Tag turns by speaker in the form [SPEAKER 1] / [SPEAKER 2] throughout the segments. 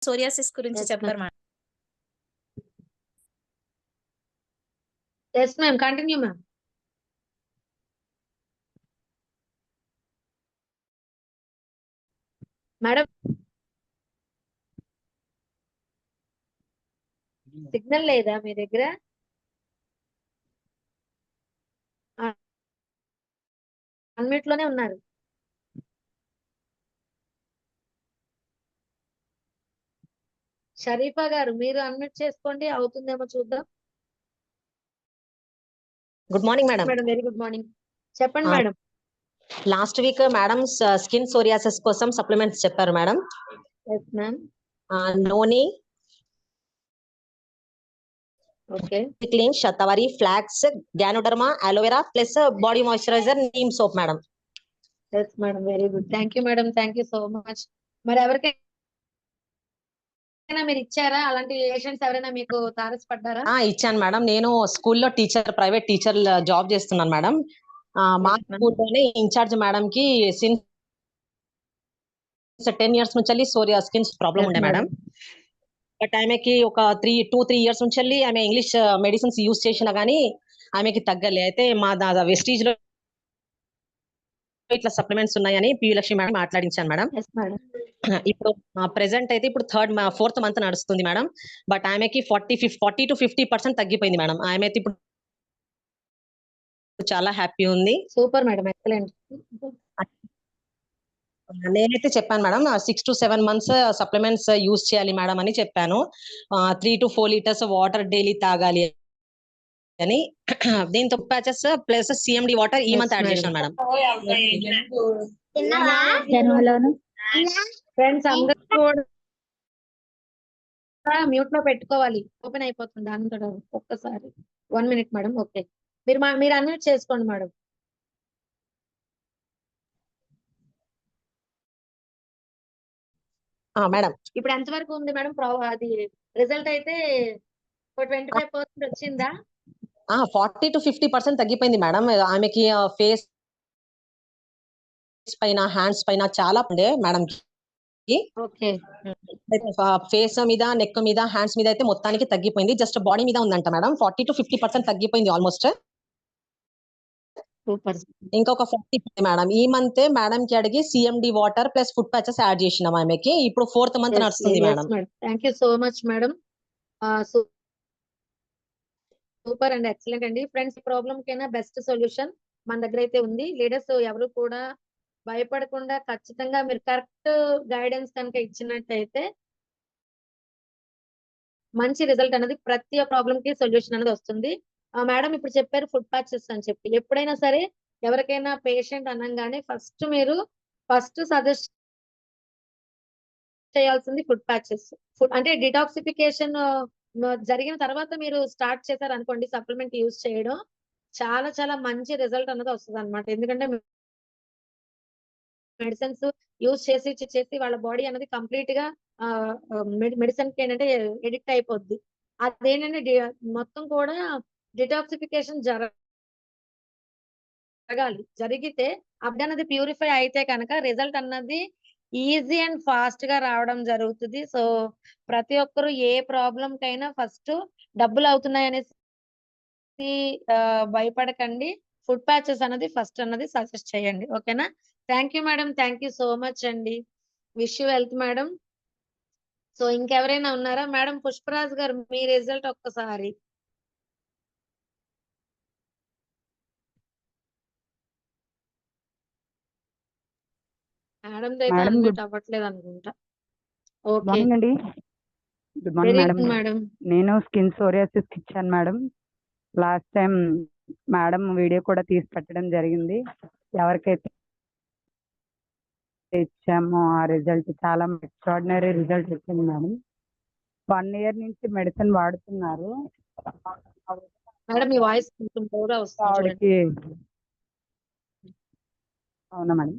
[SPEAKER 1] Psoriasis గురించి
[SPEAKER 2] Yes,
[SPEAKER 1] చెప్పారు
[SPEAKER 2] ma'am.
[SPEAKER 1] Madam.
[SPEAKER 2] Yes, ma'am. Continue, ma'am. Madam, signal లేదా మీ దగ్గర? అన్మ్యూట్ లోనే ఉన్నారు. షరీఫా గారు మీరు అన్మ్యూట్ చేసుకోండి, అవుతుందేమో చూద్దాం.
[SPEAKER 3] Good morning madam.
[SPEAKER 2] Madam very good morning. చెప్పండి madam.
[SPEAKER 3] Last week madam skin psoriasis కోసం సప్లిమెంట్స్ చెప్పారు madam.
[SPEAKER 2] Yes ma'am.
[SPEAKER 3] Noni,
[SPEAKER 2] okay,
[SPEAKER 3] clean, shatavari, flax, ganoderma, aloe vera plus body moisturizer, neem soap madam.
[SPEAKER 2] Yes madam very good. Thank you madam, thank you so much. మరి ఎవరికైనా మీరు ఇచ్చారా? అలాంటి patients ఎవరైనా మీకు తారసపడ్డారా?
[SPEAKER 3] ఇచ్చాను మేడం. నేను స్కూల్లో ప్రైవేట్ టీచర్ జాబ్ చేస్తున్నాను మేడం. మా స్కూల్లోనే ఇన్ఛార్జ్ మేడం కి సిన్స్ 10 years నుంచి సోరియా స్కిన్ ప్రాబ్లం ఉండే మేడం. బట్ ఆమెకి ఒక 2-3 years నుంచి ఆమె ఇంగ్లీష్ మెడిసిన్స్ యూజ్ చేసినా గానీ ఆమెకి తగ్గలే. అయితే మా వెస్టీజ్ లో ఇట్లా సప్లిమెంట్స్ ఉన్నాయని పి లక్ష్మి మేడం మాట్లాడించాను మేడం. ఇప్పుడు ప్రెసెంట్ అయితే ఇప్పుడు 4th month నడుస్తుంది మేడం. బట్ ఆమెకి 40-50% తగ్గిపోయింది మేడం. ఆమె అయితే ఇప్పుడు చాలా హ్యాపీ ఉంది.
[SPEAKER 2] Super madam, excellent.
[SPEAKER 3] నేనైతే చెప్పాను madam 6 to 7 months supplements use చేయాలి మేడం అని చెప్పాను. 3 to 4 liters వాటర్ డైలీ తాగాలి అని. దీంతో ప్యాచెస్ ప్లస్ సిఎండి వాటర్ ఈ మంత్ యాడ్ చేశాను మేడం.
[SPEAKER 2] ఫ్రెండ్స్ అందరూ కూడా మ్యూట్ లో పెట్టుకోవాలి, ఓపెన్ అయిపోతుంది అంతటా ఒక్కసారి. 1 minute మేడం. ఓకే, మీరు అన్మ్యూట్ చేసుకోండి మేడం.
[SPEAKER 3] మేడం
[SPEAKER 2] ఇప్పుడు ఎంత వరకు ఉంది మేడం? అది రిజల్ట్ అయితే 25% వచ్చిందా?
[SPEAKER 3] 40-50% తగ్గిపోయింది మేడం. ఆమెకి ఫేస్ పైన, హ్యాండ్స్ పైన చాలా ఉండే మేడం కి.
[SPEAKER 2] ఓకే,
[SPEAKER 3] ఫేస్ మీద, నెక్ మీద, హ్యాండ్స్ మీద అయితే మొత్తానికి తగ్గిపోయింది. జస్ట్ బాడీ మీద ఉందంట మేడం. 40-50% తగ్గిపోయింది ఆల్మోస్ట్.
[SPEAKER 2] సూపర్.
[SPEAKER 3] ఇంకొక 40 మేడం. ఈ మంత్ మేడం కి అడిగి CMD water plus food patches add చేసినాం ఆమెకి. ఇప్పుడు 4th month నడుస్తుంది madam.
[SPEAKER 2] Thank you so much madam. Super and excellent అండి. ఫ్రెండ్స్, ప్రాబ్లమ్ కైనా బెస్ట్ సొల్యూషన్ మన దగ్గర అయితే ఉంది. లీడర్స్ ఎవరు కూడా భయపడకుండా ఖచ్చితంగా మీరు కరెక్ట్ గైడెన్స్ కనుక ఇచ్చినట్టయితే మంచి రిజల్ట్ అనేది ప్రతి ప్రాబ్లమ్ కి సొల్యూషన్ అనేది వస్తుంది. మేడం ఇప్పుడు చెప్పారు ఫుడ్ ప్యాచెస్ అని చెప్పి. ఎప్పుడైనా సరే ఎవరికైనా పేషెంట్ అనగానే ఫస్ట్ సజెస్ట్ చేయాల్సింది ఫుడ్ ప్యాచెస్. అంటే డిటాక్సిఫికేషన్ జరిగిన తర్వాత మీరు స్టార్ట్ చేశారు అనుకోండి సప్లిమెంట్ యూజ్ చేయడం, చాలా చాలా మంచి రిజల్ట్ అనేది వస్తుంది అనమాట. ఎందుకంటే మెడిసిన్స్ యూజ్ చేసి వాళ్ళ బాడీ అనేది కంప్లీట్ గా మెడిసిన్ కి ఏంటంటే ఎడిక్ట్ అయిపోద్ది. అదేంటంటే మొత్తం కూడా డిటాక్సిఫికేషన్ జరగాలి. జరిగితే అబ్డ అనేది ప్యూరిఫై అయితే కనుక రిజల్ట్ అన్నది ఈజీ అండ్ ఫాస్ట్ గా రావడం జరుగుతుంది. సో ప్రతి ఒక్కరు ఏ ప్రాబ్లం కైనా ఫస్ట్ డబ్బులు అవుతున్నాయి అనేసి భయపడకండి. ఫుడ్ ప్యాచెస్ అనేది ఫస్ట్ అన్నది సజెస్ట్ చేయండి. ఓకేనా? Thank you madam, thank you so much అండి. Wish you health madam. So ఇంకెవరైనా ఉన్నారా? మేడం పుష్పరాజ్ గారు మీ రిజల్ట్ ఒక్కసారి. మేడం అయితే అన్మ్యూట్ అవ్వట్లేదు అనుకుంటా. ఓకే
[SPEAKER 4] అండి, గుడ్ మార్నింగ్
[SPEAKER 2] మేడం.
[SPEAKER 4] నేను స్కిన్ సోరియాసిస్ ఇచ్చాను madam. Last time madam video కూడా తీసి పెట్టడం జరిగింది. ఎవరికైతే ఇచ్చామో ఆ రిజల్ట్ చాలా ఎక్స్ట్రాడినరీ రిజల్ట్ వచ్చింది మేడం. 1 year నుంచి మెడిసిన్ వాడుతున్నారు.
[SPEAKER 2] మేడం మీ వాయిస్ కొంచెం లోగా వస్తుంది.
[SPEAKER 4] అవునా మేడం,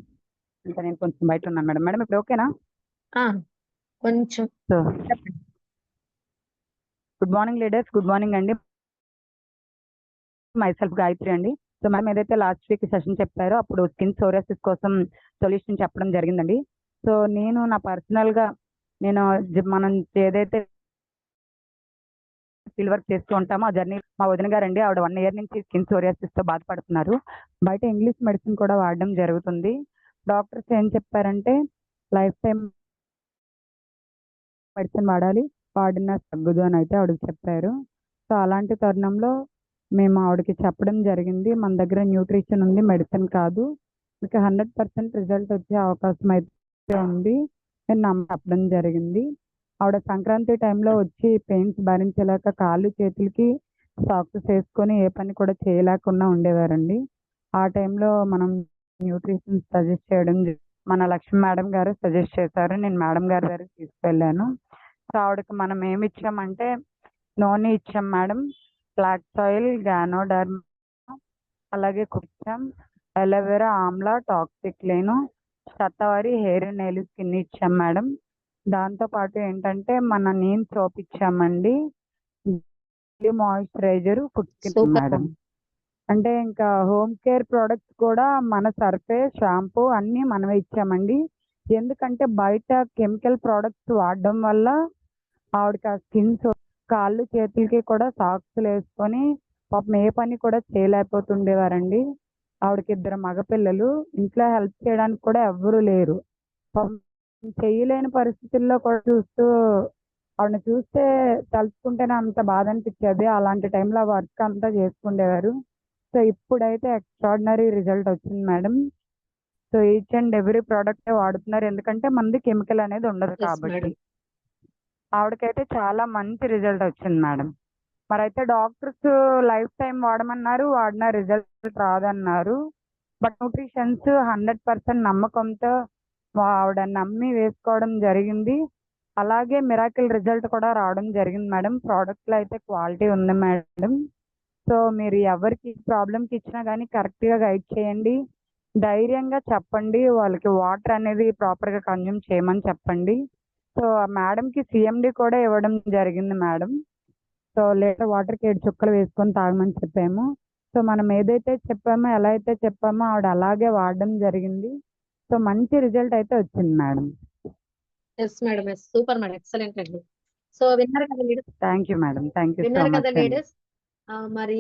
[SPEAKER 4] ఇంకా నేను కొంచెం బయట ఉన్నాను మేడం. మేడం ఇప్పుడు ఓకేనా?
[SPEAKER 2] కొంచెం.
[SPEAKER 4] Good morning leaders, good morning అండి. మైసెల్ఫ్ గాయత్రి అండి. సో మేడం ఏదైతే లాస్ట్ వీక్ సెషన్ చెప్పారో అప్పుడు స్కిన్ సోరియాసిస్ కోసం సొల్యూషన్ చెప్పడం జరిగిందండి. సో నేను నా పర్సనల్ గా నేను మనం ఏదైతే ఫీల్డ్ వర్క్ చేస్తూ ఉంటామో ఆ జర్నీ మా వదిన గారండి, ఆవిడ 1 ఇయర్ నుంచి స్కిన్ సోరియాసిస్ తో బాధపడుతున్నారు. బయట ఇంగ్లీష్ మెడిసిన్ కూడా వాడడం జరుగుతుంది. డాక్టర్స్ ఏం చెప్పారంటే లైఫ్ టైం మెడిసిన్ వాడాలి, వాడినా తగ్గదు అని అయితే ఆవిడకి చెప్పారు. సో అలాంటి తరుణంలో మేము ఆవిడకి చెప్పడం జరిగింది, మన దగ్గర న్యూట్రిషన్ ఉంది, మెడిసిన్ కాదు, మీకు 100% రిజల్ట్ వచ్చే అవకాశం అయితే ఉంది అని చెప్పడం జరిగింది. ఆవిడ సంక్రాంతి టైంలో వచ్చి పెయిన్స్ భరించలేక కాళ్ళు చేతులకి సాక్సెస్ వేసుకొని ఏ పని కూడా చేయలేకుండా ఉండేవారండి. ఆ టైంలో మనం న్యూట్రిషన్ సజెస్ట్ చేయడం మన లక్ష్మి మేడం గారు సజెస్ట్ చేశారు. నేను మేడం గారి దగ్గరికి తీసుకెళ్ళాను. సో ఆవిడకి మనం ఏమి ఇచ్చామంటే నూనె ఇచ్చాం మేడం, ఫ్లాక్స్ ఆయిల్, గానోడర్మ్, అలాగే ఇచ్చాం, అలోవెరా, ఆమ్లా, టాక్సిక్ లేను, శతావరి హెయిర్ నెయిల్ స్కిన్ ఇచ్చాం మేడం. దాంతో పాటు ఏంటంటే మన నీమ్ సోప్ ఇచ్చామండి, moisturiser, food skin
[SPEAKER 2] super
[SPEAKER 4] madam. అంటే ఇంకా హోమ్ కేర్ ప్రొడక్ట్స్ కూడా మన సర్ఫే, షాంపూ అన్నీ మనమే ఇచ్చామండి. ఎందుకంటే బయట కెమికల్ ప్రొడక్ట్స్ వాడడం వల్ల ఆవిడకి ఆ స్కిన్ కాళ్ళు చేతులకి కూడా సాక్స్లు వేసుకొని పాపం ఏ పని కూడా చేయలేకపోతుండేవారండి. ఆవిడకి 2 మగపిల్లలు, ఇంట్లో హెల్ప్ చేయడానికి కూడా ఎవ్వరూ లేరు. పాపం చేయలేని పరిస్థితుల్లో కూడా ఆవిడని చూస్తే తలుచుకుంటేనే అంత బాధ అనిపించేది. అలాంటి టైంలో వర్క్ అంతా చేసుకుండేవారు. సో ఇప్పుడైతే ఎక్స్ట్రాడినరీ రిజల్ట్ వచ్చింది madam. So each and every product వాడుతున్నారు, ఎందుకంటే మనది కెమికల్ అనేది ఉండదు
[SPEAKER 2] ఎస్
[SPEAKER 4] కాబట్టి.
[SPEAKER 2] మేడం.
[SPEAKER 4] ఆవిడకైతే చాలా మంచి రిజల్ట్ వచ్చింది మేడం. మరైతే డాక్టర్స్ లైఫ్ టైం వాడమన్నారు, వాడిన రిజల్ట్ రాదన్నారు. బట్ న్యూట్రిషన్స్ 100% నమ్మకంతో ఆవిడ నమ్మి వేసుకోవడం జరిగింది. అలాగే మిరాకిల్ రిజల్ట్ కూడా రావడం జరిగింది మేడం. ప్రోడక్ట్లో అయితే క్వాలిటీ ఉంది మేడం. సో మీరు ఎవరికి ప్రాబ్లంకి ఇచ్చినా కానీ కరెక్ట్గా గైడ్ చేయండి, ధైర్యంగా చెప్పండి, వాళ్ళకి వాటర్ అనేది ప్రాపర్గా కన్జ్యూమ్ చేయమని చెప్పండి. సో మేడంకి సిఎండి కూడా ఇవ్వడం జరిగింది మేడం. సో లీటర్ వాటర్కి 7 చుక్కలు వేసుకొని తాగమని చెప్పాము. సో మనం ఏదైతే చెప్పామో, ఎలా అయితే చెప్పామో ఆవిడ అలాగే వాడడం జరిగింది. సో మంచి రిజల్ట్ అయితే వచ్చింది madam.
[SPEAKER 2] Yes madam, yes super madam, excellent అండి. సో విన్నారు కదా leaders,
[SPEAKER 4] thank you madam, thank you so
[SPEAKER 2] విన్నారు కదా
[SPEAKER 4] మచ్ అండి.
[SPEAKER 2] లీడర్స్. మరి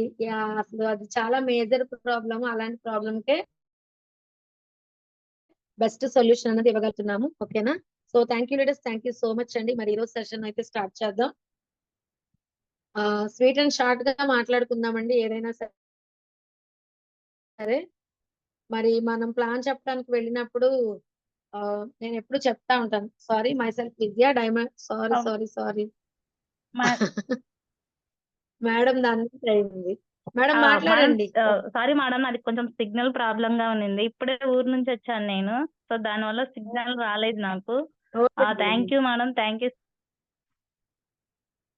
[SPEAKER 2] అసలు అది చాలా మేజర్ ప్రాబ్లమ్. అలాంటి ప్రాబ్లమ్ కే బెస్ట్ సొల్యూషన్ అనేది ఇవ్వగలుగుతున్నాము. ఓకేనా? So thank you leaders, thank you so much అండి. మరి ఈరోజు సెషన్ అయితే స్టార్ట్ చేద్దాం. స్వీట్ అండ్ షార్ట్ గా మాట్లాడుకుందామండి ఏదైనా సరే. మరి మనం ప్లాన్ చెప్పడానికి వెళ్ళినప్పుడు నేను ఎప్పుడు చెప్తా ఉంటాను, సారీ మై సెల్ఫ్ విద్యా డైమండ్, సారీ
[SPEAKER 1] అవును.
[SPEAKER 2] సారీ సారీ
[SPEAKER 1] మా-
[SPEAKER 2] మేడం దాని నుంచి అయింది. మేడం
[SPEAKER 1] మేడం
[SPEAKER 2] మాట్లాడండి.
[SPEAKER 1] సారీ మేడం, అది కొంచెం సిగ్నల్ ప్రాబ్లం గా ఉంది. ఇప్పుడే ఊరు నుంచి వచ్చాను నేను, సో దాని వల్ల సిగ్నల్ రాలేదు నాకు. Thank you madam, thank you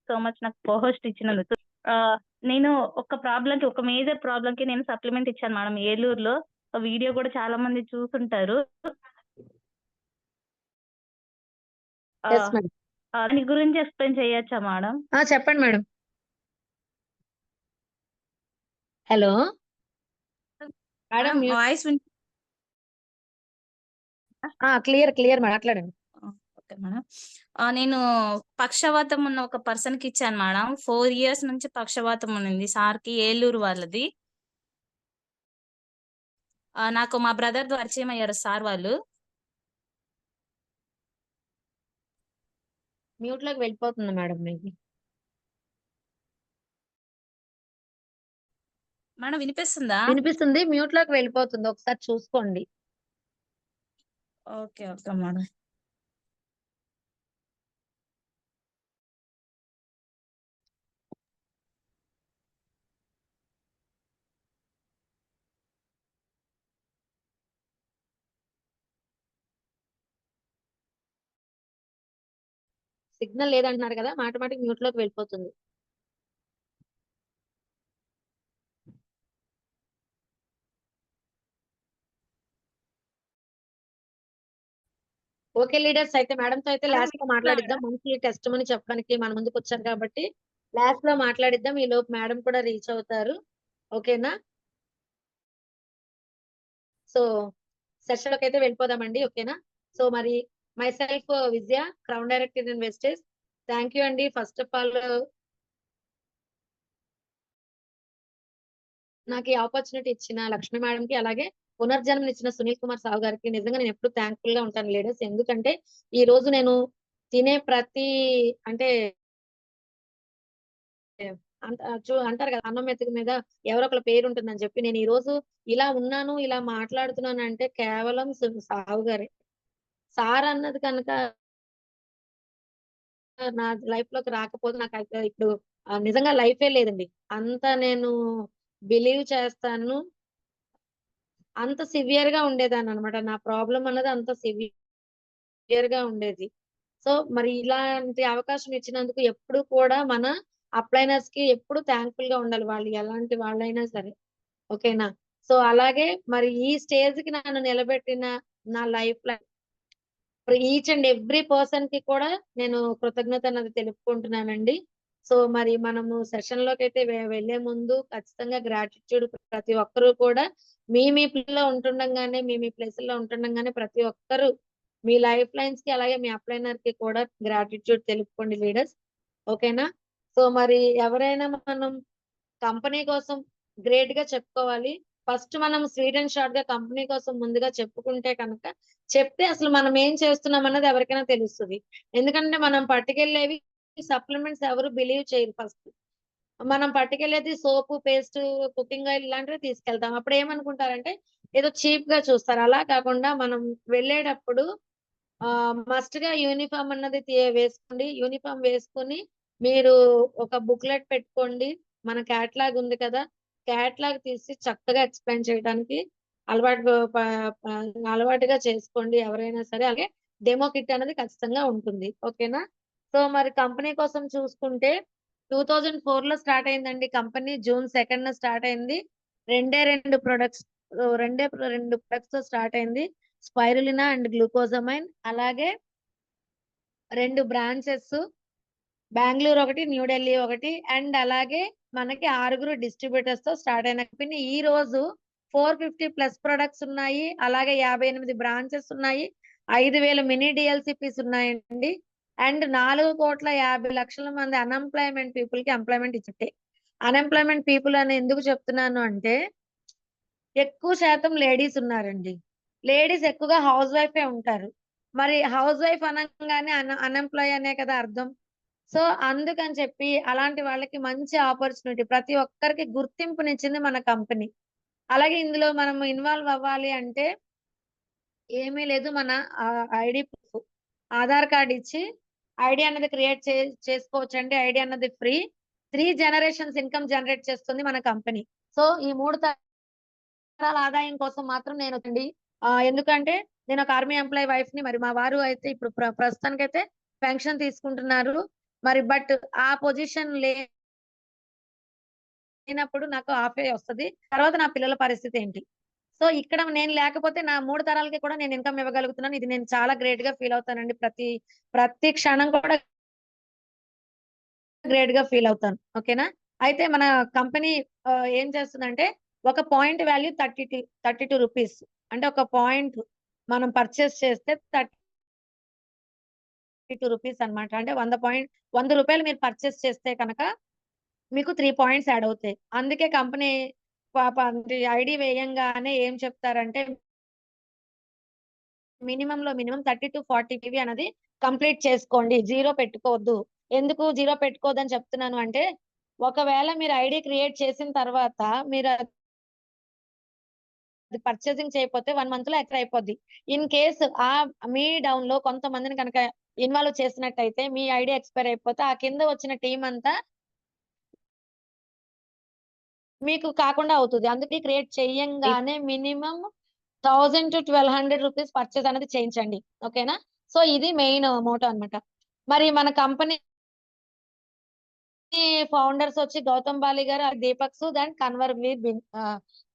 [SPEAKER 1] so much నాకు పోస్ట్ ఇచ్చినందుకు. నేను ఒక మేజర్ ప్రాబ్లం కి నేను సప్లిమెంట్ ఇచ్చాను మేడం ఏలూరులో. వీడియో కూడా చాలా మంది చూసుంటారు.
[SPEAKER 2] Yes, madam.
[SPEAKER 1] దాని గురించి ఎక్స్ప్లెయిన్ చేయొచ్చా మేడం?
[SPEAKER 2] చెప్పండి madam. Hello madam,
[SPEAKER 5] voice
[SPEAKER 2] clear మాట్లాడండి.
[SPEAKER 5] Okay madam. నేను పక్షవాతం ఉన్న ఒక పర్సన్ కి ఇచ్చాను మేడం. 4 years నుంచి పక్షవాతం ఉన్నింది సార్కి, ఏలూరు వాళ్ళది. నాకు మా బ్రదర్ పరిచయం అయ్యారు సార్ వాళ్ళు.
[SPEAKER 2] మ్యూట్ లోకి వెళ్ళిపోతుంది మేడం మీకు.
[SPEAKER 5] మేడం వినిపిస్తుందా?
[SPEAKER 2] వినిపిస్తుంది, మ్యూట్ లోకి వెళ్ళిపోతుంది, ఒకసారి చూసుకోండి.
[SPEAKER 5] Okay okay madam.
[SPEAKER 2] సిగ్నల్ లేదంటున్నారు కదా, ఆటోమేటిక్ మ్యూట్ లోకి వెళ్ళిపోతుంది. ఓకే లీడర్స్, అయితే మేడం తో అయితే లాస్ట్ లో మాట్లాడిద్దాం. మంచి టెస్ట్ అని చెప్పడానికి మన ముందుకు వచ్చారు కాబట్టి లాస్ట్ లో మాట్లాడిద్దాం. ఈ లోపు మేడం కూడా రీచ్ అవుతారు. ఓకేనా? సో సెషన్ లోకి అయితే వెళ్ళిపోదామండి. ఓకేనా? సో మరి my self Vijaya, crown director in wastage. Thank you అండి. ఫస్ట్ ఆఫ్ ఆల్ నాకు ఈ ఆపర్చునిటీ ఇచ్చిన లక్ష్మి మేడం కి, అలాగే పునర్జన్మని ఇచ్చిన సునీల్ కుమార్ సావు గారికి నిజంగా నేను ఎప్పుడు థ్యాంక్ఫుల్ గా ఉంటాను లేడీస్. ఎందుకంటే ఈ రోజు నేను తినే ప్రతి అంటే అంటారు కదా, అన్నం మెతుకు మీద ఎవరో ఒకళ్ళ పేరు ఉంటుందని చెప్పి, నేను ఈ రోజు ఇలా ఉన్నాను, ఇలా మాట్లాడుతున్నాను అంటే కేవలం సావు గారే. సార్ అన్నది కనుక నా లైఫ్ లోకి రాకపోతే నాకు ఇప్పుడు నిజంగా లైఫే లేదండి. అంత నేను బిలీవ్ చేస్తాను. అంత సివియర్ గా ఉండేదాన్ని అనమాట. నా ప్రాబ్లం అన్నది అంత సివియర్ గా ఉండేది. సో మరి ఇలాంటి అవకాశం ఇచ్చినందుకు ఎప్పుడు కూడా మన అప్లైనర్స్ కి ఎప్పుడు థ్యాంక్ఫుల్ గా ఉండాలి, వాళ్ళు ఎలాంటి వాళ్ళైనా సరే. ఓకేనా? సో అలాగే మరి ఈ స్టేజ్ కి నన్ను నిలబెట్టిన నా లైఫ్ లో ఈచ్ అండ్ ఎవ్రీ పర్సన్ కి కూడా నేను కృతజ్ఞత అన్నది తెలుపుకుంటున్నానండి. సో మరి మనము సెషన్ లోకి అయితే వెళ్లే ముందు ఖచ్చితంగా గ్రాటిట్యూడ్ ప్రతి ఒక్కరూ కూడా మీ ప్లేస్ ఉంటుండగానే, మీ ప్లేస్ లో ఉంటుండగానే ప్రతి ఒక్కరు మీ లైఫ్ లైన్స్ కి అలాగే మీ అప్లైనర్ కి కూడా గ్రాటిట్యూడ్ తెలుపుకోండి లీడర్స్. ఓకేనా? సో మరి ఎవరైనా మనం కంపెనీ కోసం గ్రేట్ గా చెప్పుకోవాలి. ఫస్ట్ మనం స్వీట్ అండ్ షార్ట్ గా కంపెనీ కోసం ముందుగా చెప్పుకుంటే కనుక, చెప్తే అసలు మనం ఏం చేస్తున్నాం అన్నది ఎవరికైనా తెలుస్తుంది. ఎందుకంటే మనం పట్టుకెళ్ళేవి సప్లిమెంట్స్ ఎవరు బిలీవ్ చేయరు ఫస్ట్. మనం పట్టుకెళ్ళేది సోపు, పేస్ట్, కుకింగ్ ఆయిల్ ఇలాంటివి తీసుకెళ్తాం. అప్పుడు ఏమనుకుంటారంటే ఏదో చీప్ గా చూస్తారు. అలా కాకుండా మనం వెళ్ళేటప్పుడు మస్ట్ గా యూనిఫామ్ అన్నది వేసుకోండి. యూనిఫామ్ వేసుకొని మీరు ఒక బుక్లెట్ పెట్టుకోండి. మన క్యాట్లాగ్ ఉంది కదా, క్యాట్లాగ్ తీసి చక్కగా ఎక్స్ప్లెయిన్ చేయడానికి అలవాటుగా చేసుకోండి ఎవరైనా సరే. అలాగే డెమో కిట్ అనేది ఖచ్చితంగా ఉంటుంది. ఓకేనా? సో మరి కంపెనీ కోసం చూసుకుంటే 2004 లో స్టార్ట్ అయిందండి కంపెనీ. జూన్ 2 స్టార్ట్ అయింది. రెండు ప్రొడక్ట్స్ తో స్టార్ట్ అయింది. Spirulina and glucosamine. అలాగే 2 బ్రాంచెస్, బెంగళూరు ఒకటి, న్యూఢిల్లీ ఒకటి, అండ్ అలాగే మనకి 6 డిస్ట్రిబ్యూటర్స్ తో స్టార్ట్ అయిన కంపెనీ ఈ రోజు 450+ ప్రొడక్ట్స్ ఉన్నాయి. అలాగే 58 బ్రాంచెస్ ఉన్నాయి. 5,000 మినీ డిఎల్సిపిస్ ఉన్నాయండి. అండ్ 4,50,00,000 మంది అన్ఎంప్లాయ్మెంట్ పీపుల్ కి ఎంప్లాయ్మెంట్ ఇచ్చితే. అన్ఎంప్లాయ్మెంట్ పీపుల్ అని ఎందుకు చెప్తున్నాను అంటే, ఎక్కువ శాతం లేడీస్ ఉన్నారండి. లేడీస్ ఎక్కువగా హౌస్ వైఫే ఉంటారు. మరి హౌస్ వైఫ్ అనగానే అన్ఎంప్లాయ్ అనే కదా అర్థం. సో అందుకని చెప్పి అలాంటి వాళ్ళకి మంచి ఆపర్చునిటీ, ప్రతి ఒక్కరికి గుర్తింపునిచ్చింది మన కంపెనీ. అలాగే ఇందులో మనం ఇన్వాల్వ్ అవ్వాలి అంటే ఏమీ లేదు, మన ఐడి ప్రూఫ్, ఆధార్ కార్డ్ ఇచ్చి ఐడి అన్నది క్రియేట్ చేసుకోవచ్చండి. ఐడి అన్నది ఫ్రీ. 3 జనరేషన్స్ ఇన్కమ్ జనరేట్ చేస్తుంది మన కంపెనీ. సో ఈ 3 తరాల ఆదాయం కోసం మాత్రం నేను ఎందుకంటే నేను ఒక ఆర్మీ ఎంప్లాయ్ వైఫ్ ని. మరి మా వారు అయితే ఇప్పుడు ప్రస్తుతానికైతే పెన్షన్ తీసుకుంటున్నారు. మరి బట్ ఆ పొజిషన్ లేనప్పుడు నాకు ఆఫే వస్తది. తర్వాత నా పిల్లల పరిస్థితి ఏంటి? సో ఇక్కడ నేను లేకపోతే నా 3 తరాలకి కూడా నేను ఇన్కమ్ ఇవ్వగలుగుతున్నాను. ఇది నేను చాలా గ్రేట్ గా ఫీల్ అవుతానండి. ప్రతి క్షణం కూడా గ్రేట్ గా ఫీల్ అవుతాను. ఓకేనా? అయితే మన కంపెనీ ఏం చేస్తుందంటే, ఒక పాయింట్ వాల్యూ 32 రూపీస్. అంటే ఒక పాయింట్ మనం పర్చేస్ చేస్తే 32 రూపీస్ అన్నమాట. అంటే 100 రూపాయలు మీరు పర్చేస్ చేస్తే కనుక మీకు 3 పాయింట్స్ యాడ్ అవుతాయి. అందుకే కంపెనీ ఐడి వేయంగానే ఏం చెప్తారంటే, మినిమం 30-40 PV అనేది కంప్లీట్ చేసుకోండి. 0 పెట్టుకోవద్దు. ఎందుకు 0 పెట్టుకోవద్దని చెప్తున్నాను అంటే, ఒకవేళ మీరు ఐడి క్రియేట్ చేసిన తర్వాత మీరు అది పర్చేసింగ్ చేయకపోతే 1 మంత్ లో ఎక్స్పైర్ అయిపోద్ది. ఇన్ కేస్ మీ డౌన్ లో కొంతమందిని కనుక ఇన్వాల్వ్ చేసినట్టయితే మీ ఐడి ఎక్స్పైర్ అయిపోతే ఆ కింద వచ్చిన టీం అంతా మీకు కాకుండా అవుతుంది. అందుకే క్రియేట్ చేయంగానే మినిమం 1000-1200 రూపీస్ పర్చేస్ అనేది చేయించండి. ఓకేనా? సో ఇది మెయిన్ మోటో అన్నమాట. మరి మన కంపెనీ ఫౌండర్స్ వచ్చి గౌతమ్ బాలి గారు, దీపక్ సూద్ అండ్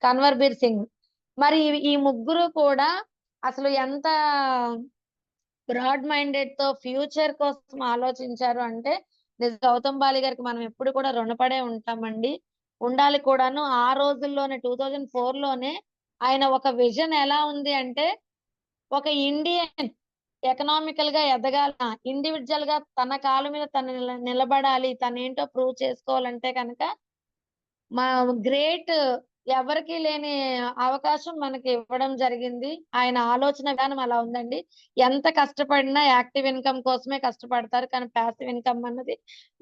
[SPEAKER 2] కన్వర్బీర్ సింగ్. మరి ఈ ముగ్గురు కూడా అసలు ఎంత బ్రాడ్ మైండెడ్ తో ఫ్యూచర్ కోసం ఆలోచించారు అంటే, గౌతమ్ బాలి గారికి మనం ఎప్పుడు కూడా రుణపడే ఉంటామండి. ఉండాలి కూడాను. ఆ రోజుల్లోనే 2004 లోనే ఆయన ఒక విజన్ ఎలా ఉంది అంటే, ఒక ఇండియన్ ఎకనామికల్ గా ఎదగాల, ఇండివిజువల్ గా తన కాళ్ళ మీద తను నిలబడాలి, తనేంటో ప్రూవ్ చేసుకోవాలంటే కనుక మా గ్రేట్, ఎవరికి లేని అవకాశం మనకి ఇవ్వడం జరిగింది. ఆయన ఆలోచన విధానం అలా ఉందండి. ఎంత కష్టపడినా యాక్టివ్ ఇన్కమ్ కోసమే కష్టపడతారు. కానీ ప్యాసివ్ ఇన్కమ్ అన్నది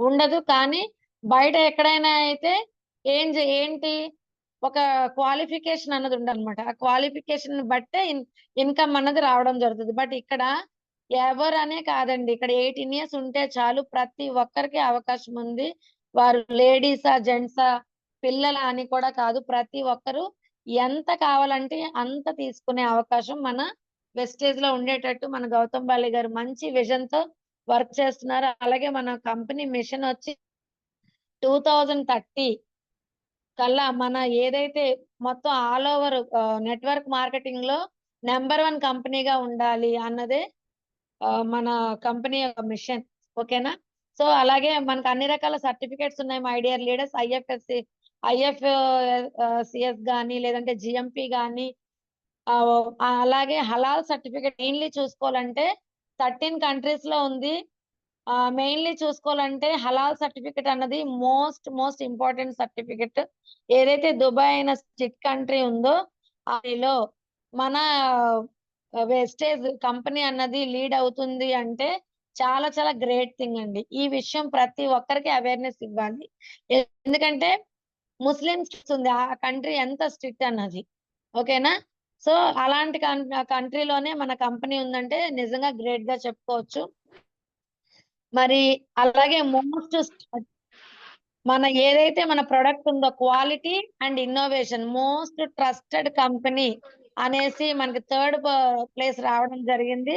[SPEAKER 2] ఉండదు. కానీ బయట ఎక్కడైనా అయితే ఏంటి ఒక క్వాలిఫికేషన్ అన్నది ఉందన్నమాట. ఆ క్వాలిఫికేషన్ బట్టే ఇన్కమ్ అన్నది రావడం జరుగుతుంది. బట్ ఇక్కడ ఎవరనే కాదండి. ఇక్కడ 18 ఇయర్స్ ఉంటే చాలు, ప్రతి ఒక్కరికి అవకాశం ఉంది. వారు లేడీసా, జెంట్సా, పిల్లల అని కూడా కాదు. ప్రతి ఒక్కరు ఎంత కావాలంటే అంత తీసుకునే అవకాశం మన వెస్టేజ్ లో ఉండేటట్టు మన గౌతమ్ బాలి గారు మంచి విజన్ తో వర్క్ చేస్తున్నారు. అలాగే మన కంపెనీ మిషన్ వచ్చి 2030 కల్లా మన ఏదైతే మొత్తం ఆల్ ఓవర్ నెట్వర్క్ మార్కెటింగ్ లో #1 కంపెనీగా ఉండాలి అన్నదే మన కంపెనీ యొక్క మిషన్. ఓకేనా? సో అలాగే మనకు అన్ని రకాల సర్టిఫికేట్స్ ఉన్నాయి. మై డియర్ లీడర్స్, IFCS గానీ, లేదంటే GMP గానీ, అలాగే హలాల్ సర్టిఫికేట్ మెయిన్లీ చూసుకోవాలంటే 13 కంట్రీస్ లో ఉంది. మెయిన్లీ చూసుకోవాలంటే హలాల్ సర్టిఫికేట్ అన్నది మోస్ట్ ఇంపార్టెంట్ సర్టిఫికేట్. ఏదైతే దుబాయ్ అయిన స్టిట్ కంట్రీ ఉందో అందులో మన వెస్టేజ్ కంపెనీ అన్నది లీడ్ అవుతుంది అంటే చాలా చాలా గ్రేట్ థింగ్ అండి. ఈ విషయం ప్రతి ఒక్కరికి అవేర్నెస్ ఇవ్వాలి. ఎందుకంటే ముస్లిమ్స్ ఉంది ఆ కంట్రీ ఎంత స్ట్రిక్ట్ అన్నది. ఓకేనా? సో అలాంటి కంట్రీలోనే మన కంపెనీ ఉందంటే నిజంగా గ్రేట్ గా చెప్పుకోవచ్చు. మరి అలాగే మన ఏదైతే మన ప్రొడక్ట్ ఉందో quality and innovation most trusted company అనేసి మనకి 3rd ప్లేస్ రావడం జరిగింది.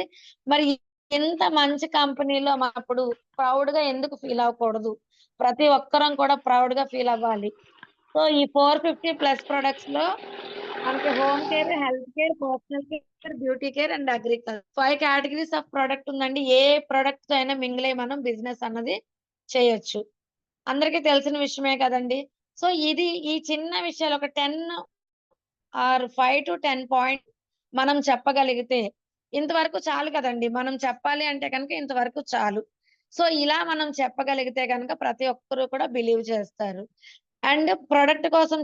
[SPEAKER 2] మరి ఇంత మంచి కంపెనీలో మనం అప్పుడు ప్రౌడ్ గా ఎందుకు ఫీల్ అవ్వకూడదు? ప్రతి ఒక్కరం కూడా ప్రౌడ్ గా ఫీల్ అవ్వాలి. సో ఈ 450+ ప్రొడక్ట్స్ లో మనకి home care, health care, personal care, beauty care and agriculture 5 categories of product ఉందండి. ఏ ప్రొడక్ట్ తో అయినా మింగిల్ అయ్యి మనం బిజినెస్ అన్నది చేయొచ్చు. అందరికీ తెలిసిన విషయమే కదండి. సో ఇది ఈ చిన్న విషయాలు ఒక 10 ఆర్ 5 to 10 పాయింట్ మనం చెప్పగలిగితే ఇంతవరకు చాలు కదండి. మనం చెప్పాలి అంటే కనుక ఇంతవరకు చాలు. సో ఇలా మనం చెప్పగలిగితే కనుక ప్రతి ఒక్కరు కూడా బిలీవ్ చేస్తారు. అండ్ ప్రొడక్ట్ కోసం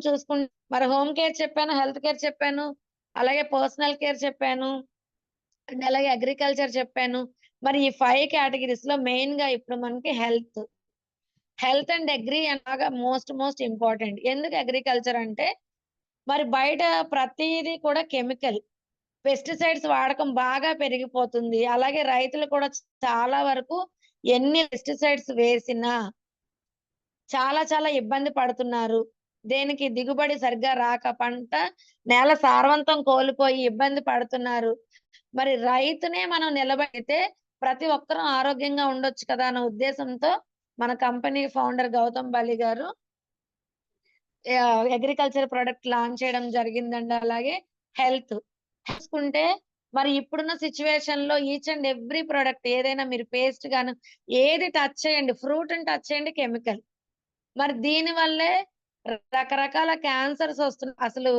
[SPEAKER 2] మరి హోమ్ కేర్ చెప్పాను, హెల్త్ కేర్ చెప్పాను, అలాగే పర్సనల్ కేర్ చెప్పాను, అండ్ అలాగే అగ్రికల్చర్ చెప్పాను. మరి ఈ 5 కేటగిరీస్ లో మెయిన్ గా ఇప్పుడు మనకి హెల్త్ అండ్ అగ్రి అనగా మోస్ట్ ఇంపార్టెంట్. ఎందుకు అగ్రికల్చర్ అంటే మరి బయట ప్రతిదీ కూడా కెమికల్, పెస్టిసైడ్స్ వాడకం బాగా పెరిగిపోతుంది. అలాగే రైతులు కూడా చాలా వరకు ఎన్ని పెస్టిసైడ్స్ వేసినా చాలా ఇబ్బంది పడుతున్నారు. దేనికి దిగుబడి సరిగ్గా రాక పంట నేల సారవంతం కోల్పోయి ఇబ్బంది పడుతున్నారు. మరి రైతునే మనం నిలబెడితే ప్రతి ఒక్కరూ ఆరోగ్యంగా ఉండొచ్చు కదా అన్న ఉద్దేశంతో మన కంపెనీ ఫౌండర్ గౌతమ్ బాలి గారు అగ్రికల్చర్ ప్రొడక్ట్ లాంచ్ చేయడం జరిగిందండి. అలాగే హెల్త్ చూసుకుంటే మరి ఇప్పుడున్న సిచ్యువేషన్ లో ఈచ్ అండ్ ఎవ్రీ ప్రొడక్ట్ ఏదైనా మీరు పేస్ట్ గాను ఏది టచ్ చేయండి, ఫ్రూట్ ని టచ్ చేయండి కెమికల్. మరి దీని వల్లే రకరకాల క్యాన్సర్స్ వస్తున్నాయి. అసలు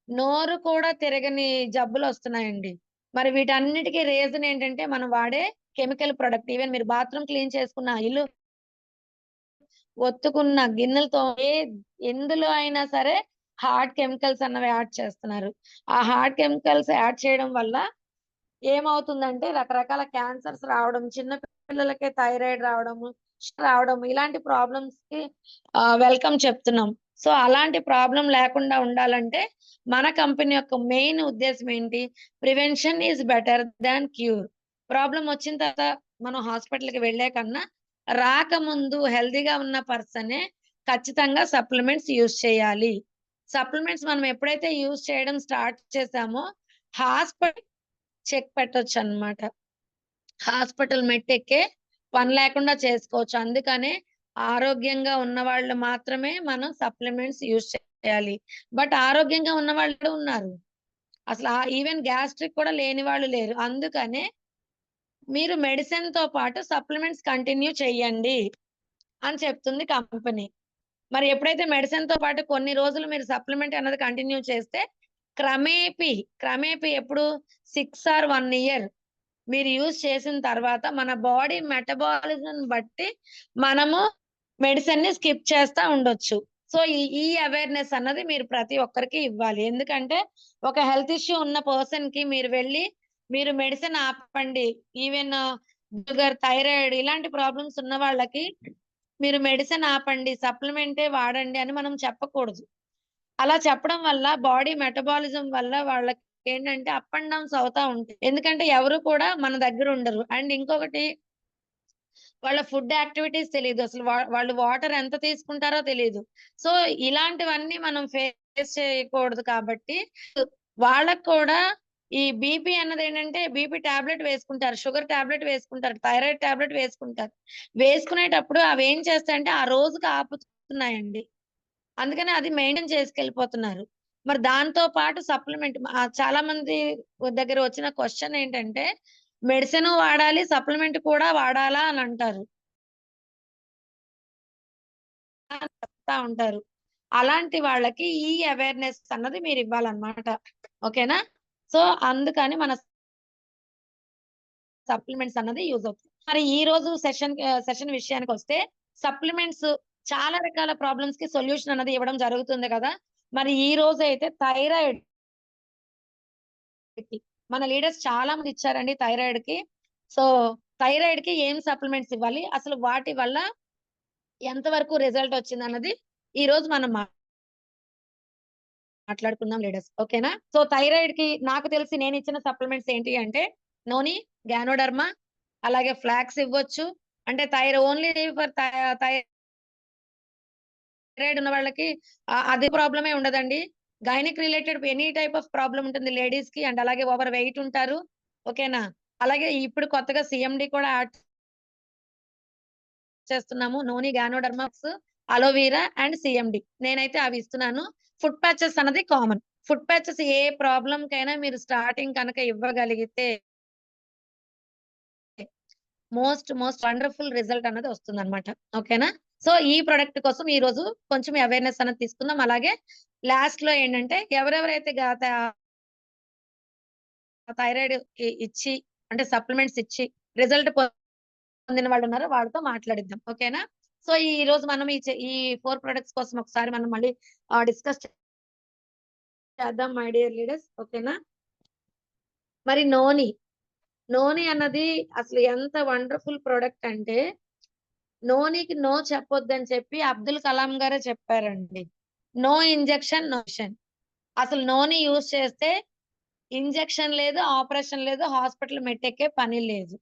[SPEAKER 2] నోరు కూడా తిరగని జబ్బులు వస్తున్నాయండి. మరి వీటన్నిటికీ రీజన్ ఏంటంటే మనం వాడే కెమికల్ ప్రొడక్ట్. ఈవెన్ మీరు బాత్రూమ్ క్లీన్ చేసుకున్న ఇల్లు ఒత్తుకున్న గిన్నెలతో ఎందులో అయినా సరే హార్డ్ కెమికల్స్ అన్నవి యాడ్ చేస్తున్నారు. ఆ హార్డ్ కెమికల్స్ యాడ్ చేయడం వల్ల ఏమవుతుందంటే రకరకాల క్యాన్సర్స్ రావడం, చిన్న పిల్లలకే థైరాయిడ్ రావడం ఇలాంటి ప్రాబ్లమ్స్ కి వెల్కమ్ చెప్తున్నాం. సో అలాంటి ప్రాబ్లం లేకుండా ఉండాలంటే మన కంపెనీ యొక్క మెయిన్ ఉద్దేశం ఏంటి? Prevention is better than cure. Problem వచ్చిన తర్వాత మనం హాస్పిటల్ కి వెళ్లే కన్నా రాకముందు హెల్దీగా ఉన్న పర్సనే ఖచ్చితంగా సప్లిమెంట్స్ యూజ్ చేయాలి. సప్లిమెంట్స్ మనం ఎప్పుడైతే యూజ్ చేయడం స్టార్ట్ చేసామో హాస్పిటల్ చెక్ పెట్టొచ్చు అన్నమాట. హాస్పిటల్ మెట్టెక్కే పని లేకుండా చేసుకోవచ్చు. అందుకనే ఆరోగ్యంగా ఉన్న వాళ్ళు మాత్రమే మనం సప్లిమెంట్స్ యూజ్ చేయాలి. బట్ ఆరోగ్యంగా ఉన్న వాళ్ళు ఉన్నారు. అసలు ఈవెన్ గ్యాస్ట్రిక్ కూడా లేని వాళ్ళు లేరు. అందుకనే మీరు మెడిసిన్ తో పాటు సప్లిమెంట్స్ కంటిన్యూ చెయ్యండి అని చెప్తుంది కంపెనీ. మరి ఎప్పుడైతే మెడిసిన్ తో పాటు కొన్ని రోజులు మీరు సప్లిమెంట్ అన్నది కంటిన్యూ చేస్తే క్రమేపీ ఎప్పుడు 6 or 1 year మీరు యూజ్ చేసిన తర్వాత మన బాడీ మెటబాలిజం బట్టి మనము మెడిసిన్ ని స్కిప్ చేస్తా ఉండొచ్చు. సో ఈ అవేర్నెస్ అన్నది మీరు ప్రతి ఒక్కరికి ఇవ్వాలి. ఎందుకంటే ఒక హెల్త్ ఇష్యూ ఉన్న పర్సన్ కి మీరు వెళ్ళి మీరు మెడిసిన్ ఆపండి, ఈవెన్ షుగర్, థైరాయిడ్ ఇలాంటి ప్రాబ్లమ్స్ ఉన్న వాళ్ళకి మీరు మెడిసిన్ ఆపండి, సప్లిమెంటే వాడండి అని మనం చెప్పకూడదు. అలా చెప్పడం వల్ల బాడీ మెటబాలిజం వల్ల వాళ్ళకి ఏంటంటే అప్ అండ్ డౌన్స్ అవుతా ఉంటాయి. ఎందుకంటే ఎవరు కూడా మన దగ్గర ఉండరు. అండ్ ఇంకొకటి వాళ్ళ ఫుడ్ యాక్టివిటీస్ తెలియదు. అసలు వాళ్ళు వాటర్ ఎంత తీసుకుంటారో తెలియదు. సో ఇలాంటివన్నీ మనం ఫేస్ చేయకూడదు కాబట్టి వాళ్ళకు కూడా ఈ బీపీ అన్నది ఏంటంటే బీపీ టాబ్లెట్ వేసుకుంటారు, షుగర్ టాబ్లెట్ వేసుకుంటారు, థైరాయిడ్ టాబ్లెట్ వేసుకుంటారు. వేసుకునేటప్పుడు అవి ఏం చేస్తాయంటే ఆ రోజుకి ఆపుతున్నాయండి. అందుకని అది మెయింటైన్ చేసుకెళ్ళిపోతున్నారు. మరి దాంతో పాటు సప్లిమెంట్ చాలా మంది దగ్గర వచ్చిన క్వశ్చన్ ఏంటంటే మెడిసిన్ వాడాలి, సప్లిమెంట్ కూడా వాడాలా అని అంటారు. చెప్తా ఉంటారు. అలాంటి వాళ్ళకి ఈ అవేర్నెస్ అన్నది మీరు ఇవ్వాలన్నమాట. ఓకేనా? సో అందుకని మన సప్లిమెంట్స్ అన్నది యూజ్ అవుతుంది. మరి ఈ రోజు సెషన్ విషయానికి వస్తే సప్లిమెంట్స్ చాలా రకాల ప్రాబ్లమ్స్ కి సొల్యూషన్ అన్నది ఇవ్వడం జరుగుతుంది కదా. మరి ఈ రోజు అయితే థైరాయిడ్ మన లీడర్స్ చాలా మంది ఇచ్చారండి థైరాయిడ్ కి. సో థైరాయిడ్ కి ఏం సప్లిమెంట్స్ ఇవ్వాలి, అసలు వాటి వల్ల ఎంత వరకు రిజల్ట్ వచ్చింది అన్నది ఈ రోజు మనం మాట్లాడుకుందాం లీడర్స్. ఓకేనా? సో థైరాయిడ్ కి నాకు తెలిసి నేను ఇచ్చిన సప్లిమెంట్స్ ఏంటి అంటే నోని, గ్యానోడర్మా, అలాగే ఫ్లాక్స్ ఇవ్వచ్చు. అంటే ఓన్లీ ఫర్ థైరాయిడ్ ఉన్న వాళ్ళకి అది ప్రాబ్లమే ఉండదండి. Gynaec related any type of problem ఉంటుంది లేడీస్ కి. అండ్ అలాగే ఓవర్ వెయిట్ ఉంటారు. ఓకేనా? అలాగే ఇప్పుడు కొత్తగా సిఎండి కూడా యాడ్ చేస్తున్నాము. నోని, గ్యానోడర్మాక్స్, అలోవీరా అండ్ సిఎండి. నేనైతే అవి ఇస్తున్నాను. ఫుడ్ ప్యాచెస్ అన్నది కామన్. ఫుడ్ ప్యాచెస్ ఏ ప్రాబ్లం కైనా మీరు స్టార్టింగ్ కనుక ఇవ్వగలిగితే మోస్ట్ వండర్ఫుల్ రిజల్ట్ అన్నది వస్తుంది అనమాట. ఓకేనా? సో ఈ ప్రొడక్ట్ కోసం ఈ రోజు కొంచెం అవేర్నెస్ అన్నది తీసుకుందాం. అలాగే లాస్ట్ లో ఏంటంటే ఎవరెవరైతే థైరాయిడ్ ఇచ్చి అంటే సప్లిమెంట్స్ ఇచ్చి రిజల్ట్ పొందిన వాళ్ళు ఉన్నారో వాళ్ళతో మాట్లాడిద్దాం. ఓకేనా? సో ఈ రోజు మనం ఈ 4 ప్రొడక్ట్స్ కోసం ఒకసారి మనం మళ్ళీ డిస్కస్ చేద్దాం మై డియర్ లీడర్స్. ఓకేనా? మరి నోని అన్నది అసలు ఎంత వండర్ఫుల్ ప్రొడక్ట్ అంటే నోనికి నో చెప్పొద్దని చెప్పి అబ్దుల్ కలాం గారే చెప్పారండి. No injection, no mission. అసలు నోని యూజ్ చేస్తే ఇంజెక్షన్ లేదు, ఆపరేషన్ లేదు, హాస్పిటల్ మెట్టెక్కే పని లేదు.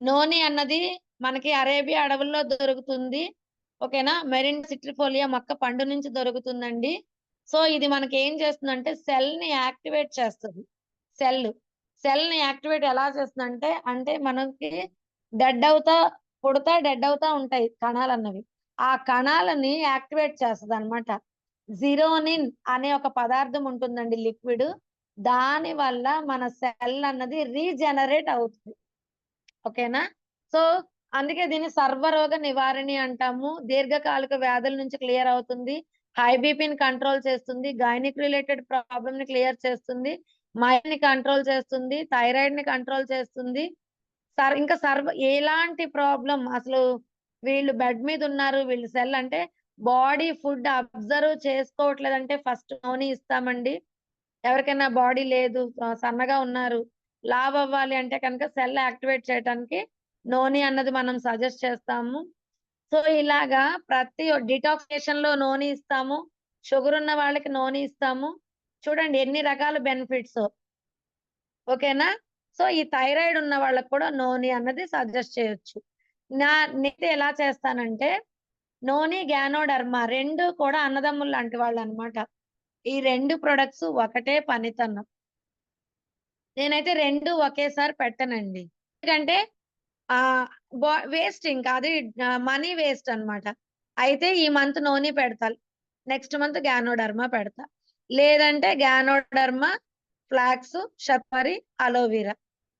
[SPEAKER 2] నోని అన్నది మనకి అరేబియా అడవుల్లో దొరుకుతుంది. ఓకేనా? మెరిన్ సిట్రిఫోలియా మొక్క పండు నుంచి దొరుకుతుందండి. సో ఇది మనకి ఏం చేస్తుందంటే సెల్ ని యాక్టివేట్ చేస్తుంది. సెల్ ని యాక్టివేట్ ఎలా చేస్తుందంటే అంటే మనకి డెడ్ అవుతా ఉంటాయి కణాలు అన్నవి. ఆ కణాలని యాక్టివేట్ చేస్తుంది అనమాట. జిరోనిన్ అనే ఒక పదార్థం ఉంటుందండి లిక్విడ్. దాని వల్ల మన సెల్ అన్నది రీజనరేట్ అవుతుంది. ఓకేనా? సో అందుకే దీన్ని సర్వరోగ నివారణి అంటాము. దీర్ఘకాలిక వ్యాధుల నుంచి క్లియర్ అవుతుంది. హై బీపీని కంట్రోల్ చేస్తుంది. గైనిక్ రిలేటెడ్ ప్రాబ్లమ్ ని క్లియర్ చేస్తుంది. మైండ్ ని కంట్రోల్ చేస్తుంది. థైరాయిడ్ ని కంట్రోల్ చేస్తుంది. ఇంకా ఎలాంటి ప్రాబ్లం అసలు వీళ్ళు బెడ్ మీద ఉన్నారు, వీళ్ళు సెల్ అంటే బాడీ ఫుడ్ అబ్జర్వ్ చేసుకోవట్లేదంటే ఫస్ట్ నోని ఇస్తామండి. ఎవరికైనా బాడీ లేదు, సన్నగా ఉన్నారు, లావ్ అవ్వాలి అంటే కనుక సెల్ యాక్టివేట్ చేయడానికి నోని అన్నది మనం సజెస్ట్ చేస్తాము. సో ఇలాగా ప్రతి డిటాక్సికేషన్ లో నోని ఇస్తాము. షుగర్ ఉన్న వాళ్ళకి నోని ఇస్తాము. చూడండి ఎన్ని రకాల బెనిఫిట్స్. ఓకేనా? సో ఈ థైరాయిడ్ ఉన్న వాళ్ళకి కూడా నోని అన్నది సజెస్ట్ చేయొచ్చు. నేనైతే ఎలా చేస్తానంటే నోని, గ్యానోడర్మా 2 కూడా అన్నదమ్ములు లాంటి వాళ్ళు అనమాట. ఈ 2 ప్రొడక్ట్స్ ఒకటే పనితనం. నేనైతే 2 ఒకేసారి పెట్టనండి. ఎందుకంటే వేస్ట్ ఇంకా అది మనీ వేస్ట్ అన్నమాట. అయితే ఈ మంత్ నోని పెడతా, నెక్స్ట్ మంత్ గ్యానోడర్మా పెడతా, లేదంటే గ్యానోడర్మా, ఫ్లాక్స్, షట్పరి, అలోవీరా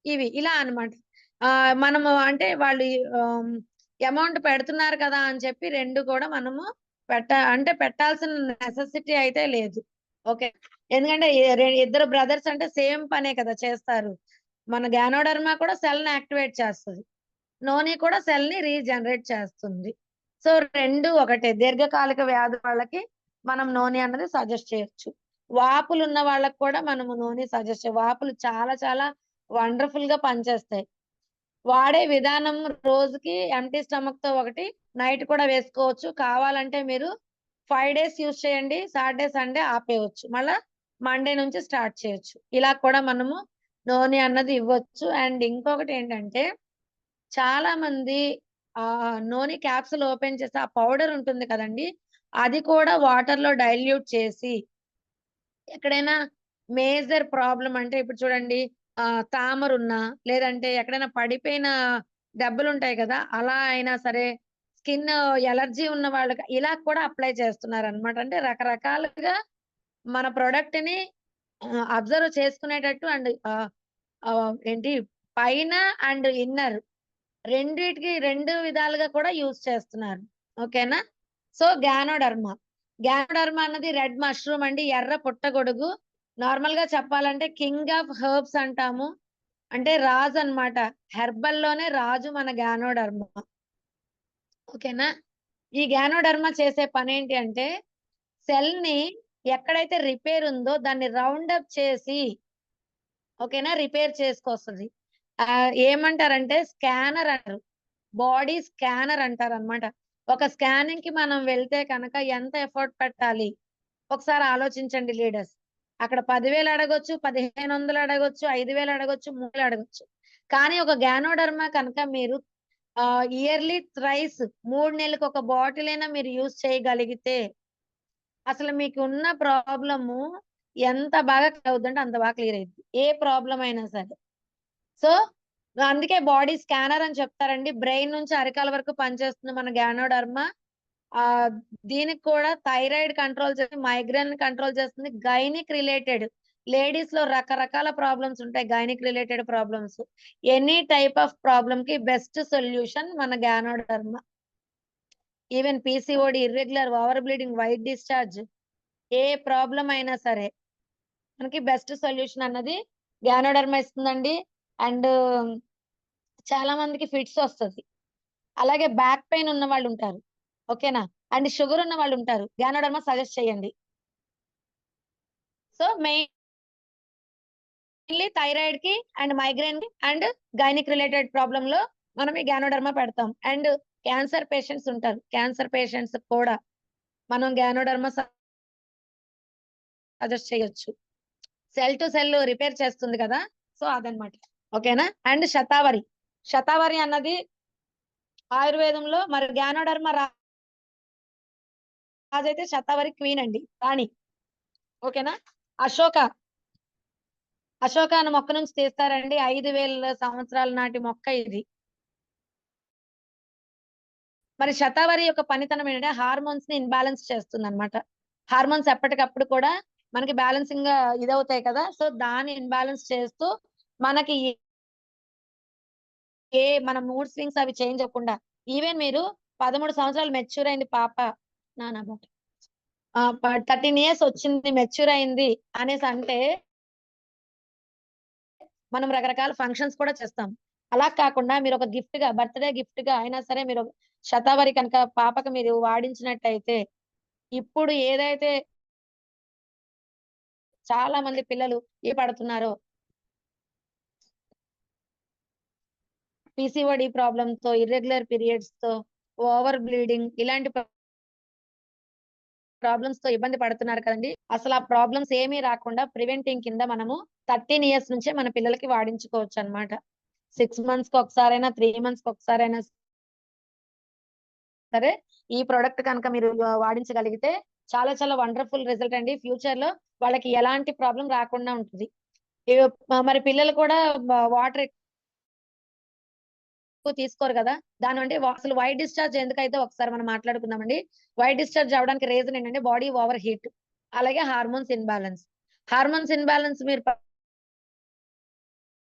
[SPEAKER 2] ఇవి ఇలా అన్నమాట. మనము అంటే వాళ్ళు అమౌంట్ పెడుతున్నారు కదా అని చెప్పి 2 కూడా మనము పెట్టాల్సిన నెసెసిటీ అయితే లేదు. ఓకే? ఎందుకంటే ఇద్దరు బ్రదర్స్ అంటే సేమ్ పనే కదా చేస్తారు. మన గ్యానోడర్మా కూడా సెల్ ని యాక్టివేట్ చేస్తుంది, నోని కూడా సెల్ ని రీజనరేట్ చేస్తుంది. సో రెండు ఒకటే. దీర్ఘకాలిక వ్యాధి వాళ్ళకి మనం నోని అన్నది సజెస్ట్ చేయొచ్చు. వాపులు ఉన్న వాళ్ళకి కూడా మనము నోని సజెస్ట్ వాపులు చాలా చాలా వండర్ఫుల్ గా పనిచేస్తాయి. వాడే విధానం రోజుకి ఎంటీ స్టమక్ తో ఒకటి, నైట్ కూడా వేసుకోవచ్చు. కావాలంటే మీరు 5 days యూజ్ చేయండి, సాటర్డే సండే ఆపేయవచ్చు, మళ్ళా మండే నుంచి స్టార్ట్ చేయొచ్చు. ఇలా కూడా మనము నోని అన్నది ఇవ్వచ్చు. అండ్ ఇంకొకటి ఏంటంటే చాలా మంది నోని క్యాప్సుల్ ఓపెన్ చేసి ఆ పౌడర్ ఉంటుంది కదండి, అది కూడా వాటర్ లో డైల్యూట్ చేసి ఎక్కడైనా మేజర్ ప్రాబ్లం అంటే ఇప్పుడు చూడండి తామరున్నా లేదంటే ఎక్కడైనా పడిపోయిన దెబ్బలు ఉంటాయి కదా, అలా అయినా సరే స్కిన్ ఎలర్జీ ఉన్న వాళ్ళకి ఇలా కూడా అప్లై చేస్తున్నారు అనమాట. అంటే రకరకాలుగా మన ప్రొడక్ట్ ని అబ్జర్వ్ చేసుకునేటట్టు అండ్ ఏంటి పైన అండ్ ఇన్నర్ రెండిటికి రెండు విధాలుగా కూడా యూజ్ చేస్తున్నారు. ఓకేనా? సో గ్యానోడర్మా అన్నది రెడ్ మష్రూమ్ అండి, ఎర్ర పుట్టగొడుగు. నార్మల్ గా చెప్పాలంటే కింగ్ ఆఫ్ హెర్బ్స్ అంటాము, అంటే రాజు అన్నమాట. హెర్బల్ లోనే రాజు మన గ్యానోడర్మా. ఓకేనా? ఈ గ్యానోడర్మా చేసే పని ఏంటి అంటే సెల్ ని ఎక్కడైతే రిపేర్ ఉందో దాన్ని రౌండ్ అప్ చేసి, ఓకేనా, రిపేర్ చేసుకొస్తుంది. ఏమంటారంటే స్కానర్ అంటారు, బాడీ స్కానర్ అంటారు అనమాట. ఒక స్కానింగ్ కి మనం వెళ్తే కనుక ఎంత ఎఫర్ట్ పెట్టాలి ఒకసారి ఆలోచించండి లీడర్స్. అక్కడ 10,000 అడగొచ్చు, 1,500 అడగొచ్చు, 5,000 అడగొచ్చు, 3,000 అడగొచ్చు. కానీ ఒక గ్యానోడర్మా కనుక మీరు ఇయర్లీ థ్రైస్ 3 నెలలకు ఒక బాటిల్ అయినా మీరు యూజ్ చేయగలిగితే అసలు మీకు ఉన్న ప్రాబ్లము ఎంత బాగా క్లియర్ అవుతుందంటే అంత బాగా క్లియర్ అయింది, ఏ ప్రాబ్లం అయినా సరే. సో అందుకే బాడీ స్కానర్ అని చెప్తారండి. బ్రెయిన్ నుంచి అరికాల వరకు పనిచేస్తుంది మన గ్యానోడర్మా. దీనికి కూడా థైరాయిడ్ కంట్రోల్ చేసి మైగ్రేన్ కంట్రోల్ చేస్తుంది. గైనిక్ రిలేటెడ్ లేడీస్ లో రకరకాల ప్రాబ్లమ్స్ ఉంటాయి, gynaec related problems. Any type of problem కి బెస్ట్ సొల్యూషన్ మన ganoderma. Even PCOD, irregular, over bleeding, white discharge, ఏ ప్రాబ్లం అయినా సరే మనకి బెస్ట్ సొల్యూషన్ అన్నది గ్యానోడర్మా ఇస్తుందండి. అండ్ చాలా మందికి ఫిట్స్ వస్తుంది, అలాగే బ్యాక్ పెయిన్ ఉన్న వాళ్ళు ఉంటారు, ఓకేనా, అండ్ షుగర్ ఉన్న వాళ్ళు ఉంటారు. గ్యానోడర్మా సజెస్ట్ చేయండి. సో మెయిన్లీ థైరాయిడ్ కి అండ్ మైగ్రేన్ కి అండ్ గైనిక్ రిలేటెడ్ ప్రాబ్లమ్ లో మనం ఈ గ్యానోడర్మా పెడతాం. అండ్ క్యాన్సర్ పేషెంట్స్ ఉంటారు, క్యాన్సర్ పేషెంట్స్ కూడా మనం గ్యానోడర్మా సజెస్ట్ చేయొచ్చు. సెల్ టు సెల్ రిపేర్ చేస్తుంది కదా, సో అదనమాట. ఓకేనా? అండ్ శతావరి అన్నది ఆయుర్వేదంలో, మరి గ్యానోడర్మా రాజైతే శతావరి క్వీన్ అండి, రాణి. ఓకేనా? అశోక అనే మొక్క నుంచి తీస్తారండి, 5,000 సంవత్సరాల నాటి మొక్క ఇది. మరి శతావరి యొక్క పనితనం ఏంటంటే హార్మోన్స్ ని ఇన్బ్యాలెన్స్ చేస్తుంది అనమాట. హార్మోన్స్ ఎప్పటికప్పుడు కూడా మనకి బ్యాలెన్సింగ్ గా ఇదవుతాయి కదా, సో దాన్ని ఇన్బ్యాలెన్స్ చేస్తూ మనకి మన మూడ్ స్వింగ్స్ అవి చేంజ్ అవ్వకుండా. ఈవెన్ మీరు 13 సంవత్సరాలు మెచ్యూర్ అయింది పాప, 13 years వచ్చింది మెచ్యూర్ అయింది అనేసి అంటే మనం రకరకాల ఫంక్షన్స్ కూడా చేస్తాం. అలా కాకుండా మీరు ఒక గిఫ్ట్ గా, బర్త్డే గిఫ్ట్ గా అయినా సరే మీరు శతావరి కనుక పాపకు మీరు వాడించినట్టయితే, ఇప్పుడు ఏదైతే చాలా మంది పిల్లలు పడుతున్నారో పీసీఓడి ప్రాబ్లమ్ తో, ఇర్రెగ్యులర్ పీరియడ్స్ తో, ఓవర్ బ్లీడింగ్, ఇలాంటి ప్రాబ్లమ్స్ తో ఇబ్బంది పడుతున్నారు కదండి. అసలు ఆ ప్రాబ్లమ్స్ ఏమీ రాకుండా ప్రివెంటింగ్ కింద మనము 13 years నుంచే మన పిల్లలకి వాడించుకోవచ్చు అనమాట. 6 months కి ఒకసారైనా, 3 months కి ఒకసారైనా సరే ఈ ప్రోడక్ట్ కనుక మీరు వాడించగలిగితే చాలా చాలా వండర్ఫుల్ రిజల్ట్ అండి. ఫ్యూచర్ లో వాళ్ళకి ఎలాంటి ప్రాబ్లం రాకుండా ఉంటుంది. మరి పిల్లలు కూడా వాటర్ ఎక్కువ తీసుకోరు కదా, దాని అంటే అసలు వైట్ డిశ్చార్జ్ ఎందుకైతే ఒకసారి మనం మాట్లాడుకుందామండి. వైట్ డిశ్చార్జ్ అవడానికి రీజన్ ఏంటంటే బాడీ ఓవర్ హీట్, అలాగే హార్మోన్స్ ఇన్బ్యాలెన్స్ మీరు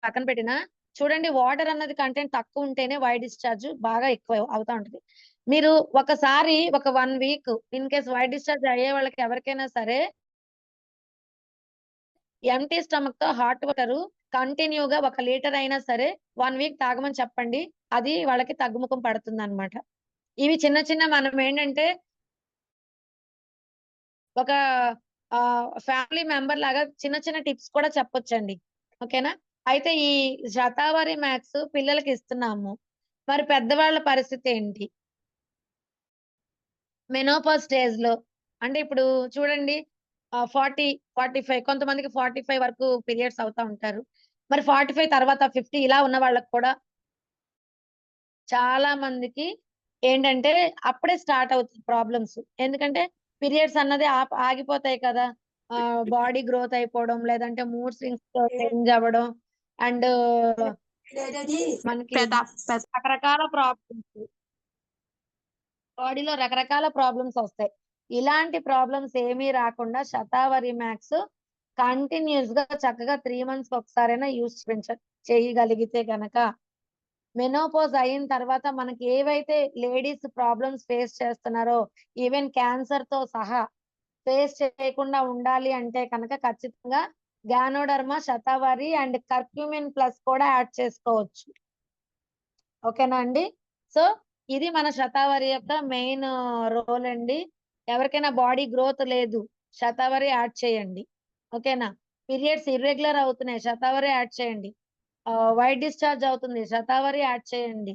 [SPEAKER 2] పక్కన పెట్టినా చూడండి, వాటర్ అన్నది కంటెంట్ తక్కువ ఉంటేనే వైట్ డిశ్చార్జ్ బాగా ఎక్కువ అవుతా ఉంటుంది. మీరు ఒకసారి ఒక 1 week in case white discharge అయ్యే వాళ్ళకి ఎవరికైనా సరే ఎంటీ స్టమక్ తో హాట్ వాటర్ కంటిన్యూగా 1 లీటర్ అయినా సరే 1 వీక్ తాగమని చెప్పండి. అది వాళ్ళకి తగ్గుముఖం పడుతుంది అనమాట. ఇవి చిన్న చిన్న మనం ఏంటంటే ఒక ఫ్యామిలీ మెంబర్ లాగా చిన్న చిన్న టిప్స్ కూడా చెప్పొచ్చండి. ఓకేనా? అయితే ఈ శతావరి మ్యాక్స్ పిల్లలకి ఇస్తున్నాము. మరి పెద్దవాళ్ళ పరిస్థితి ఏంటి? మెనోపాజ్ స్టేజ్‌లో అంటే ఇప్పుడు చూడండి 40, 45 కొంతమందికి 45 వరకు పీరియడ్స్ అవుతా ఉంటారు. మరి 45 తర్వాత 50 ఇలా ఉన్న వాళ్ళకి కూడా చాలా మందికి ఏంటంటే అప్పుడే స్టార్ట్ అవుతుంది ప్రాబ్లమ్స్. ఎందుకంటే పీరియడ్స్ అన్నది ఆగిపోతాయి కదా! బాడీ గ్రోత్ అయిపోవడం, లేదంటే మూడ్ స్వింగ్స్‌తో చేంజ్ అవ్వడం అండ్ మనకి రకరకాల ప్రాబ్లమ్స్ బాడీలో రకరకాల ప్రాబ్లమ్స్ వస్తాయి. ఇలాంటి ప్రాబ్లమ్స్ ఏమీ రాకుండా శతావరి మ్యాక్స్ కంటిన్యూయస్‌గా చక్కగా 3 మంత్స్‌కి ఒకసారైనా యూజ్ చేయగలిగితే గనక మెనోపాజ్ అయిన తర్వాత మనకి ఏవైతే లేడీస్ ప్రాబ్లమ్స్ ఫేస్ చేస్తున్నారో ఈవెన్ క్యాన్సర్‌తో సహా ఫేస్ చేయకుండా ఉండాలి అంటే కనుక ఖచ్చితంగా ganoderma, shatavari and curcumin plus కూడా యాడ్ చేసుకోవచ్చు. ఓకేనా అండి? సో, ఇది మన శతావరి యొక్క మెయిన్ రోల్ అండి. ఎవరికైనా బాడీ గ్రోత్ లేదు, శతావరి యాడ్ చేయండి. ఓకేనా? పీరియడ్స్ ఇర్రెగ్యులర్ అవుతున్నాయి, శతావరి యాడ్ చేయండి. వైట్ డిశ్చార్జ్ అవుతుంది, శతావరి యాడ్ చేయండి.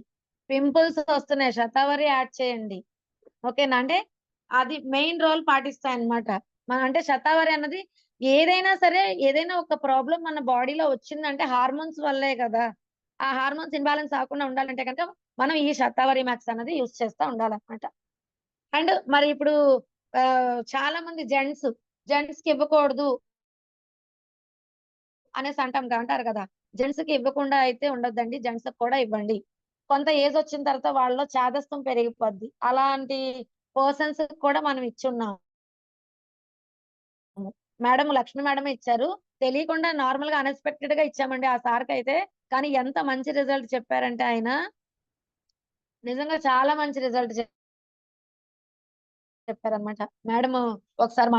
[SPEAKER 2] పింపుల్స్ వస్తున్నాయి, శతావరి యాడ్ చేయండి. ఓకేనా? అంటే అది మెయిన్ రోల్ పాటిస్తాయన్నమాట. అంటే శతావరి అన్నది ఏదైనా సరే, ఏదైనా ఒక ప్రాబ్లమ్ మన బాడీలో వచ్చిందంటే హార్మోన్స్ వల్లే కదా! ఆ హార్మోన్స్ ఇంబాలెన్స్ అవ్వకుండా ఉండాలంటే గనక మనం ఈ శతావరి మ్యాక్స్ అన్నది యూజ్ చేస్తా ఉండాలన్నమాట. అండ్ మరి ఇప్పుడు చాలా మంది జెంట్స్‌కి ఇవ్వకూడదు అనేసి అంటారు కదా! జెంట్స్‌కి ఇవ్వకుండా అయితే ఉండొద్దండి. జెంట్స్‌కి కూడా ఇవ్వండి. కొంత ఏజ్ వచ్చిన తర్వాత వాళ్ళలో చాదస్తం పెరిగిపోద్ది. అలాంటి పర్సన్స్‌కి కూడా మనం ఇచ్చున్నాం. లక్ష్మి మేడమే ఇచ్చారు. తెలియకుండా నార్మల్‌గా అన్‌ఎక్స్‌పెక్టెడ్‌గా ఇచ్చామండి ఆ సార్‌కైతే. కానీ ఎంత మంచి రిజల్ట్ చెప్పారంటే ఆయన, నిజంగా చాలా మంచి రిజల్ట్ చెప్పారన్నమాట. మేడము ఒకసారి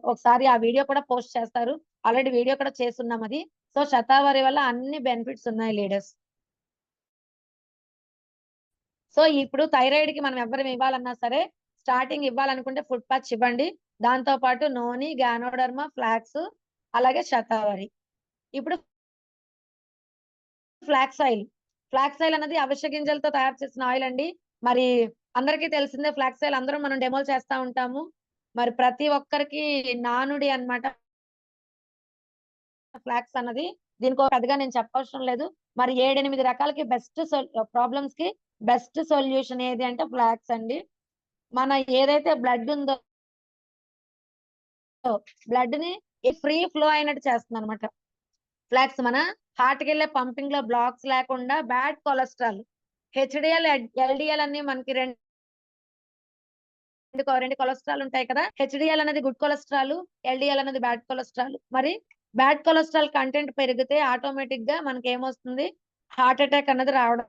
[SPEAKER 2] ఒకసారి ఆ వీడియో కూడా పోస్ట్ చేస్తారు. ఆల్రెడీ వీడియో కూడా చేసున్నాం అది. సో, శతావరి వల్ల అన్ని బెనిఫిట్స్ ఉన్నాయి లీడర్స్. సో, ఇప్పుడు థైరాయిడ్‌కి మనం ఎవ్వరం ఇవ్వాలన్నా సరే, స్టార్టింగ్ ఇవ్వాలనుకుంటే ఫుడ్ ప్యాచ్ ఇవ్వండి. దాంతో పాటు నోని, గ్యానోడర్మా, ఫ్లాక్స్ అలాగే శతావరి. ఇప్పుడు ఫ్లాక్స్ ఆయిల్. ఫ్లాక్స్ ఆయిల్ అన్నది అవిసె గింజలతో తయారు చేసిన ఆయిల్ అండి. మరి అందరికీ తెలిసిందే ఫ్లాక్స్ ఆయిల్ అందరం మనం డెమోలు చేస్తా ఉంటాము. మరి ప్రతి ఒక్కరికి నానుడి అన్నమాట ఫ్లాక్స్ అన్నది. దీనికో పెద్దగా నేను చెప్పవసరం లేదు. మరి 7, 8 రకాలకి ప్రాబ్లమ్స్‌కి బెస్ట్ సొల్యూషన్ ఏది అంటే ఫ్లాక్స్ అండి. మన ఏదైతే బ్లడ్ ఉందో బ్లడ్‌ని ఫ్రీ ఫ్లో అయినట్టు చేస్తుందన్నమాట. ఫ్లాక్స్ మన హార్ట్‌కెళ్ళే పంపింగ్‌లో బ్లాక్స్ లేకుండా బ్యాడ్ కొలెస్ట్రాల్ హెచ్‌డీఎల్, ఎల్‌డీఎల్ అన్ని మనకి 2 కొలెస్ట్రాల్ ఉంటాయి కదా! హెచ్‌డీఎల్ అనేది గుడ్ కొలెస్ట్రాల్, ఎల్‌డీఎల్ అనేది బ్యాడ్ కొలెస్ట్రాల్. మరి బ్యాడ్ కొలెస్ట్రాల్ కంటెంట్ పెరిగితే ఆటోమేటిక్‌గా మనకేమొస్తుంది? హార్ట్ అటాక్ అన్నది రావడం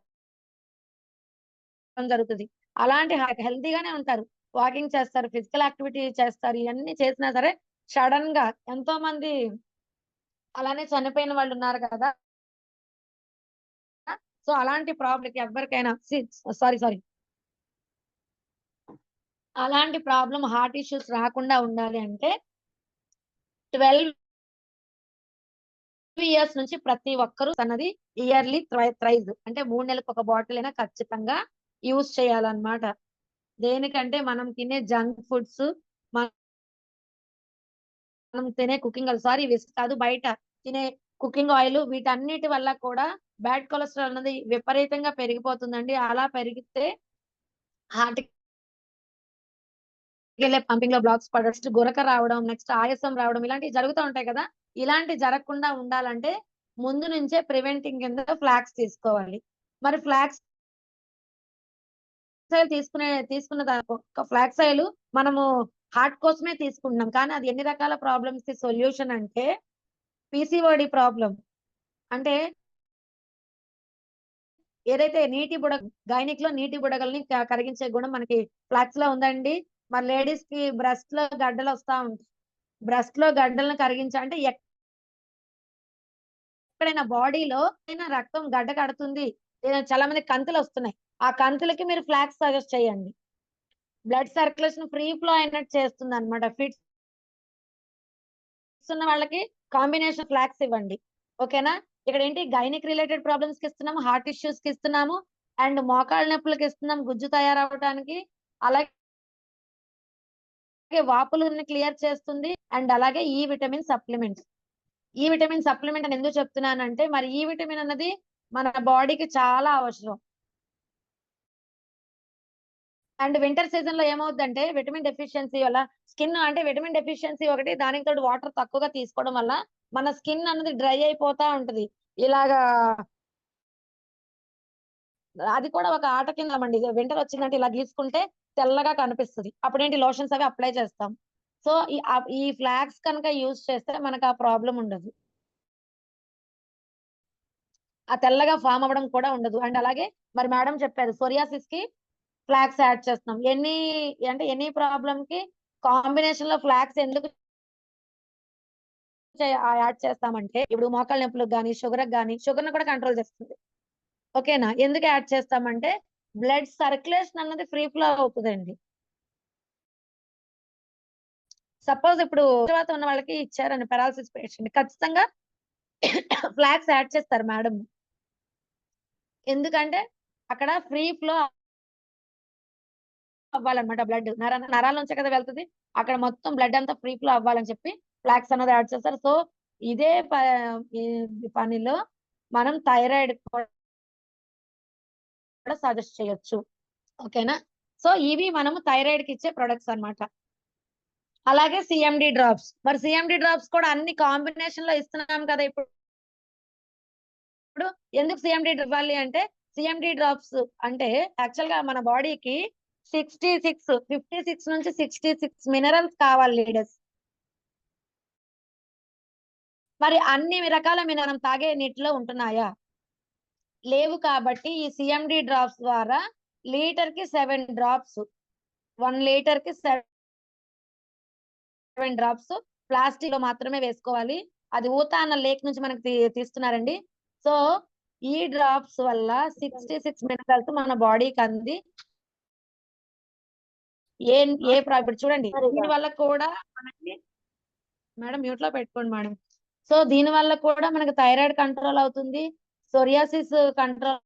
[SPEAKER 2] జరుగుతది. అలాంటి హెల్తీగానే ఉంటారు. వాకింగ్ చేస్తారు, ఫిజికల్ యాక్టివిటీ చేస్తారు. ఇయన్నీ చేసినా సరే సడెన్‌గా ఎంతో మంది అలానే చనిపోయిన వాళ్ళున్నారు కదా! సో, అలాంటి ప్రాబ్లమ్‌కి ఎవ్వరికైనా సారీ. అలాంటి ప్రాబ్లమ్ హార్ట్ ఇష్యూస్ రాకుండా ఉండాలి అంటే 12 ఇయర్స్ నుంచి ప్రతి ఒక్కరు అన్నది ఇయర్‌లీ థ్రైస్ అంటే 3 నెలలకు ఒక బాటిల్ అయినా ఖచ్చితంగా యూజ్ చేయాలన్నమాట. దేనికంటే మనం తినే జంక్ ఫుడ్స్, మనం తినే కుకింగ్ ఆయిల్ కాదు బయట తినే కుకింగ్ ఆయిల్ వీటన్నిటి వల్ల కూడా బ్యాడ్ కొలెస్ట్రాల్ అన్నది విపరీతంగా పెరిగిపోతుందండి. అలా పెరిగితే హార్ట్‌కెళ్ళే పంపింగ్‌లో బ్లాక్స్ పడడం, గురక రావడం, నెక్స్ట్ ఆయాసం రావడం ఇలాంటివి జరుగుతూ ఉంటాయి కదా! ఇలాంటివి జరగకుండా ఉండాలంటే ముందు నుంచే ప్రివెంటింగ్ కింద ఫ్లాక్స్ తీసుకోవాలి. మరి ఫ్లాక్స్ ఆయిల్ తీసుకున్న ఒక ఫ్లాక్స్ ఆయిల్ మనము హార్ట్ కోసమే తీసుకుంటున్నాం. కానీ అది ఎన్ని రకాల ప్రాబ్లమ్స్‌కి సొల్యూషన్ అంటే పీసీఓడీ ప్రాబ్లమ్. అంటే ఏదైతే గైనిక్‌లో నీటి బుడగల్ని కరిగించే గుణం మనకి ఫ్లాక్స్‌లో ఉందండి. మరి లేడీస్‌కి బ్రెస్ట్‌లో గడ్డలొస్తా ఉంటాయి. బ్రెస్ట్‌లో గడ్డలను కరిగించాలంటే ఎక్కడైనా బాడీలో రక్తం గడ్డ కడుతుంది, చాలా మంది కంతులు వస్తున్నాయి, ఆ కంతులకి మీరు ఫ్లాక్స్ సజెస్ట్ చేయండి. బ్లడ్ సర్క్యులేషన్ ఫ్రీ ఫ్లో అయినట్టు చేస్తుంది అనమాట. ఫిట్స్ ఉన్న వాళ్ళకి కాంబినేషన్ ఫ్లాక్స్ ఇవ్వండి. ఓకేనా? ఇక్కడ ఏంటి గైనిక్ రిలేటెడ్ ప్రాబ్లమ్స్ కి ఇస్తున్నాము, హార్ట్ ఇష్యూస్ కి ఇస్తున్నాము, అండ్ మోకాళ్ళ నొప్పులకి ఇస్తున్నాం గుజ్జు తయారవడానికి. అలాగే వాపులను క్లియర్ చేస్తుంది. అండ్ అలాగే ఈ విటమిన్ సప్లిమెంట్. ఈ విటమిన్ సప్లిమెంట్ అని ఎందుకు చెప్తున్నానంటే, మరి ఈ విటమిన్ అన్నది మన బాడీకి చాలా అవసరం. అండ్ వింటర్ సీజన్ లో ఏమవుతుందంటే విటమిన్ డెఫిషియన్సీ వల్ల స్కిన్, అంటే విటమిన్ డెఫిషియన్సీ ఒకటి, దానికి తోడు వాటర్ తక్కువగా తీసుకోవడం వల్ల మన స్కిన్ అన్నది డ్రై అయిపోతా ఉంటది. ఇలాగా అది కూడా ఒక ఆట కింద అండి. వింటర్ వచ్చిందంటే ఇలా గీసుకుంటే తెల్లగా కనిపిస్తుంది. అప్పుడేంటి లోషన్స్ అవి అప్లై చేస్తాం. సో ఈ ఫ్లాక్స్ కనుక యూజ్ చేస్తే మనకు ఆ ప్రాబ్లం ఉండదు, ఆ తెల్లగా ఫామ్ అవ్వడం కూడా ఉండదు. అండ్ అలాగే మరి మేడం చెప్పారు సోరియాసిస్ కి ఫ్లాక్స్ యాడ్ చేస్తున్నాం. ఎనీ ప్రాబ్లమ్ కి కాంబినేషన్ లో ఫ్లాక్స్ ఎందుకు యాడ్ చేస్తామంటే, ఇప్పుడు మోకాళ్ళ నొప్పులకు కానీ షుగర్ ని కూడా కంట్రోల్ చేస్తుంది. ఓకేనా? ఎందుకు యాడ్ చేస్తామంటే బ్లడ్ సర్క్యులేషన్ అన్నది ఫ్రీ ఫ్లో అవుతుందండి. సపోజ్ ఇప్పుడు తర్వాత ఉన్న వాళ్ళకి ఇచ్చారని పెరాలసిస్ పేషెంట్ ఖచ్చితంగా ఫ్లాక్స్ యాడ్ చేస్తారు మేడం. ఎందుకంటే అక్కడ ఫ్రీ ఫ్లో అవ్వాలన్నమాట. బ్లడ్ నరాల నుంచే కదా వెళ్తుంది, అక్కడ మొత్తం బ్లడ్ అంతా ఫ్రీ ఫ్లో అవ్వాలని చెప్పి ఫ్లాక్స్ అన్నది యాడ్ చేస్తారు. సో ఇదే పనిలో మనం థైరాయిడ్ కూడా సజెస్ట్ చేయొచ్చు. ఓకేనా? సో ఇవి మనము థైరాయిడ్ కి ఇచ్చే ప్రొడక్ట్స్ అన్నమాట. అలాగే సిఎండి డ్రాప్స్. మరి సిఎండి డ్రాప్స్ కూడా అన్ని కాంబినేషన్ లో ఇస్తున్నాం కదా. ఇప్పుడు ఎందుకు సిఎండి ఇవ్వాలి అంటే, సిఎండి డ్రాప్స్ అంటే యాక్చువల్ గా మన బాడీకి 56 నుంచి 66 మినరల్స్ కావాలి లీడర్స్. మరి అన్ని రకాల మనం తాగే నీటిలో ఉంటున్నాయా? లేవు. కాబట్టి ఈ సిఎండి డ్రాప్స్ ద్వారా లీటర్ కి 7 డ్రాప్స్, 1 లీటర్ కి 7 డ్రాప్స్ ప్లాస్టిక్ లో మాత్రమే వేసుకోవాలి. అది ఊతా అన్న లేక్ నుంచి మనకు తీస్తున్నారండి. సో ఈ డ్రాప్స్ వల్ల 66 మినరల్స్ మన బాడీకి అంది. ఇప్పుడు చూడండి, దీని వల్ల కూడా మనకి మేడం మ్యూట్ లో పెట్టుకోండి మేడం. సో దీని వల్ల కూడా మనకి థైరాయిడ్ కంట్రోల్ అవుతుంది, సోరియాసిస్ కంట్రోల్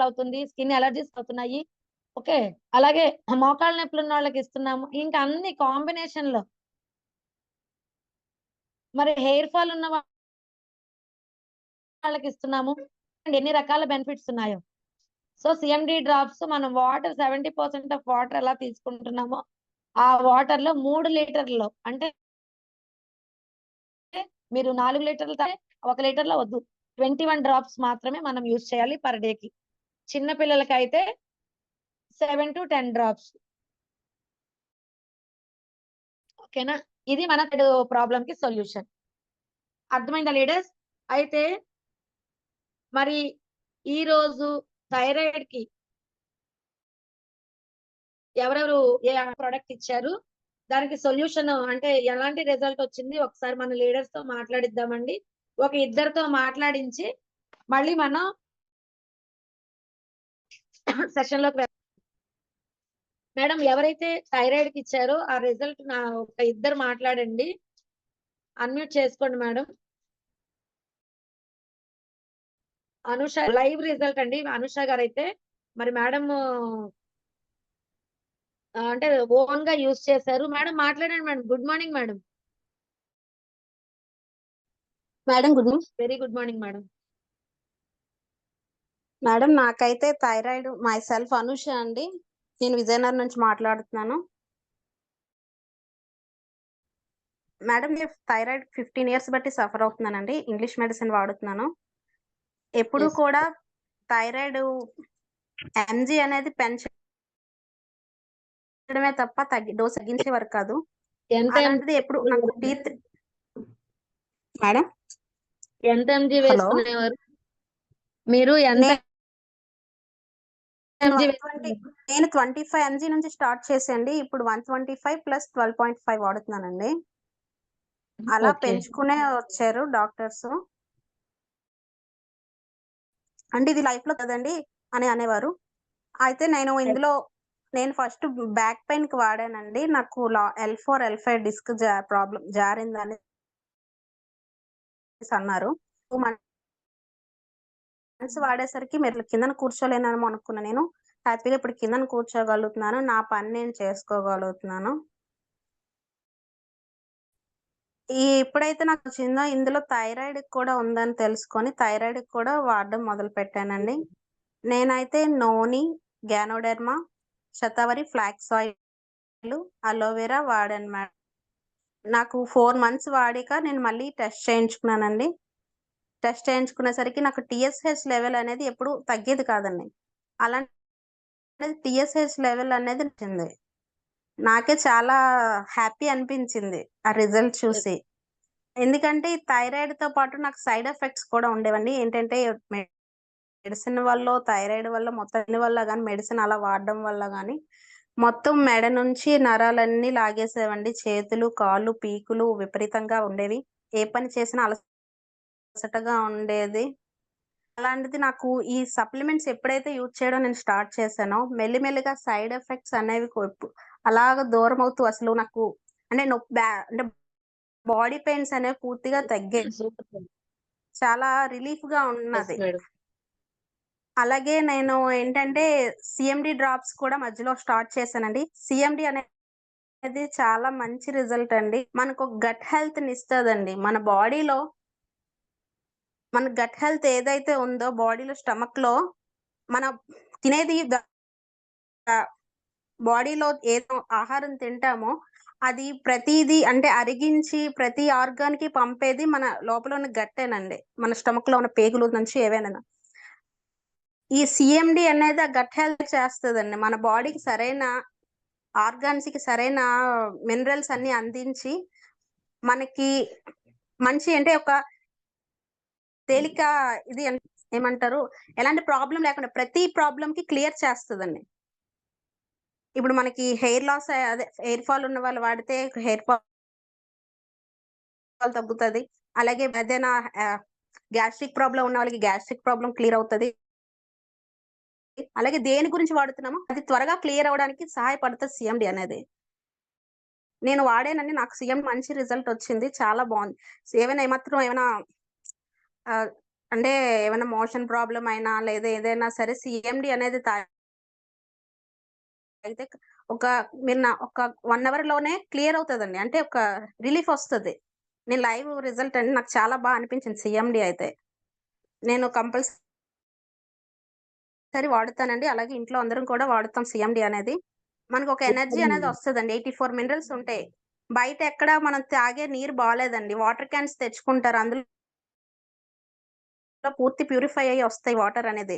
[SPEAKER 2] అవుతుంది, స్కిన్ అలర్జీస్ అవుతున్నాయి. ఓకే, అలాగే మోకాళ్ళ నొప్పులు ఉన్న వాళ్ళకి ఇస్తున్నాము. ఇంకా అన్ని కాంబినేషన్ లో. మరి హెయిర్ ఫాల్ ఉన్న వాళ్ళకి ఇస్తున్నాము. ఎన్ని రకాల బెనిఫిట్స్ ఉన్నాయో. సో సిఎండి డ్రాప్స్ మనం వాటర్ 70% ఆఫ్ వాటర్ ఎలా తీసుకుంటున్నామో, ఆ వాటర్ లో 3 లీటర్లో, అంటే మీరు 4 లీటర్లు 1 లీటర్ లో వద్దు, 21 డ్రాప్స్ మాత్రమే మనం యూజ్ చేయాలి పర్ డేకి. చిన్న పిల్లలకి అయితే 7 to 10 డ్రాప్స్. ఓకేనా? ఇది మన ప్రాబ్లం కి సొల్యూషన్. అర్థమైందా లీడర్స్? అయితే మరి ఈ రోజు థైరాయిడ్ కి ఎవరెవరు ఏ ప్రోడక్ట్ ఇచ్చారు, దానికి సొల్యూషన్ అంటే ఎలాంటి రిజల్ట్ వచ్చింది, ఒకసారి మన లీడర్స్ తో మాట్లాడిద్దామండి. ఒక ఇద్దరితో మాట్లాడించి మళ్ళీ మనం సెషన్ లోకి వెళ్దాం. మేడం ఎవరైతే థైరాయిడ్ కి ఇచ్చారో ఆ రిజల్ట్ ఒక ఇద్దరు మాట్లాడండి. అన్మ్యూట్ చేసుకోండి మేడం. అనుష లైవ్ రిజల్ట్ అండి. అనుష గారు అయితే మరి మేడం అంటే ఓన్ గా యూజ్ చేశారు. మేడం మాట్లాడండి madam. Good morning madam.
[SPEAKER 6] Madam good morning.
[SPEAKER 2] Very good morning madam.
[SPEAKER 6] Madam నాకైతే థైరాయిడ్, మై సెల్ఫ్ అనుష అండి, నేను విజయనగరం నుంచి మాట్లాడుతున్నాను. మేడం నేను థైరాయిడ్ 15 ఇయర్స్ బట్టి సఫర్ అవుతున్నానండి. ఇంగ్లీష్ మెడిసిన్ వాడుతున్నాను. ఎప్పుడు కూడా థైరాయిడ్ ఎంజీ అనేది పెంచడమే తప్ప డోస్ తగ్గించే వరకు కాదు. అలాంటిది ఎప్పుడు నాకు మేడం
[SPEAKER 2] ఎంత ఎంజీ వేసుకునేవారు మీరు? ఎంత
[SPEAKER 6] నేను 25 ఎంజీ నుంచి స్టార్ట్ చేసండి. ఇప్పుడు 125 + 12.5 వాడుతున్నానండి. అలా
[SPEAKER 2] ఓకే.
[SPEAKER 6] పెంచుకునే వచ్చారు డాక్టర్స్. అంటే ఇది లైఫ్ లో కదండి అని అనేవారు. అయితే నేను ఫస్ట్ బ్యాక్ పెయిన్ కి వాడానండి. నాకు L4, L5 డిస్క్ ప్రాబ్లం జారిందని అన్నారు. 2 మంత్స్ వాడేసరికి మీరు కిందన కూర్చోలేనేమో అనుకున్నా నేను. హ్యాపీగా ఇప్పుడు కిందన కూర్చోగలుగుతున్నాను. నా పని నేను చేసుకోగలుగుతున్నాను. ఎప్పుడైతే నాకొచ్చిందో ఇందులో థైరాయిడ్ కూడా ఉందని తెలుసుకొని థైరాయిడ్ కూడా వాడడం మొదలుపెట్టానండి. నేనైతే noni, ganoderma, shatavari flax oil, aloe vera వాడాను మేడం. నాకు 4 మంత్స్ వాడాక నేను మళ్ళీ టెస్ట్ చేయించుకున్నానండి. టెస్ట్ చేయించుకునేసరికి నాకు TSH లెవెల్ అనేది ఎప్పుడు తగ్గేది కాదండి. అలాంటిది TSH లెవెల్ అనేది వచ్చింది. నాకే చాలా హ్యాపీ అనిపించింది ఆ రిజల్ట్ చూసి. ఎందుకంటే ఈ థైరాయిడ్‌తో పాటు నాకు సైడ్ ఎఫెక్ట్స్ కూడా ఉండేవండి. ఏంటంటే మెడిసిన్ వల్లో, థైరాయిడ్ వల్ల మొత్తం అన్ని వల్ల గాని, మెడిసిన్ అలా వాడడం వల్ల గాని, మొత్తం మెడ నుంచి నరాలన్నీ లాగేసేవండి. చేతులు, కాళ్ళు, పీకులు విపరీతంగా ఉండేవి. ఏ పని చేసినా అలసటగా ఉండేది. అలాంటిది నాకు ఈ సప్లిమెంట్స్ ఎప్పుడైతే యూజ్ చేయడం నేను స్టార్ట్ చేశానో, మెల్లిమెల్లిగా సైడ్ ఎఫెక్ట్స్ అనేవి అలాగా దూరమవుతూ అసలు నాకు అంటే అంటే బాడీ పెయిన్స్ అనేవి పూర్తిగా తగ్గాయి.
[SPEAKER 2] సూపర్.
[SPEAKER 6] చాలా రిలీఫ్‌గా
[SPEAKER 2] యెస్
[SPEAKER 6] ఉన్నది.
[SPEAKER 2] మేడం.
[SPEAKER 6] అలాగే నేను ఏంటంటే సీఎండీ డ్రాప్స్ కూడా మధ్యలో స్టార్ట్ చేశానండి. సీఎండీ అనేది చాలా మంచి రిజల్ట్ అండి. మనకు గట్ హెల్త్‌ని ఇస్తదండి. మన గట్ హెల్త్ ఏదైతే ఉందో బాడీలో స్టమక్‌లో మనం తినేది బాడీలో ఏదో ఆహారం తింటామో అది ప్రతీదీ అంటే అరిగించి ప్రతి ఆర్గాన్‌కి పంపేది మన లోపల ఉన్న గట్టేనండి. మన స్టమక్‌లో ఉన్న పేగుల నుంచి ఏవైనా. ఈ సీఎండీ అనేది ఆ గట్ హెల్త్ చేస్తదండి. మన బాడీకి సరైన ఆర్గాన్స్‌కి సరైన మినరల్స్ అన్నీ అందించి, మనకి మంచి అంటే ఒక తేలిక ఇది ఏమంటారు? ఎలాంటి ప్రాబ్లమ్ లేకుండా ప్రతి ప్రాబ్లమ్‌కి క్లియర్ చేస్తదండి. ఇప్పుడు మనకి హెయిర్ ఫాల్ ఉన్న వాళ్ళు వాడితే హెయిర్ ఫాల్ తగ్గుతది. అలాగే ఏదైనా గ్యాస్ట్రిక్ ప్రాబ్లమ్ ఉన్న వాళ్ళకి గ్యాస్ట్రిక్ ప్రాబ్లమ్ క్లియర్ అవుతది. అలాగే దేని గురించి వాడుతున్నామో అది త్వరగా క్లియర్ అవ్వడానికి సహాయపడుతది సీఎండీ అనేది. నేను వాడానండి. నాకు సీఎండీ మంచి రిజల్ట్ వచ్చింది. చాలా బావుంది. ఏమైనా ఆహ్, అంటే ఏమైనా మోషన్ ప్రాబ్లమ్ అయినా లేదా ఏదైనా సరే సీఎండీ అనేది తాగితే ఒక ఒక 1 అవర్‌లోనే క్లియర్ అవుతదండి. అంటే ఒక రిలీఫ్ వస్తది. నేను లైవ్ రిజల్ట్ అండి నాకు చాలా అనిపించింది సీఎండీ అయితే. నేను కంపల్సరీ వాడుతానండి. అలాగే ఇంట్లో అందరం కూడా వాడుతాం సీఎండీ అనేది. మనకొక ఎనర్జీ
[SPEAKER 2] సూపర్
[SPEAKER 6] అనేది
[SPEAKER 2] మేడం.
[SPEAKER 6] వస్తదండి. 84 మినరల్స్ ఉంటాయి. బయట ఎక్కడ మనం తాగే నీరు బాలేదండి. వాటర్ క్యాన్స్ తెచ్చుకుంటారు. అందులో పూర్తి ప్యూరిఫై అయ్యి వస్తాయి వాటర్ అనేది.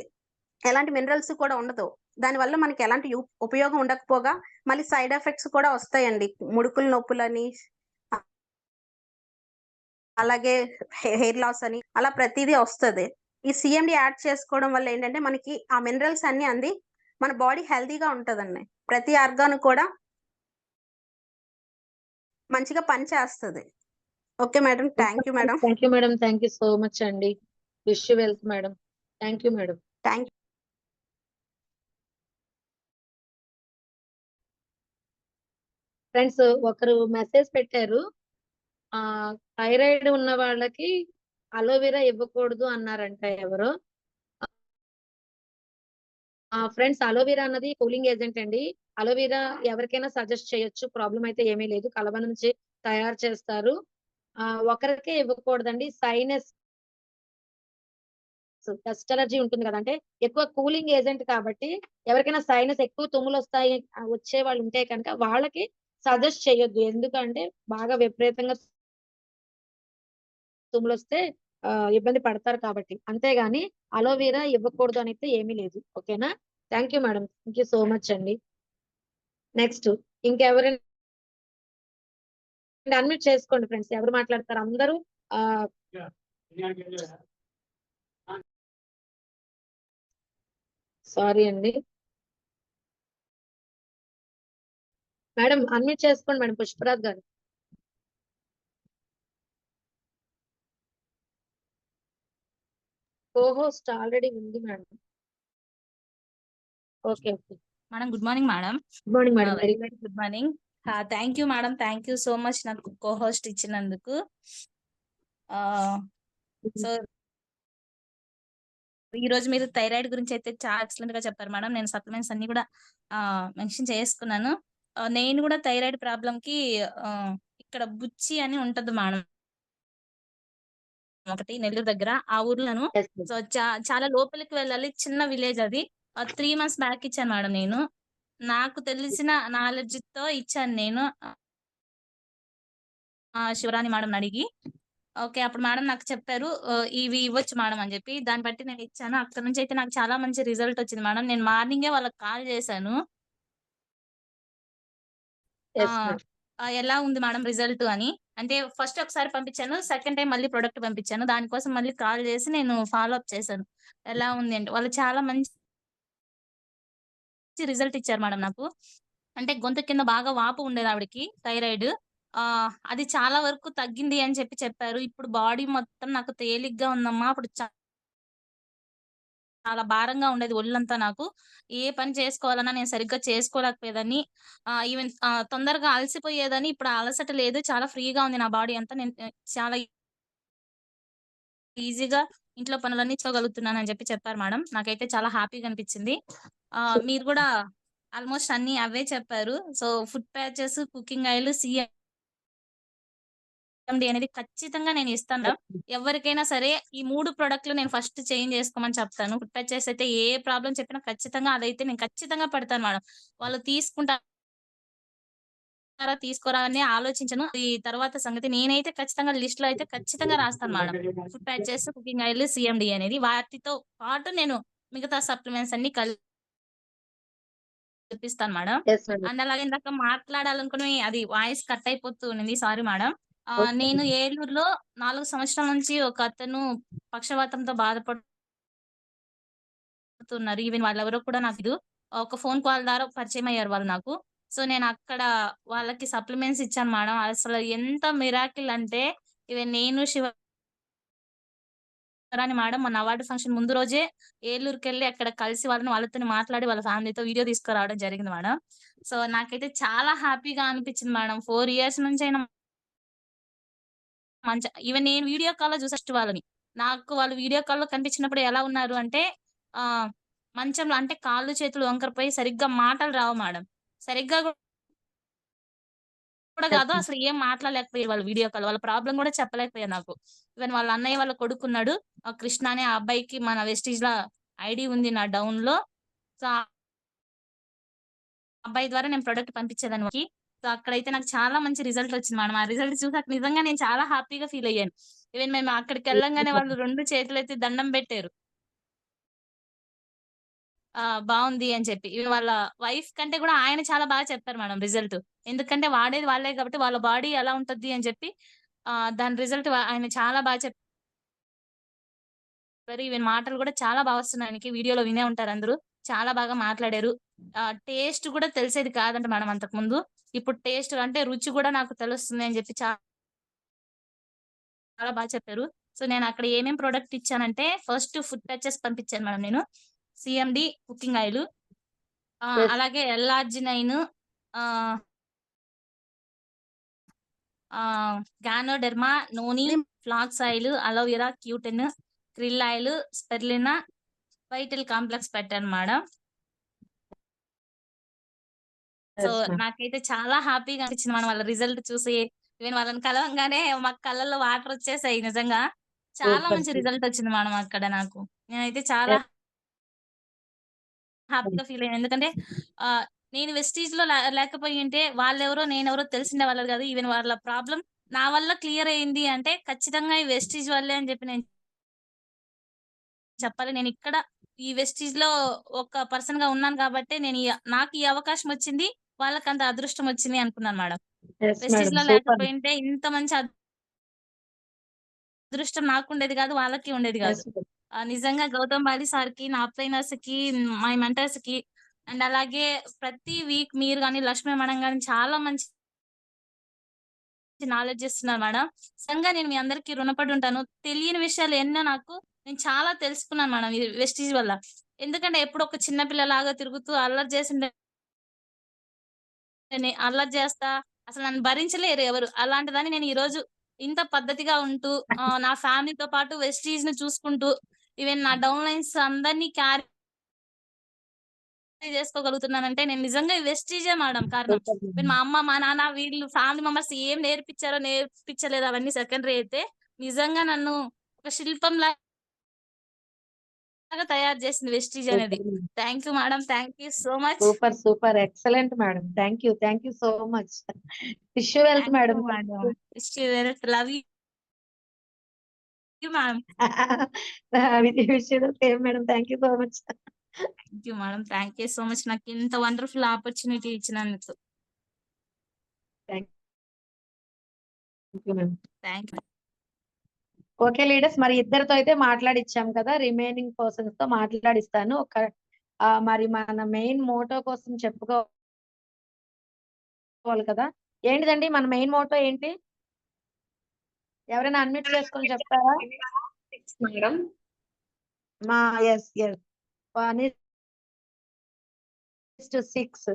[SPEAKER 6] ఎలాంటి మినరల్స్ కూడా ఉండదు. దానివల్ల మనకి ఎలాంటి ఉపయోగం ఉండకపోగా మళ్ళీ సైడ్ ఎఫెక్ట్స్ కూడా వస్తాయండి. ముడుకుల నొప్పులని, అలాగే హెయిర్ లాస్ అని అలా ప్రతీదీ వస్తది. ఈ సీఎండీ యాడ్ చేసుకోవడం వల్ల ఏంటంటే మనకి ఆ మినరల్స్ అన్నీ అంది మన బాడీ హెల్తీగా ఉంటదండి. ప్రతి ఆర్గాన్ కూడా మంచిగా పనిచేస్తది. Okay madam. Thank you madam.
[SPEAKER 2] Thank you madam. Thank you so much అండి. Wish you wealth madam. Thank you madam.
[SPEAKER 6] Thank
[SPEAKER 2] friends ఒకరు మెసేజ్ పెట్టారు. థైరాయిడ్ ఉన్న వాళ్ళకి అలోవెరా ఇవ్వకూడదు అన్నారంట ఎవరో. ఫ్రెండ్స్ అలోవెరా అన్నది కూలింగ్ ఏజెంట్ అండి. అలోవెరా ఎవరికైనా సజెస్ట్ చేయొచ్చు. ప్రాబ్లం అయితే ఏమీ లేదు. కలవ నుంచి తయారు చేస్తారు. ఒకరికే ఇవ్వకూడదండి. సైనస్ డస్ట్ అలర్జీ ఉంటుంది కదా, అంటే ఎక్కువ కూలింగ్ ఏజెంట్ కాబట్టి ఎవరికైనా సైనస్ ఎక్కువ తుమ్ములు వస్తాయి వచ్చే వాళ్ళు ఉంటే కనుక వాళ్ళకి సజెస్ట్ చేయొద్దు. ఎందుకంటే బాగా విపరీతంగా తుమ్ములు వస్తే ఇబ్బంది పడతారు కాబట్టి. అంతేగాని అలోవెరా ఇవ్వకూడదు అని అయితే ఏమీ లేదు. ఓకేనా? Thank you madam. Thank you so much అండి. నెక్స్ట్ ఇంకెవరైనా అన్మ్యూట్ చేసుకోండి ఫ్రెండ్స్. ఎవరు మాట్లాడతారు అందరూ సారీ అండి మేడం, అన్మ్యూట్ చేసుకోండి మేడం. పుష్పరాజ్ గారు. కోహోస్ట్ ఆల్రెడీ ఉంది madam. Okay okay.
[SPEAKER 5] Madam good morning madam.
[SPEAKER 2] Good morning madam.
[SPEAKER 5] Very very good morning. Thank you madam, thank you so much నాకు కోహోస్ట్ ఇచ్చినందుకు. సో ఈ రోజు మీరు థైరాయిడ్ గురించి అయితే చాలా ఎక్సలెంట్ గా చెప్పారు మేడం. నేను సప్లిమెంట్స్ అన్ని కూడా మెన్షన్ చేసుకున్నాను. నేను కూడా థైరాయిడ్ ప్రాబ్లం కి ఇక్కడ బుచ్చి అని ఉంటది మేడం, ఒకటి నెల్లూరు దగ్గర, ఆ ఊర్లోను. సో చాలా లోపలికి వెళ్ళాలి, చిన్న విలేజ్ అది. 3 months బ్యాక్ ఇచ్చాను మేడం నేను. నాకు తెలిసిన నాలెడ్జ్ తో ఇచ్చాను నేను శివరాణి మేడం అడిగి. ఓకే, అప్పుడు మేడం నాకు చెప్పారు ఇవి ఇవ్వచ్చు మేడం అని చెప్పి. దాన్ని బట్టి నేను ఇచ్చాను. అక్కడ నుంచి అయితే నాకు చాలా మంచి రిజల్ట్ వచ్చింది మేడం. నేను మార్నింగే వాళ్ళకి కాల్ చేశాను, ఎలా ఉంది మేడం రిజల్ట్ అని. అంటే ఫస్ట్ ఒకసారి పంపించాను, సెకండ్ టైం మళ్ళీ ప్రొడక్ట్ పంపించాను. దానికోసం మళ్ళీ కాల్ చేసి నేను ఫాలో అప్ చేశాను ఎలా ఉంది అంటే. వాళ్ళు చాలా మంచి రిజల్ట్ ఇచ్చారు మేడం నాకు. అంటే గొంతు కింద బాగా వాపు ఉండేది ఆవిడకి, థైరాయిడ్. అది చాలా వరకు తగ్గింది అని చెప్పారు. ఇప్పుడు బాడీ మొత్తం నాకు తేలిగ్గా ఉందమ్మా. అప్పుడు చాలా భారంగా ఉండేది ఒళ్ళంతా నాకు. ఏ పని చేసుకోవాలన్నా నేను సరిగ్గా చేసుకోలేకపోయేదాన్ని. ఈవెన్ తొందరగా అలసిపోయేదని. ఇప్పుడు ఆ అలసట లేదు. చాలా ఫ్రీగా ఉంది నా బాడీ అంతా. నేను చాలా ఈజీగా ఇంట్లో పనులన్నీ చేసుకోగలుగుతున్నాను అని చెప్పారు మేడం. నాకైతే చాలా హ్యాపీగా అనిపించింది. మీరు కూడా ఆల్మోస్ట్ అన్ని అవే చెప్పారు. So food patches, cooking oil, CMD అనేది ఖచ్చితంగా నేను ఇస్తాను మేడం. ఎవరికైనా సరే ఈ 3 ప్రొడక్ట్లు నేను ఫస్ట్ చేంజ్ చేసుకోమని చెప్తాను. ఫుడ్ ప్యాచెస్ అయితే ఏ ప్రాబ్లం చెప్పినా ఖచ్చితంగా అదైతే నేను ఖచ్చితంగా పెడతాను మేడం. వాళ్ళు తీసుకోరా అని ఆలోచించను. ఈ తర్వాత సంగతి నేనైతే ఖచ్చితంగా లిస్ట్ లో అయితే ఖచ్చితంగా రాస్తాను madam. Food patches, cooking oil, CMD అనేది. వాటితో పాటు నేను మిగతా సప్లిమెంట్స్ అన్ని కల్పిస్తాను మేడం. అండ్ అలాగే ఇందాక మాట్లాడాలనుకుని అది వాయిస్ కట్ అయిపోతూ ఉంది, సారీ మేడం. నేను ఏలూరులో 4 సంవత్సరాల నుంచి ఒక అతను పక్షవాతంతో బాధపడుతున్నారు. ఈవెన్ వాళ్ళెవరో కూడా నాకు ఒక ఫోన్ కాల్ ద్వారా పరిచయం అయ్యారు వాళ్ళు నాకు. సో నేను అక్కడ వాళ్ళకి సప్లిమెంట్స్ ఇచ్చాను మేడం. అసలు ఎంత మిరాకిల్ అంటే, ఈవెన్ నేను శివరాణి మేడం మొన్న అవార్డు ఫంక్షన్ ముందు రోజే ఏలూరుకెళ్ళి అక్కడ కలిసి వాళ్ళతో మాట్లాడి వాళ్ళ ఫ్యామిలీతో వీడియో తీసుకురావడం జరిగింది మేడం. సో నాకైతే చాలా హ్యాపీగా అనిపించింది మేడం. 4 years నుంచి అయినా ఈవెన్ నేను వీడియో కాల్ లో చూసే వాళ్ళని. నాకు వాళ్ళు వీడియో కాల్ లో కనిపించినప్పుడు ఎలా ఉన్నారు అంటే, మంచంలో అంటే కాళ్ళు చేతులు వంకరపోయి సరిగ్గా మాటలు రావు మేడం. సరిగ్గా కూడా కాదు, అసలు ఏం మాట్లాడలేకపోయారు వాళ్ళు వీడియో కాల్. వాళ్ళ ప్రాబ్లం కూడా చెప్పలేకపోయారు నాకు. ఈవెన్ వాళ్ళ అన్నయ్య వాళ్ళ కొడుకున్నాడు కృష్ణ అనే ఆ అబ్బాయికి మన వెస్టీజ్ లో ఐడి ఉంది నా డౌన్ లో. సో ఆ అబ్బాయి ద్వారా నేను ప్రొడక్ట్ పంపించేదానికి. సో అక్కడైతే నాకు చాలా మంచి రిజల్ట్ వచ్చింది మేడం. ఆ రిజల్ట్ చూసాక నిజంగా నేను చాలా హ్యాపీగా ఫీల్ అయ్యాను. ఈవెన్ మేము అక్కడికి వెళ్ళంగానే వాళ్ళు 2 చేతులెత్తి దండం పెట్టారు, బాగుంది అని చెప్పి. ఈవెన్ వాళ్ళ వైఫ్ కంటే కూడా ఆయన చాలా బాగా చెప్పారు మేడం రిజల్ట్. ఎందుకంటే వాడేది వాళ్ళే కాబట్టి వాళ్ళ బాడీ ఎలా ఉంటది అని చెప్పి దాని రిజల్ట్ ఆయన చాలా బాగా చెప్పారు. ఈవెన్ మాటలు కూడా చాలా బాగా వస్తున్నాయి ఆయనకి. వీడియోలో వినే ఉంటారు అందరూ. చాలా బాగా మాట్లాడారు. టేస్ట్ కూడా తెలిసేది కాదంట మేడం అంతకు ముందు. ఇప్పుడు టేస్ట్ అంటే రుచి కూడా నాకు తెలుస్తుంది అని చెప్పి చాలా బాగా చెప్పారు. సో నేను అక్కడ ఏమేం ప్రొడక్ట్ ఇచ్చానంటే, ఫస్ట్ ఫుడ్ ప్యాచెస్ పంపించాను మేడం నేను, CMD, కుకింగ్ ఆయిల్, అలాగే L-arginine, ganoderma, noni, flax oil, aloe vera, Q ten, krill oil, spirulina, vital complex పెట్టాను మేడం. సో నాకైతే చాలా హ్యాపీగా అనిపించింది మేడం వాళ్ళ రిజల్ట్ చూసి. ఈవెన్ వాళ్ళని కలవంగానే మాకు కళ్ళల్లో వాటర్ వచ్చేసాయి నిజంగా. చాలా మంచి రిజల్ట్ వచ్చింది మేడం అక్కడ నాకు. నేనైతే చాలా హ్యాపీగా ఫీల్ అయ్యాను. ఎందుకంటే నేను వెస్టీజ్ లో లేకపోయి ఉంటే వాళ్ళెవరో నేనెవరో తెలిసిండే వాళ్ళు కాదు. ఈవెన్ వాళ్ళ ప్రాబ్లం నా వల్ల క్లియర్ అయింది అంటే ఖచ్చితంగా ఈ వెస్టీజ్ వల్లే అని చెప్పి నేను చెప్పాలి. నేను ఇక్కడ ఈ వెస్టీజ్ లో ఒక పర్సన్ గా ఉన్నాను కాబట్టి నాకు ఈ అవకాశం వచ్చింది, వాళ్ళకి అంత అదృష్టం వచ్చింది అనుకున్నాను మేడం. వెస్టీజ్ లో లేకపోయింటే ఇంత మంచి అదృష్టం నాకు ఉండేది కాదు, వాళ్ళకి ఉండేది కాదు. నిజంగా గౌతమ్ బాలి సార్ కి, నా అప్లైనర్స్ కి, మై మెంటర్స్ కి, అండ్ అలాగే ప్రతి వీక్ మీరు కానీ లక్ష్మీ మేడం గాని చాలా మంచి నాలెడ్జ్ ఇస్తున్నారు మేడం. నిజంగా నేను మీ అందరికి రుణపడి ఉంటాను. తెలియని విషయాలు ఎన్నో నాకు నేను చాలా తెలుసుకున్నాను మేడం ఈ వెస్టీజ్ వల్ల. ఎందుకంటే ఎప్పుడు ఒక చిన్న పిల్లలాగా తిరుగుతూ అల్లరి చేసిండే అల్లరి చేస్తా అసలు నన్ను భరించలేరు ఎవరు. అలాంటిదని నేను ఈరోజు ఇంత పద్ధతిగా ఉంటూ నా ఫ్యామిలీతో పాటు వెస్టీజ్ ని చూసుకుంటూ ఈవెన్ నా డౌన్ లైన్స్ అందరినీ క్యారీ చేసుకోగలుగుతున్నానంటే నేను నిజంగా వెస్టీజే మేడం కారణం. మా అమ్మ మా నాన్న వీళ్ళు ఫ్యామిలీ మెంబర్స్ ఏం నేర్పించారో నేర్పించలేదు అవన్నీ సెకండరీ అయితే నిజంగా నన్ను ఒక శిల్పం లాగా తయారు చేసింది వెస్టీజ్ అనేది. Thank you madam, thank you so much.
[SPEAKER 2] Super super excellent madam. Thank you so much. Wish you wealth madam.
[SPEAKER 5] Wish you wealth, love you madam.
[SPEAKER 2] Wish you same madam. Thank you so much.
[SPEAKER 5] Thank you madam, thank you so much. నాకు ఇంత wonderful opportunity ఇచ్చినందుకు
[SPEAKER 2] thank you madam.
[SPEAKER 5] Thank you.
[SPEAKER 2] Okay leaders, మరి ఇద్దరితో అయితే మాట్లాడిచ్చాం కదా, remaining persons తో మాట్లాడిస్తాను. మరి మన మెయిన్ మోటో కోసం చెప్పుకోవాలి కదా. ఏంటిదండి మన మెయిన్ మోటో ఏంటి? ఎవరైనా అన్మ్యూట్ చేసుకొని చెప్తారా?
[SPEAKER 6] మేడం
[SPEAKER 2] మా ఎస్ 1:6.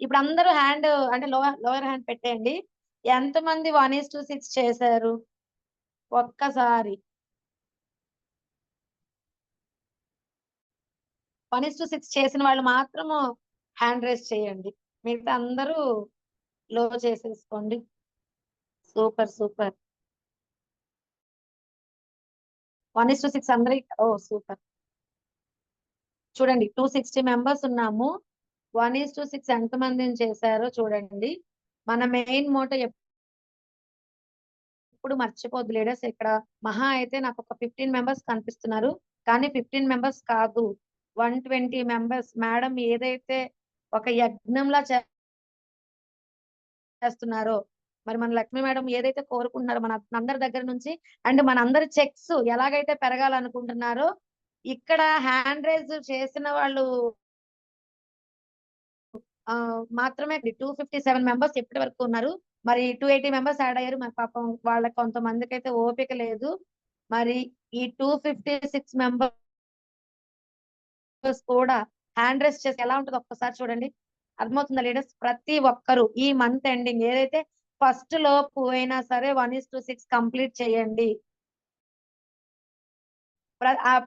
[SPEAKER 2] ఇప్పుడు అందరూ హ్యాండ్ అంటే లోవర్ హ్యాండ్ పెట్టేయండి. ఎంతమంది 1:6 చేశారు ఒక్కసారి? 1:6 చేసిన వాళ్ళు మాత్రము హ్యాండ్ రేస్ చేయండి. మిగతా అందరూ లో చేసేసుకోండి. Super super. 1:6 అందరికి సూపర్. చూడండి 260 మెంబర్స్ ఉన్నాము. 1:6 ఎంతమందిని చేశారో చూడండి. మన మెయిన్ మోటో ఎప్పుడు మర్చిపోద్దు లీడర్స్. ఇక్కడ మహా అయితే నాకు ఒక 15 మెంబర్స్ కనిపిస్తున్నారు, కానీ 15 మెంబర్స్ కాదు, 120 మెంబర్స్. మేడం ఏదైతే ఒక యజ్ఞంలా చేస్తున్నారో, మరి మన లక్ష్మి మేడం ఏదైతే కోరుకుంటున్నారో మన అందరి దగ్గర నుంచి, అండ్ మన అందరి చెక్స్ ఎలాగైతే పెరగాలనుకుంటున్నారో, ఇక్కడ హ్యాండ్ రైజ్ చేసిన వాళ్ళు మాత్రమే 257 మెంబర్స్ ఇప్పటి వరకు ఉన్నారు. మరి 280 మెంబర్స్ యాడ్ అయ్యారు. మరి పాపం వాళ్ళకి కొంతమందికి అయితే ఓపిక లేదు. మరి ఈ 256 మెంబర్స్ కూడా హ్యాండ్ రైజ్ చేసి ఎలా ఉంటుందో ఒక్కసారి చూడండి. అర్థమవుతుందా లీడర్స్? ప్రతి ఒక్కరు ఈ మంత్ ఎండింగ్ ఏదైతే ఫస్ట్ లోపు అయినా సరే 1:6 కంప్లీట్ చేయండి.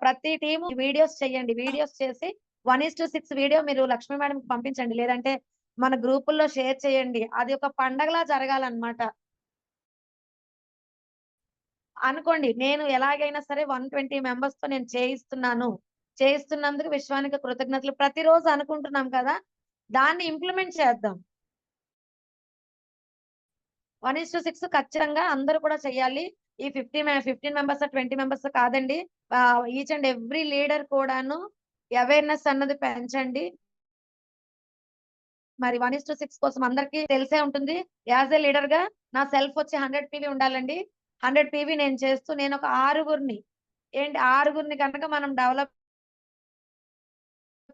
[SPEAKER 2] ప్రతి టీము వీడియోస్ చేయండి. వీడియోస్ చేసి 1:6 వీడియో మీరు లక్ష్మీ మేడం పంపించండి, లేదంటే మన గ్రూపుల్లో షేర్ చేయండి. అది ఒక పండగలా జరగాలన్నమాట. అనుకోండి నేను ఎలాగైనా సరే 120 మెంబర్స్ తో నేను చేయిస్తున్నందుకు విశ్వానికి కృతజ్ఞతలు ప్రతిరోజు అనుకుంటున్నాం కదా, దాన్ని ఇంప్లిమెంట్ చేద్దాం. 1:6 ఖచ్చితంగా అందరూ కూడా చెయ్యాలి. ఈ 15 మెంబర్స్ 20 మెంబర్స్ కాదండి, ఈచ్ అండ్ ఎవ్రీ లీడర్ కూడాను అవేర్నెస్ అన్నది పెంచండి. మరి 1:6 కోసం అందరికి తెలిసే ఉంటుంది. యాజ్ ఏ లీడర్ గా నా సెల్ఫ్ వచ్చి 100 PV ఉండాలండి. 100 PV నేను చేస్తూ నేను ఒక ఆరుగురిని కనుక మనం డెవలప్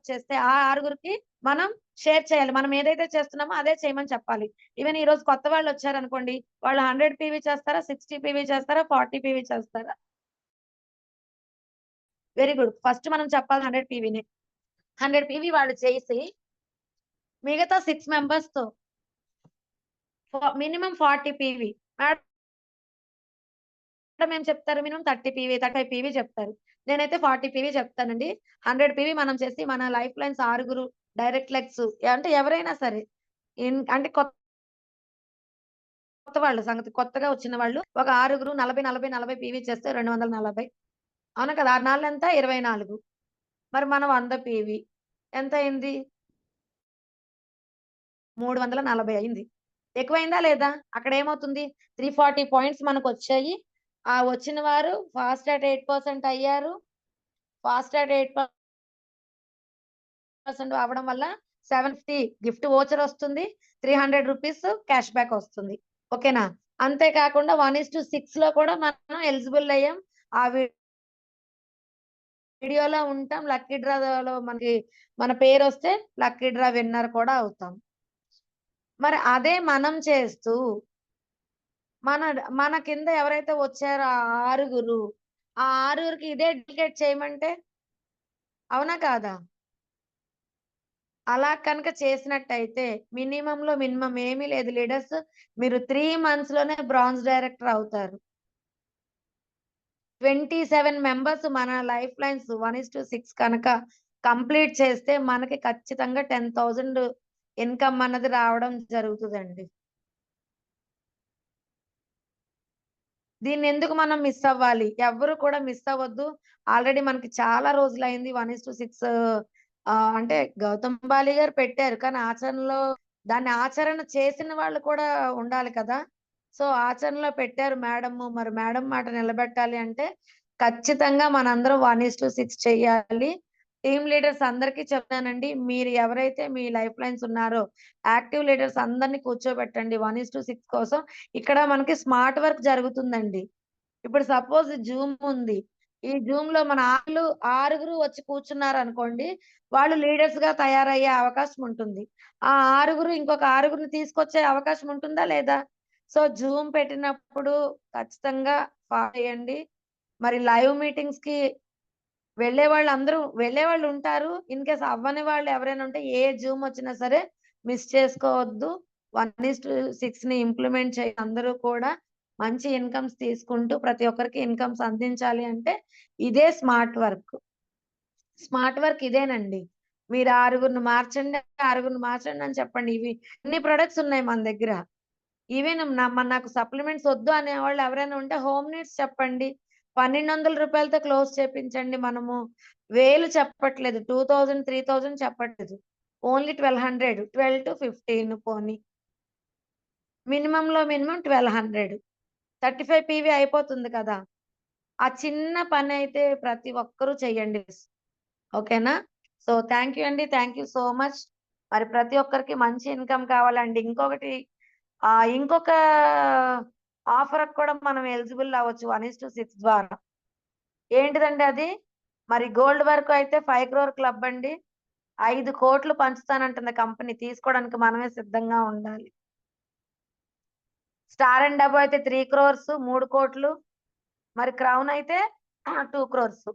[SPEAKER 2] చేస్తే ఆ ఆరుగురికి మనం షేర్ చేయాలి. మనం ఏదైతే చేస్తున్నామో అదే చేయమని చెప్పాలి. ఈవెన్ ఈ రోజు కొత్త వాళ్ళు వచ్చారనుకోండి, వాళ్ళు 100 PV చేస్తారా, 60 PV చేస్తారా, 40 PV చేస్తారా? Very good. ఫస్ట్ మనం చెప్పాలి 100 PVని. 100 PV వాళ్ళు చేసి మిగతా 6 మెంబర్స్ తో మినిమం 40 PV మేడం ఏం చెప్తారు? మినిమం 30 PV 35 PV చెప్తారు. నేనైతే 40 PV చెప్తానండి. 100 PV మనం చేసి మన లైఫ్ లైన్స్ ఆరుగురు డైరెక్ట్ లెగ్స్ అంటే ఎవరైనా సరే అంటే కొత్త వాళ్ళు సంగతి, కొత్తగా వచ్చిన వాళ్ళు ఒక ఆరుగురు 40 PV చేస్తే 240. అవునా కదా? 6 నాలుగు ఎంత? 24. మరి మనం 100 PV ఎంత అయింది? 340 అయింది. ఎక్కువైందా లేదా? అక్కడ ఏమవుతుంది? 340 పాయింట్స్ మనకు వచ్చాయి. ఆ వచ్చిన వారు ఫాస్ట్ అట్ 8% అయ్యారు. ఫాస్ట్ అట్ 8% అవ్వడం వల్ల 750 గిఫ్ట్ వోచర్ వస్తుంది, 300 రూపీస్ క్యాష్ బ్యాక్ వస్తుంది. ఓకేనా? అంతేకాకుండా 1:6 లో కూడా మనం ఎలిజిబుల్ అయ్యాం. ఆ వీడియోలో ఉంటాం. లక్కీ డ్రాలో మన పేరు వస్తే లక్కీ డ్రా విన్నర్ కూడా అవుతాం. మరి అదే మనం చేస్తూ మన కింద ఎవరైతే వచ్చారో ఆ ఆరుగురు ఆ 6కి ఇదే డెలికేట్ చేయమంటే అవునా కాదా? అలా కనుక చేసినట్టయితే మినిమంలో మినిమం ఏమీ లేదు లీడర్స్, మీరు 3 మంత్స్ లోనే బ్రాంజ్ డైరెక్టర్ అవుతారు. 27 మెంబర్స్ మన లైఫ్ లైన్స్ 1:6 కనుక కంప్లీట్ చేస్తే మనకి ఖచ్చితంగా 10,000 ఇన్కమ్ అన్నది రావడం జరుగుతుందండి. దీన్ని ఎందుకు మనం మిస్ అవ్వాలి? ఎవ్వరు కూడా మిస్ అవ్వద్దు. ఆల్రెడీ మనకి చాలా రోజులైంది 1:6 అంటే గౌతమ్ బాలి గారు పెట్టారు. కానీ ఆచరణలో దాన్ని ఆచరణ చేసిన వాళ్ళు కూడా ఉండాలి కదా! సో, ఆచరణలో పెట్టారు మేడము. మరి మేడం మాట నిలబెట్టాలి అంటే ఖచ్చితంగా మనందరం 1:6 చెయ్యాలి. టీమ్ లీడర్స్ అందరికీ చెప్తానండి. మీరు ఎవరైతే మీ లైఫ్ లైన్స్ ఉన్నారో యాక్టివ్ లీడర్స్ అందరిని కూర్చోబెట్టండి 1:6 కోసం. ఇక్కడ మనకి స్మార్ట్ వర్క్ జరుగుతుందండి. ఇప్పుడు సపోజ్ జూమ్ ఉంది. ఈ జూమ్‌లో మన ఆరుగురు వచ్చి కూర్చున్నారనుకోండి. వాళ్ళు లీడర్స్‌గా తయారయ్యే అవకాశం ఉంటుంది. ఆ ఆరుగురు ఇంకొక ఆరుగురిని తీసుకొచ్చే అవకాశం ఉంటుందా? లేదా? సో, జూమ్ పెట్టినప్పుడు ఖచ్చితంగా ఫాలో అయ్యండి. మరి లైవ్ మీటింగ్స్‌కి వెళ్ళేవాళ్ళుంటారు. ఇన్‌కేస్ అవ్వని వాళ్ళు ఎవరైనా ఉంటే ఏ జూమ్ వచ్చినా సరే మిస్ చేసుకోవద్దు. 1:6ని ఇంప్లిమెంట్ చేయండి అందరూ కూడా. మంచి ఇన్‌కమ్స్ తీసుకుంటూ ప్రతి ఒక్కరికి ఇన్‌కమ్స్ అందించాలి అంటే ఇదే స్మార్ట్ వర్క్. స్మార్ట్ వర్క్ ఇదేనండి. మీరు ఆరుగురిని మార్చండి అని చెప్పండి. ఇన్ని ప్రొడక్ట్స్ ఉన్నాయి మన దగ్గర. ఈవెన్ నాకు సప్లిమెంట్స్ వద్దు అనేవాళ్ళు ఎవరైనా ఉంటే హోమ్ నీడ్స్ చెప్పండి. రూ. 1,200తో క్లోజ్ చేపించండి మనము. వేలు చెప్పట్లేదు. 2,000, 3,000 చెప్పట్లేదు. ఓన్లీ 1,200 12-15 పోనీ. మినిమమ్‌లో మినిమమ్ 1,200. 35 పీవీ అయిపోతుంది కదా! ఆ చిన్న పనైతే ప్రతి ఒక్కరూ చెయ్యండి. ఓకేనా? సో, థాంక్ యూ అండి. Thank you so much. మరి ప్రతి ఒక్కరికి మంచి ఇన్‌కమ్ కావాలండి. ఇంకొక ఆఫర్‌కి కూడా మనం ఎలిజిబుల్ అవ్వచ్చు 1:6 ద్వారా. ఏంటిదండి అది? మరి గోల్డ్ వరకు అయితే 5 క్రోర్ క్లబ్ అండి. 5,00,00,000 పంచుతానంటుంది కంపెనీ. తీసుకోవడానికి మనమే సిద్ధంగా ఉండాలి. స్టార్ అండ్ అబోవ్ అయితే 3 క్రోర్స్ 3,00,00,000. మరి క్రౌన్ అయితే 2 క్రోర్స్.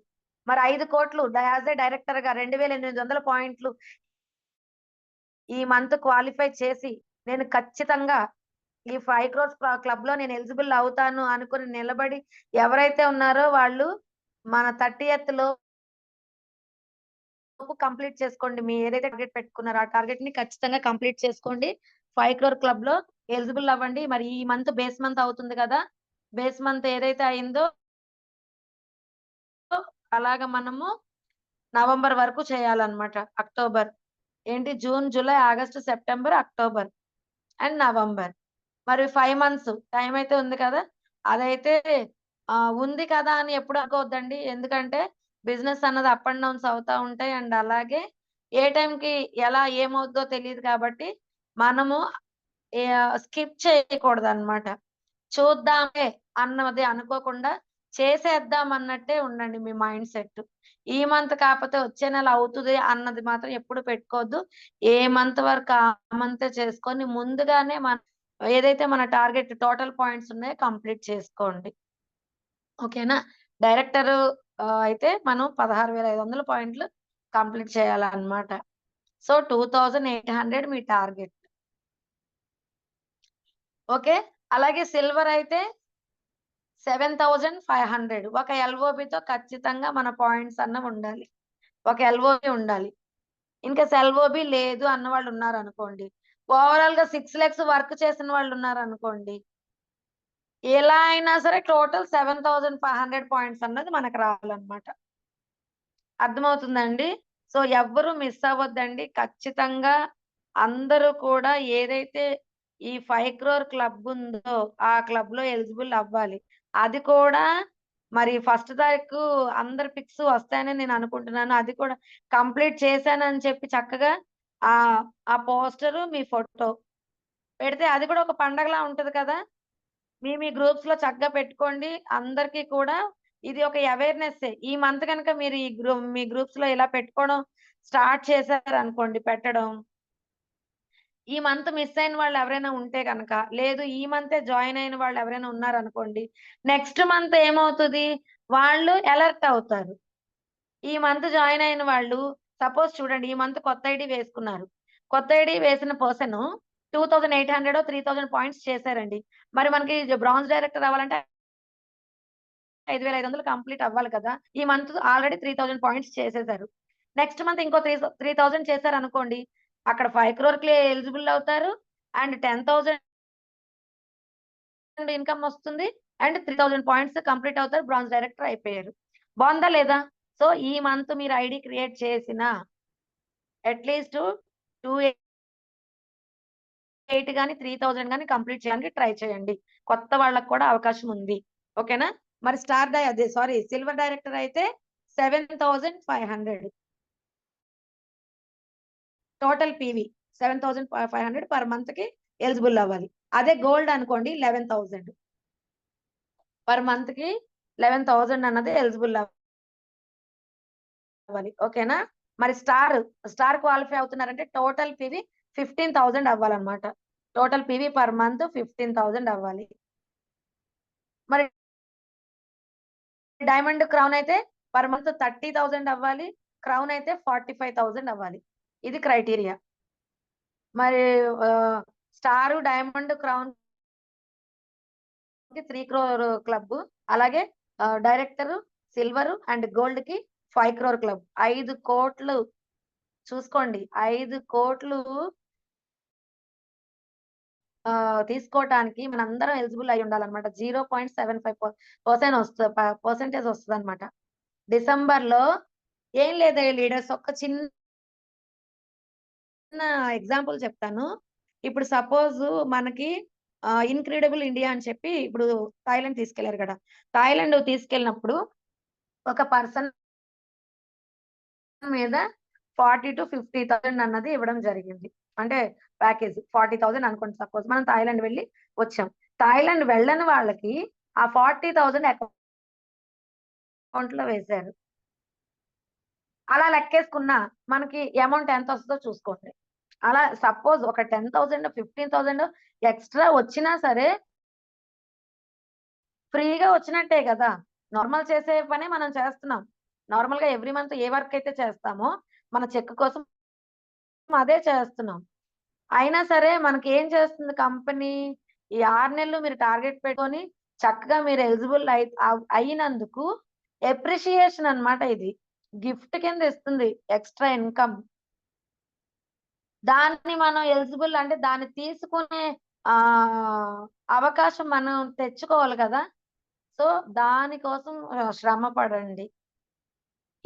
[SPEAKER 2] మరి 5,00,00,000 యాస్ ఎ డైరెక్టర్‌గా 2,800 పాయింట్లు ఈ మంత్ క్వాలిఫై చేసి నేను ఖచ్చితంగా ఈ 5 క్రోర్స్ క్లబ్‌లో నేను ఎలిజిబుల్ అవుతాను అనుకుని నిలబడి ఎవరైతే ఉన్నారో వాళ్ళు మన 30థ్ లోపు కంప్లీట్ చేసుకోండి. మీ ఏదైతే టార్గెట్ పెట్టుకున్నారో ఆ టార్గెట్‌ని ఖచ్చితంగా కంప్లీట్ చేసుకోండి. 5 క్రోర్ క్లబ్‌లో ఎలిజిబుల్ అవ్వండి. మరి ఈ మంత్ బేస్ మంత్ అవుతుంది కదా! బేస్ మంత్ ఏదైతే అయిందో అలాగా మనము నవంబర్ వరకు చేయాలన్నమాట. October. June, July, August, September, October and November. మరి 5 మంత్స్ టైం అయితే ఉంది కదా! అదైతే ఉంది కదా అని ఎప్పుడు అనుకోవద్దండి. ఎందుకంటే బిజినెస్ అన్నది అప్ అండ్ డౌన్స్ అవుతా ఉంటాయి. అండ్ అలాగే ఏ టైంకి ఎలా ఏమవుద్దో తెలీదు కాబట్టి మనము స్కిప్ చేయకూడదన్నమాట. చూద్దాంలే అన్నది అనుకోకుండా చేసేద్దాం అన్నట్టే ఉండండి మీ మైండ్ సెట్. ఈ మంత్ కాకపోతే వచ్చే నెల అవుతది అన్నది మాత్రం ఎప్పుడు పెట్టుకోవద్దు. ఏ మంత్ వరకు ఆ మంతే చేసుకొని ముందుగానే ఏదైతే మన టార్గెట్ టోటల్ పాయింట్స్ ఉన్నాయో కంప్లీట్ చేసుకోండి. ఓకేనా? డైరెక్టరు అయితే మనం 16,500 పాయింట్లు కంప్లీట్ చేయాలన్నమాట. సో, 2,800 మీ టార్గెట్. ఓకే. అలాగే సిల్వర్ అయితే 7,500 ఒక ఎల్ఓబితో ఖచ్చితంగా మన పాయింట్స్ ఉండాలి. ఒక ఎల్ఓబి ఉండాలి. ఇన్‌కేస్ ఎల్ఓబి లేదు అన్నవాళ్ళు ఉన్నారనుకోండి. ఓవరాల్‌గా 6 లాక్స్ వర్క్ చేసిన వాళ్ళు ఉన్నారనుకోండి. ఎలా అయినా సరే టోటల్ 7,500 పాయింట్స్ అన్నది మనకు రావాలన్నమాట. అర్థమవుతుందండి? సో, ఎవ్వరు మిస్ అవ్వద్దండి. ఖచ్చితంగా అందరూ కూడా ఏదైతే ఈ 5 క్రోర్ క్లబ్ ఉందో, ఆ క్లబ్‌లో ఎలిజిబుల్ అవ్వాలి. అది కూడా మరి ఫస్ట్ తారీఖు అందరి పిక్స్ వస్తాయని నేను అనుకుంటున్నాను. అది కూడా కంప్లీట్ చేశానని చెప్పి చక్కగా ఆ పోస్టరు, మీ ఫోటో పెడితే అది కూడా ఒక పండగలా ఉంటది కదా! మీ గ్రూప్స్‌లో చక్కగా పెట్టుకోండి. అందరికీ కూడా ఇది ఒక అవేర్‌నెస్సే. ఈ మంత్ గనక మీరు మీ గ్రూప్స్‌లో ఇలా పెట్టుకోవడం స్టార్ట్ చేశారనుకోండి పెట్టడం. ఈ మంత్ మిస్ అయిన వాళ్ళు ఎవరైనా ఉంటే గనక, లేదు ఈ మంతే జాయిన్ అయిన వాళ్ళు ఎవరైనా ఉన్నారనుకోండి. నెక్స్ట్ మంత్ ఏమవుతది? వాళ్ళు అలర్ట్ అవుతారు. ఈ మంత్ జాయిన్ అయిన వాళ్ళు సపోజ్ చూడండి, ఈ మంత్ కొత్త ఐడి వేసుకున్నారు. కొత్త ఐడి వేసిన పర్సన్ 2800 3000 పాయింట్స్ చేశారండి. మరి మనకి బ్రాంజ్ డైరెక్టర్ అవ్వాలంటే 5500 కంప్లీట్ అవ్వాలి కదా. ఈ మంత్ ఆల్రెడీ 3000 పాయింట్స్ చేసేసారు. నెక్స్ట్ మంత్ ఇంకో 3000 చేశారు అనుకోండి, అక్కడ 5 crore కి ఎలిజిబుల్ అవుతారు అండ్ 10,000 ఇన్కమ్ వస్తుంది అండ్ 3000 పాయింట్స్ కంప్లీట్ అవుతారు, బ్రాంజ్ డైరెక్టర్ అయిపోయారు. బాగుందా లేదా? సో ఈ మంత్ మీరు ఐడి క్రియేట్ చేసిన అట్లీస్ట్ 28 గానీ 3000 గానీ కంప్లీట్ చేయడానికి ట్రై చేయండి. కొత్త వాళ్ళకి కూడా అవకాశం ఉంది. ఓకేనా? మరి సిల్వర్ డైరెక్టర్ అయితే 7500 టోటల్ పీవీ 7500 పర్ మంత్ కి ఎలిజిబుల్ అవ్వాలి. అదే గోల్డ్ అనుకోండి 11,000 పర్ మంత్ కి 11,000 అన్నది ఎలిజిబుల్ అవ్వాలి. ఓకేనా? మరి స్టార్ క్వాలిఫై అవుతున్నారంటే టోటల్ పీవీ 15,000 అవ్వాలన్నమాట. టోటల్ పీవీ పర్ మంత్ 15,000 అవ్వాలి. మరి డైమండ్ క్రౌన్ అయితే పర్ మంత్ 30,000 అవ్వాలి. క్రౌన్ అయితే 45,000 అవ్వాలి. ఇది క్రైటీరియా. మరి star diamond crown 3 crore club, అలాగే డైరెక్టర్ సిల్వర్ అండ్ గోల్డ్ కి 5 crore క్లబ్. 5 కోట్లు చూసుకోండి. 5 కోట్లు తీసుకోవటానికి మనందరం ఎలిజిబుల్ అయి ఉండాలన్నమాట. 0.75% పర్సెంటేజ్ వస్తుంది అనమాట. డిసెంబర్ లో ఏం లేదా లీడర్స్, ఒక చిన్న ఎగ్జాంపుల్ చెప్తాను. ఇప్పుడు సపోజ్ మనకి ఇన్క్రెడిబుల్ ఇండియా అని చెప్పి ఇప్పుడు థాయిలాండ్ తీసుకెళ్లారు కదా. థాయిలాండ్ తీసుకెళ్ళినప్పుడు ఒక పర్సన్ మీద 40 to 50,000 అన్నది ఇవ్వడం జరిగింది. అంటే ప్యాకేజ్ 40,000 అనుకోండి. సపోజ్ మనం థాయిలాండ్ వెళ్ళి వచ్చాం. థాయిలాండ్ వెళ్ళని వాళ్ళకి ఆ 40,000 అకౌంట్ లో వేశారు. అలా లెక్కేసుకున్న మనకి అమౌంట్ ఎంత వస్తుందో చూసుకోండి. అలా సపోజ్ ఒక 10,000 15,000 ఎక్స్ట్రా వచ్చినా సరే ఫ్రీగా వచ్చినట్టే కదా. నార్మల్ చేసే పనే మనం చేస్తున్నాం. నార్మల్ గా ఎవ్రీ మంత్ ఏ వర్క్ అయితే చేస్తామో మన చెక్ కోసం అదే చేస్తున్నాం. అయినా సరే మనకి ఏం చేస్తుంది కంపెనీ, ఈ 6 నెలలు మీరు టార్గెట్ పెట్టుకొని చక్కగా మీరు ఎలిజిబుల్ అయినందుకు ఎప్రిషియేషన్ అన్నమాట. ఇది గిఫ్ట్ కింద ఇస్తుంది, ఎక్స్ట్రా ఇన్కమ్. దాన్ని మనం ఎలిజిబుల్ అంటే దాన్ని తీసుకునే అవకాశం మనం తెచ్చుకోవాలి కదా. సో దానికోసం శ్రమ పడండి.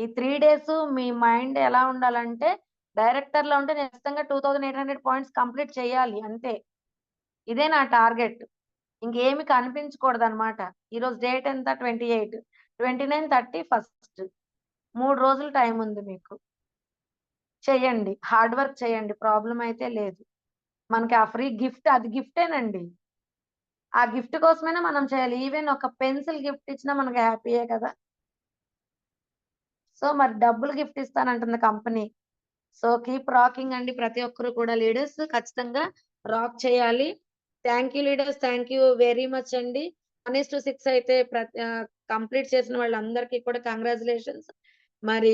[SPEAKER 2] ఈ 3 days మీ మైండ్ ఎలా ఉండాలంటే, డైరెక్టర్ లో ఉంటే ఖచ్చితంగా 2800 పాయింట్స్ కంప్లీట్ చేయాలి అంతే. ఇదే నా టార్గెట్. ఇంకేమి కనిపించకూడదు అనమాట. ఈరోజు డేట్ ఎంత? 28, 29, 30 ఫస్ట్. 3 రోజులు టైం ఉంది మీకు. చెయ్యండి, హార్డ్ వర్క్ చేయండి, ప్రాబ్లం అయితే లేదు. మనకి ఆ ఫ్రీ గిఫ్ట్, అది గిఫ్టేనండి. ఆ గిఫ్ట్ కోసమైనా మనం చేయాలి. ఈవెన్ ఒక పెన్సిల్ గిఫ్ట్ ఇచ్చినా మనకి హ్యాపీయే కదా. సో మరి డబ్బులు గిఫ్ట్ ఇస్తానంటుంది కంపెనీ. సో కీప్ రాకింగ్ అండి. ప్రతి ఒక్కరు కూడా లీడర్స్ ఖచ్చితంగా రాక్ చేయాలి. Thank you leaders, thank you very much అండి. 1:6 అయితే కంప్లీట్ చేసిన వాళ్ళందరికీ కూడా కంగ్రాచులేషన్స్. మరి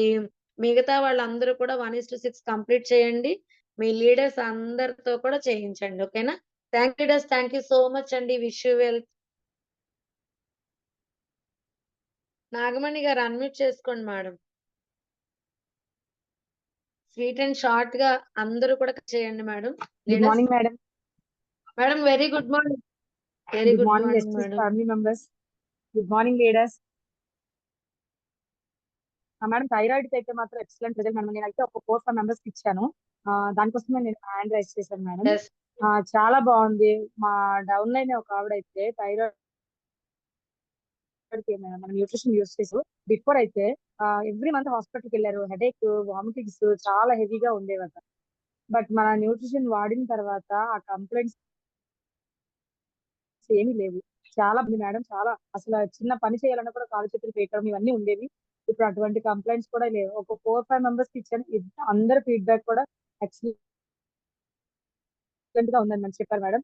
[SPEAKER 2] మిగతా వాళ్ళందరూ కూడా 1:6 కంప్లీట్ చేయండి. మీ లీడర్స్ అందరితో కూడా చేయించండి. ఓకేనా? Thank leaders, thank you so much అండి. Wish you well. నాగమణి గారు అన్మ్యూట్ చేసుకోండి మేడం. స్వీట్ అండ్ షార్ట్ గా అందరూ కూడా చేయండి madam.
[SPEAKER 7] Good morning, madam.
[SPEAKER 2] Madam very good morning. Very
[SPEAKER 7] Good
[SPEAKER 2] good
[SPEAKER 7] morning,
[SPEAKER 2] morning
[SPEAKER 7] esteemed
[SPEAKER 2] madam.
[SPEAKER 7] family members. Good morning, leaders. Madam thyroid అయితే మాత్రం excellent result madam. నేనైతే ఒక 4-5 మెంబర్స్ కి ఇచ్చాను. దానికోసమే నేను హ్యాండ్ రైజ్ చేశాను మేడం.
[SPEAKER 2] Yes.
[SPEAKER 7] చాలా బాగుంది. మా డౌన్ లైన్ ఒక ఆవిడైతే థైరాయిడ్ మన న్యూట్రిషన్ యూస్ చేసి బిఫోర్ అయితే ఎవ్రీ మంత్ హాస్పిటల్కి వెళ్ళారు. హెడేక్, వామిటింగ్స్ చాలా హెవీగా ఉండేవట. బట్ మన న్యూట్రిషన్ వాడిన తర్వాత ఆ కంప్లైంట్స్ ఏమీ లేవు. చాలా మంది మేడం, చాలా అసలు చిన్న పని చేయాలన్నా కూడా కాలు చేతులు పేయడం ఇవన్నీ ఉండేవి. ఇప్పుడు అటువంటి కంప్లైంట్స్ కూడా లేవు. ఒక 4-5 మెంబర్స్ కి ఇచ్చాను. అందరి ఫీడ్బ్యాక్ కూడా ఎక్సలెంట్ గా ఉందని మనం చెప్పారు మేడం.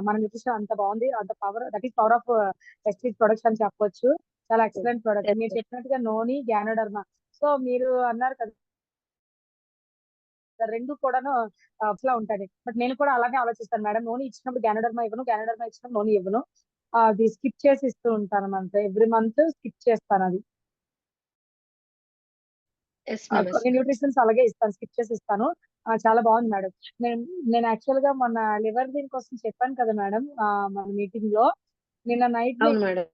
[SPEAKER 7] మన న్యూట్రిషన్ అంత బాగుంది, అంత power, that is power of Estige products అని చెప్పొచ్చు. చాలా ఎక్సలెంట్ ప్రోడక్ట్.
[SPEAKER 2] Yes,
[SPEAKER 7] మీరు
[SPEAKER 2] sir.
[SPEAKER 7] చెప్పినట్టుగా నోని, గ్యానోడర్మా. సో మీరు అన్నారు కదా రెండు కూడాను అట్లా ఉంటాయి. బట్ నేను కూడా అలాగే ఆలోచిస్తాను మేడం. నోని ఇచ్చినప్పుడు గ్యానోడర్మా ఇవ్వను, గ్యానోడర్మా ఇచ్చినప్పుడు నోని ఇవ్వను. అది స్కిప్ చేసి ఇస్తూ ఉంటాను అంతే. ఎవ్రీ మంత్ స్కిప్ చేస్తాను అది.
[SPEAKER 2] Yes, ma'am. Yes,
[SPEAKER 7] కొన్ని
[SPEAKER 2] ma'am.
[SPEAKER 7] న్యూట్రిషన్స్ అలాగే ఇస్తాను, స్కిప్ చేసి ఇస్తాను. చాలా బాగుంది మేడం. నేను నేను యాక్చువల్ గా మొన్న లివర్ దీని కోసం చెప్పాను కదా మేడం మన మీటింగ్ లో. నిన్న నైట్
[SPEAKER 2] అవును మేడం.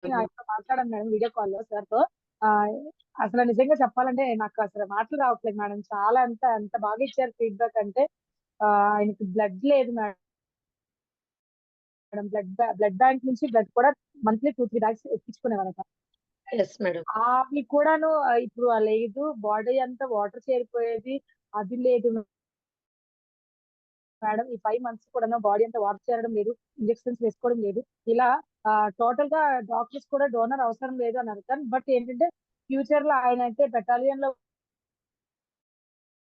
[SPEAKER 7] ఆయనతో మాట్లాడాను మేడం వీడియో కాల్ లో సార్ తో. ఆ, అసలు నిజంగా చెప్పాలంటే నాకు అసలు మాటలు రావట్లేదు మేడం. చాలా ఎంత బాగా ఇచ్చారు ఫీడ్బ్యాక్ అంటే ఆయనకి బ్లడ్ లేదు మేడం. బ్లడ్ బ్యాంక్ నుంచి బ్లడ్ కూడా మంత్లీ 2-3 బ్యాగ్స్ ఎక్కించుకునేవారట.
[SPEAKER 2] Yes, madam.
[SPEAKER 7] అవి కూడాను ఇప్పుడు లేదు. బాడీ అంతా వాటర్ చేరిపోయేది, అది లేదు మేడం. ఈ 5 months కూడా బాడీ అంతా వాటర్ చేరడం లేదు, ఇంజెక్షన్స్ వేసుకోవడం లేదు. ఇలా టోటల్ గా డాక్టర్స్ కూడా డోనర్ అవసరం లేదు అని అర్థం. బట్ ఏంటంటే ఫ్యూచర్ లో ఆయన అయితే బెటాలియన్ లో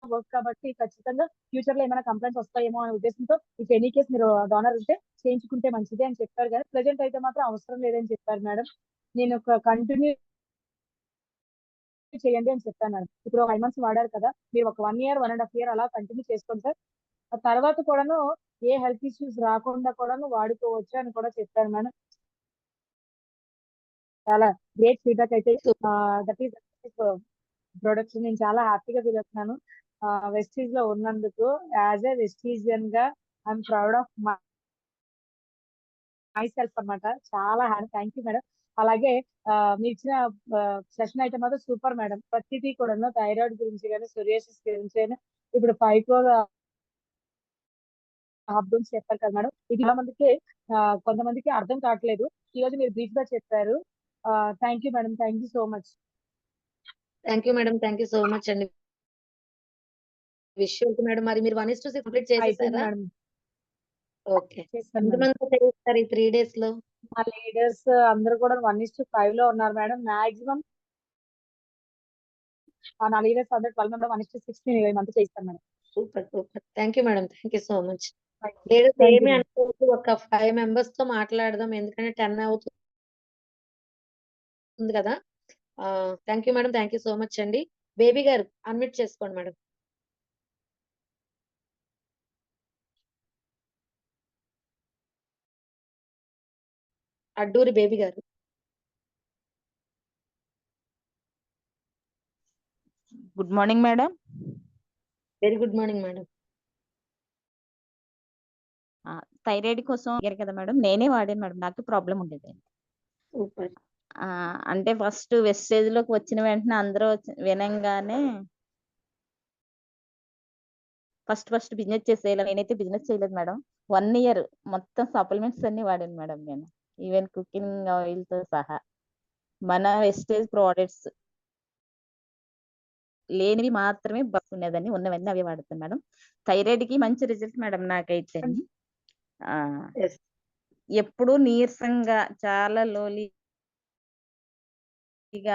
[SPEAKER 7] వర్క్ కాబట్టి ఖచ్చితంగా ఫ్యూచర్ లో ఏమైనా కంప్లైంట్స్ వస్తాయేమో అనే ఉద్దేశంతో ఇఫ్ ఎనీ కేస్ మీరు డోనర్ ఉంటే చేయించుకుంటే మంచిది అని చెప్పారు. కానీ ప్రెజెంట్ అయితే మాత్రం అవసరం లేదని చెప్పారు మేడం. నేను ఒక కంటిన్యూ చేయండి అని చెప్పాను మేడం. ఇప్పుడు 5 months వాడారు కదా, మీరు ఒక 1 year 1.5 year అలా కంటిన్యూ చేసుకోండి సార్. ఆ తర్వాత కూడాను ఏ హెల్త్ ఇష్యూస్ రాకుండా కూడాను వాడుకోవచ్చు అని కూడా చెప్పారు మేడం. చాలా గ్రేట్ ఫీడ్బ్యాక్ అయితే. దట్ ఈస్ ప్రొడక్ట్స్ నేను చాలా హ్యాపీగా ఫీల్ అవుతున్నాను వెస్టీజ్ లో ఉన్నందుకు. యాజ్ ఏ వెస్టీజియన్ గా I'm proud of my self అనమాట. చాలా థ్యాంక్ యూ మేడం. అలాగే మీరు ఇచ్చిన సెషన్ అయితే మాత్రం సూపర్ మేడం. ప్రతిదీ కూడా థైరాయిడ్ గురించి కానీ, సోరియాసిస్ గురించి కానీ, ఇప్పుడు ఫైబ్రో హబ్ గురించి చెప్పారు కదా మేడం. ఇది చాలా మందికి కొంతమందికి అర్థం కావట్లేదు. ఈ రోజు మీరు బ్రీఫ్ గా చెప్పారు. Thank you madam. Thank you so much.
[SPEAKER 2] Thank you madam. Thank you so much అండి. Wish madam. మరి మీరు 1:6 కంప్లీట్
[SPEAKER 7] అయిపోయింది
[SPEAKER 2] చేసేసారా?
[SPEAKER 7] మేడం.
[SPEAKER 2] ఓకే.
[SPEAKER 7] చేస్తాను మేడం.
[SPEAKER 2] ఎంతమంది చేస్తారు ఈ 3 days లో?
[SPEAKER 7] మా లీడర్స్ అందరూ కూడా 1:5 లో ఉన్నారు మేడం. మాక్సిమం నా లీడర్స్ అందరూ 12 మెంబర్ 1:6 నేను మంత్ చేస్తాను madam.
[SPEAKER 2] Super super. Thank you madam. Thank you so much.
[SPEAKER 7] Thank you.
[SPEAKER 2] Leaders
[SPEAKER 7] Thank you,
[SPEAKER 2] ఏమీ
[SPEAKER 7] ma'am.
[SPEAKER 2] అనుకోవద్దు. ఒక 5 members తో మాట్లాడదాం. ఎందుకంటే 10 అవుతుంది కదా. Thank you madam. Thank you so much అండి. బేబీ గారు అన్మ్యూట్ చేసుకోండి మేడం. అడ్డూరి బేబీ గారు.
[SPEAKER 8] Good morning madam.
[SPEAKER 2] Very good morning madam.
[SPEAKER 8] Thyroid కోసం అడిగారు కదా మేడం, నేనే వాడాను మేడం. నాకు ప్రాబ్లం ఉండేది.
[SPEAKER 2] సూపర్.
[SPEAKER 8] అంటే ఫస్ట్ వెస్టేజ్ లోకి వచ్చిన వెంటనే అందరూ వినంగానే ఫస్ట్ బిజినెస్ చేసేయాలి. నేనైతే బిజినెస్ చేయలేదు మేడం. 1 year మొత్తం సప్లిమెంట్స్ అన్ని వాడాను మేడం నేను. ఈవెన్ కుకింగ్ ఆయిల్ తో సహా మన వెస్టేజ్ ప్రోడక్ట్స్ లేనివి మాత్రమే బతుకునేదాన్ని, ఉన్నవన్నీ అవి వాడతాను మేడం. థైరాయిడ్ కి మంచి రిజల్ట్ మేడం నాకైతే.
[SPEAKER 2] Yes.
[SPEAKER 8] ఎప్పుడు నీరసంగా చాలా లోలీగా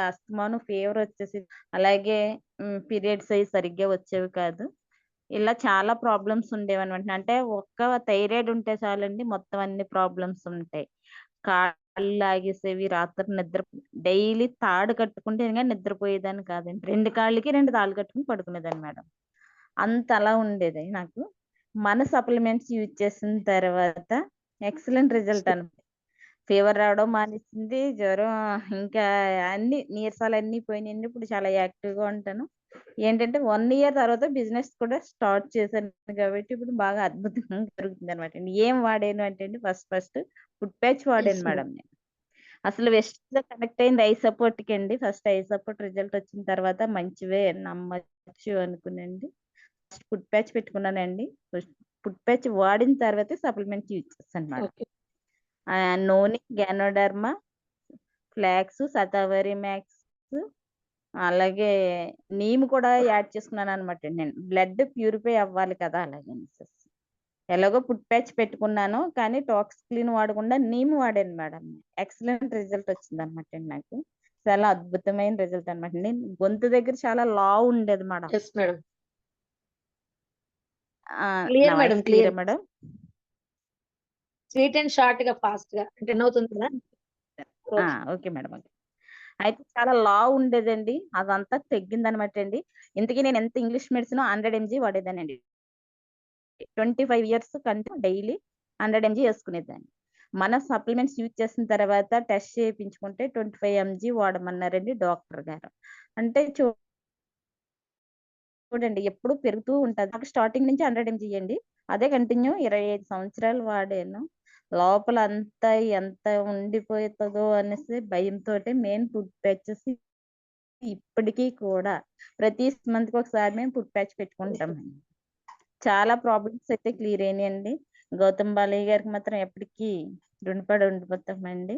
[SPEAKER 8] అస్తమాను ఫీవర్ వచ్చేసి, అలాగే పీరియడ్స్ అవి సరిగ్గా వచ్చేవి కాదు. ఇలా చాలా ప్రాబ్లమ్స్ ఉండేవన్నమాట. అంటే ఒక్క థైరాయిడ్ ఉంటే చాలండి మొత్తం అన్ని ప్రాబ్లమ్స్ ఉంటాయి. కాళ్ళు లాగేసేవి, రాత్రి నిద్ర డైలీ తాడు కట్టుకుంటే ఇంకా నిద్రపోయేదాన్ని కాదండి. 2 కాళ్ళకి 2 తాళ్ళు కట్టుకుని పడుకునేదాన్ని మేడం. అంత అలా ఉండేది నాకు. మన సప్లిమెంట్స్ యూజ్ చేసిన తర్వాత ఎక్సలెంట్ రిజల్ట్ అనమాట. ఫీవర్ రావడం మానేసింది, జ్వరం ఇంకా అన్ని నీరసాలు అన్ని పోయినాయండి. ఇప్పుడు చాలా యాక్టివ్ గా ఉంటాను. ఏంటంటే 1 year తర్వాత బిజినెస్ కూడా స్టార్ట్ చేశాను కాబట్టి ఇప్పుడు బాగా అద్భుతంగా జరుగుతుంది అనమాట. ఏం వాడాను అంటే ఫస్ట్ ఫుడ్ ప్యాచ్ వాడాను మేడం నేను. అసలు వెస్ట్ లో కనెక్ట్ అయింది ఐ సపోర్ట్ కి అండి. ఫస్ట్ ఐ సపోర్ట్ రిజల్ట్ వచ్చిన తర్వాత మంచివే నమ్మచ్చు అనుకునండి. ఫస్ట్ ఫుడ్ ప్యాచ్ పెట్టుకున్నానండి. ఫుడ్ ప్యాచ్ వాడిన తర్వాత సప్లిమెంట్స్ యూజ్ చేస్తాను madam. Noni, ganoderma, flax, shatavari max, అలాగే నీమ్ కూడా యాడ్ చేసుకున్నాను అనమాట. నేను బ్లడ్ ప్యూరిఫై అవ్వాలి కదా, అలాగే ఎలాగో ఫుడ్ ప్యాచ్ పెట్టుకున్నాను కానీ టాక్స్ క్లీన్ వాడకుండా నీమ్ వాడాను మేడం. ఎక్సలెంట్ రిజల్ట్ వచ్చింది అనమాట నాకు. చాలా అద్భుతమైన రిజల్ట్ అనమాట. నేను గొంతు దగ్గర చాలా లావు ఉండేది madam.
[SPEAKER 2] Yes, madam. Clear madam. Clear
[SPEAKER 8] madam.
[SPEAKER 2] Sweet and short గా ఫాస్ట్ గా అంటే అవుతుంది కదా.
[SPEAKER 8] Okay madam. ఓకే. అయితే చాలా లావు ఉండేదండి. అదంతా తగ్గిందనమాట అండి. ఇంతకీ నేను ఎంత ఇంగ్లీష్ మెడిసిన్ 100 ఎంజీ వాడేదానండి. 25 ఇయర్స్ కంటిన్యూ డైలీ 100 ఎంజీ వేసుకునేదాన్ని. మన సప్లిమెంట్స్ యూజ్ చేసిన తర్వాత టెస్ట్ చేయించుకుంటే 25 ఎంజీ వాడమన్నారండి డాక్టర్ గారు. అంటే చూడండి ఎప్పుడు పెరుగుతూ ఉంటది. నాకు స్టార్టింగ్ నుంచి 100 ఎంజీ అండి. అదే కంటిన్యూ 25 సంవత్సరాలు వాడాను. లోపల అంతా ఎంత ఉండిపోతుందో అనేసి భయంతోటి మెయిన్ ఫుడ్ ప్యాచెస్ ఇప్పటికీ కూడా ప్రతి మంత్‌కి ఒకసారి మేము ఫుడ్ ప్యాచ్ పెట్టుకుంటామండి. చాలా ప్రాబ్లమ్స్ అయితే క్లియర్ అయినాయండి. గౌతమ్ బాలయ్య గారికి మాత్రం ఎప్పటికీ రుణపడి ఉండిపోతామండి.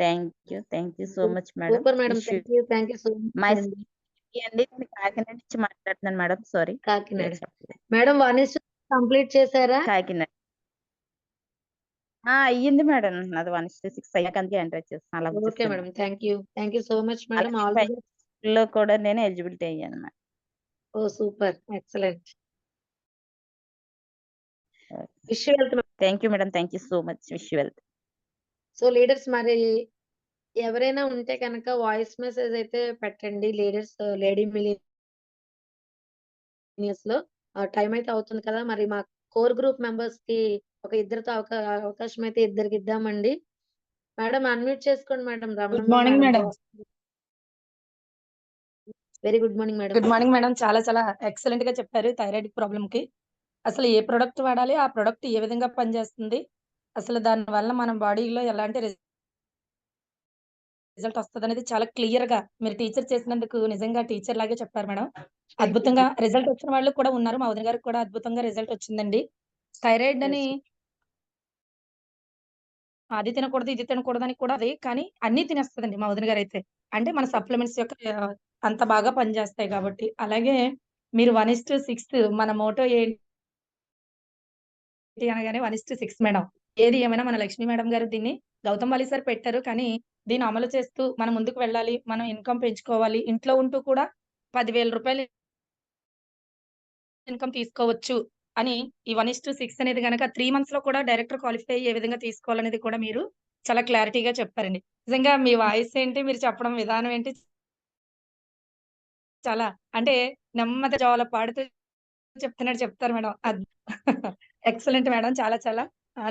[SPEAKER 8] Thank you so much madam.
[SPEAKER 2] Super madam.
[SPEAKER 8] Wish you
[SPEAKER 2] thank you so
[SPEAKER 8] my
[SPEAKER 2] much అండి.
[SPEAKER 8] అండి. నేను కాకినాడ నుంచి మాట్లాడుతున్నాను madam. Sorry.
[SPEAKER 2] Kakinada. Madam 1 complete చేశారా?
[SPEAKER 8] కాకినాడ. అయ్యింది మేడం. నాది 1:6 అయ్యాక అందుకే ఎంటర్ చేస్తాను. అలా
[SPEAKER 2] ఓకే
[SPEAKER 8] వచ్చేసాను.
[SPEAKER 2] Madam. Thank you so much madam. All the best.
[SPEAKER 8] లో కూడా నేను ఎలిజిబిలిటీ అయ్యాను madam.
[SPEAKER 2] Oh super. Excellent. Wish you wealth.
[SPEAKER 8] Thank you madam. Thank you so much. Wish you wealth.
[SPEAKER 2] So leaders మరి ఎవరైనా ఉంటే కనుక వాయిస్ మెసేజ్ అయితే పెట్టండి. లీడర్స్ లేడీ మిలియనియర్స్ లో టైం అయితే అవుతుంది కదా, మరి మా కోర్ గ్రూప్ మెంబర్స్ కి ఒక ఇద్దరితో అవకాశం అయితే ఇద్దరికి ఇద్దామండి. మేడం అన్మ్యూట్ చేసుకోండి madam.
[SPEAKER 9] Good morning madam.
[SPEAKER 2] Very good morning madam.
[SPEAKER 9] Good morning madam. చాలా చాలా ఎక్సలెంట్ గా చెప్పారు థైరాయిడ్ ప్రాబ్లం కి. అసలు ఏ ప్రొడక్ట్ వాడాలి, ఆ ప్రొడక్ట్ ఏ విధంగా పనిచేస్తుంది, అసలు దాని వల్ల మన బాడీలో ఎలాంటి రిజల్ట్ వస్తుంది అనేది చాలా క్లియర్ గా మీరు టీచర్ చేసినందుకు నిజంగా టీచర్ లాగే చెప్పారు మేడం. అద్భుతంగా రిజల్ట్ వచ్చిన వాళ్ళు కూడా ఉన్నారు. మా వదిన గారికి కూడా అద్భుతంగా రిజల్ట్ వచ్చిందండి. థైరాయిడ్ అని అది తినకూడదు ఇది తినకూడదు అని కూడా అది, కానీ అన్ని తినేస్తుందండి మా వదిన గారు అయితే. అంటే మన సప్లిమెంట్స్ యొక్క అంత బాగా పనిచేస్తాయి కాబట్టి. అలాగే మీరు 1:6 మన మోటో ఏంటి అనగానే 1:6 మేడం. ఏది ఏమైనా మన లక్ష్మీ మేడం గారు దీన్ని గౌతమ్ బాలి సార్ పెట్టారు, కానీ దీన్ని అమలు చేస్తూ మనం ముందుకు వెళ్ళాలి, మనం ఇన్కమ్ పెంచుకోవాలి, ఇంట్లో ఉంటూ కూడా 10,000 రూపాయలు ఇన్కమ్ తీసుకోవచ్చు అని ఈ 1:6 అనేది గనక 3 మంత్స్ లో కూడా డైరెక్టర్ క్వాలిఫై ఏ విధంగా తీసుకోవాలనేది కూడా మీరు చాలా క్లారిటీగా చెప్పారండి. నిజంగా మీ వాయిస్ ఏంటి, మీరు చెప్పడం విధానం ఏంటి, చాలా అంటే నెమ్మది జోల పాడుతూ చెప్తున్నట్టు చెప్తారు మేడం. Excellent madam. చాలా చాలా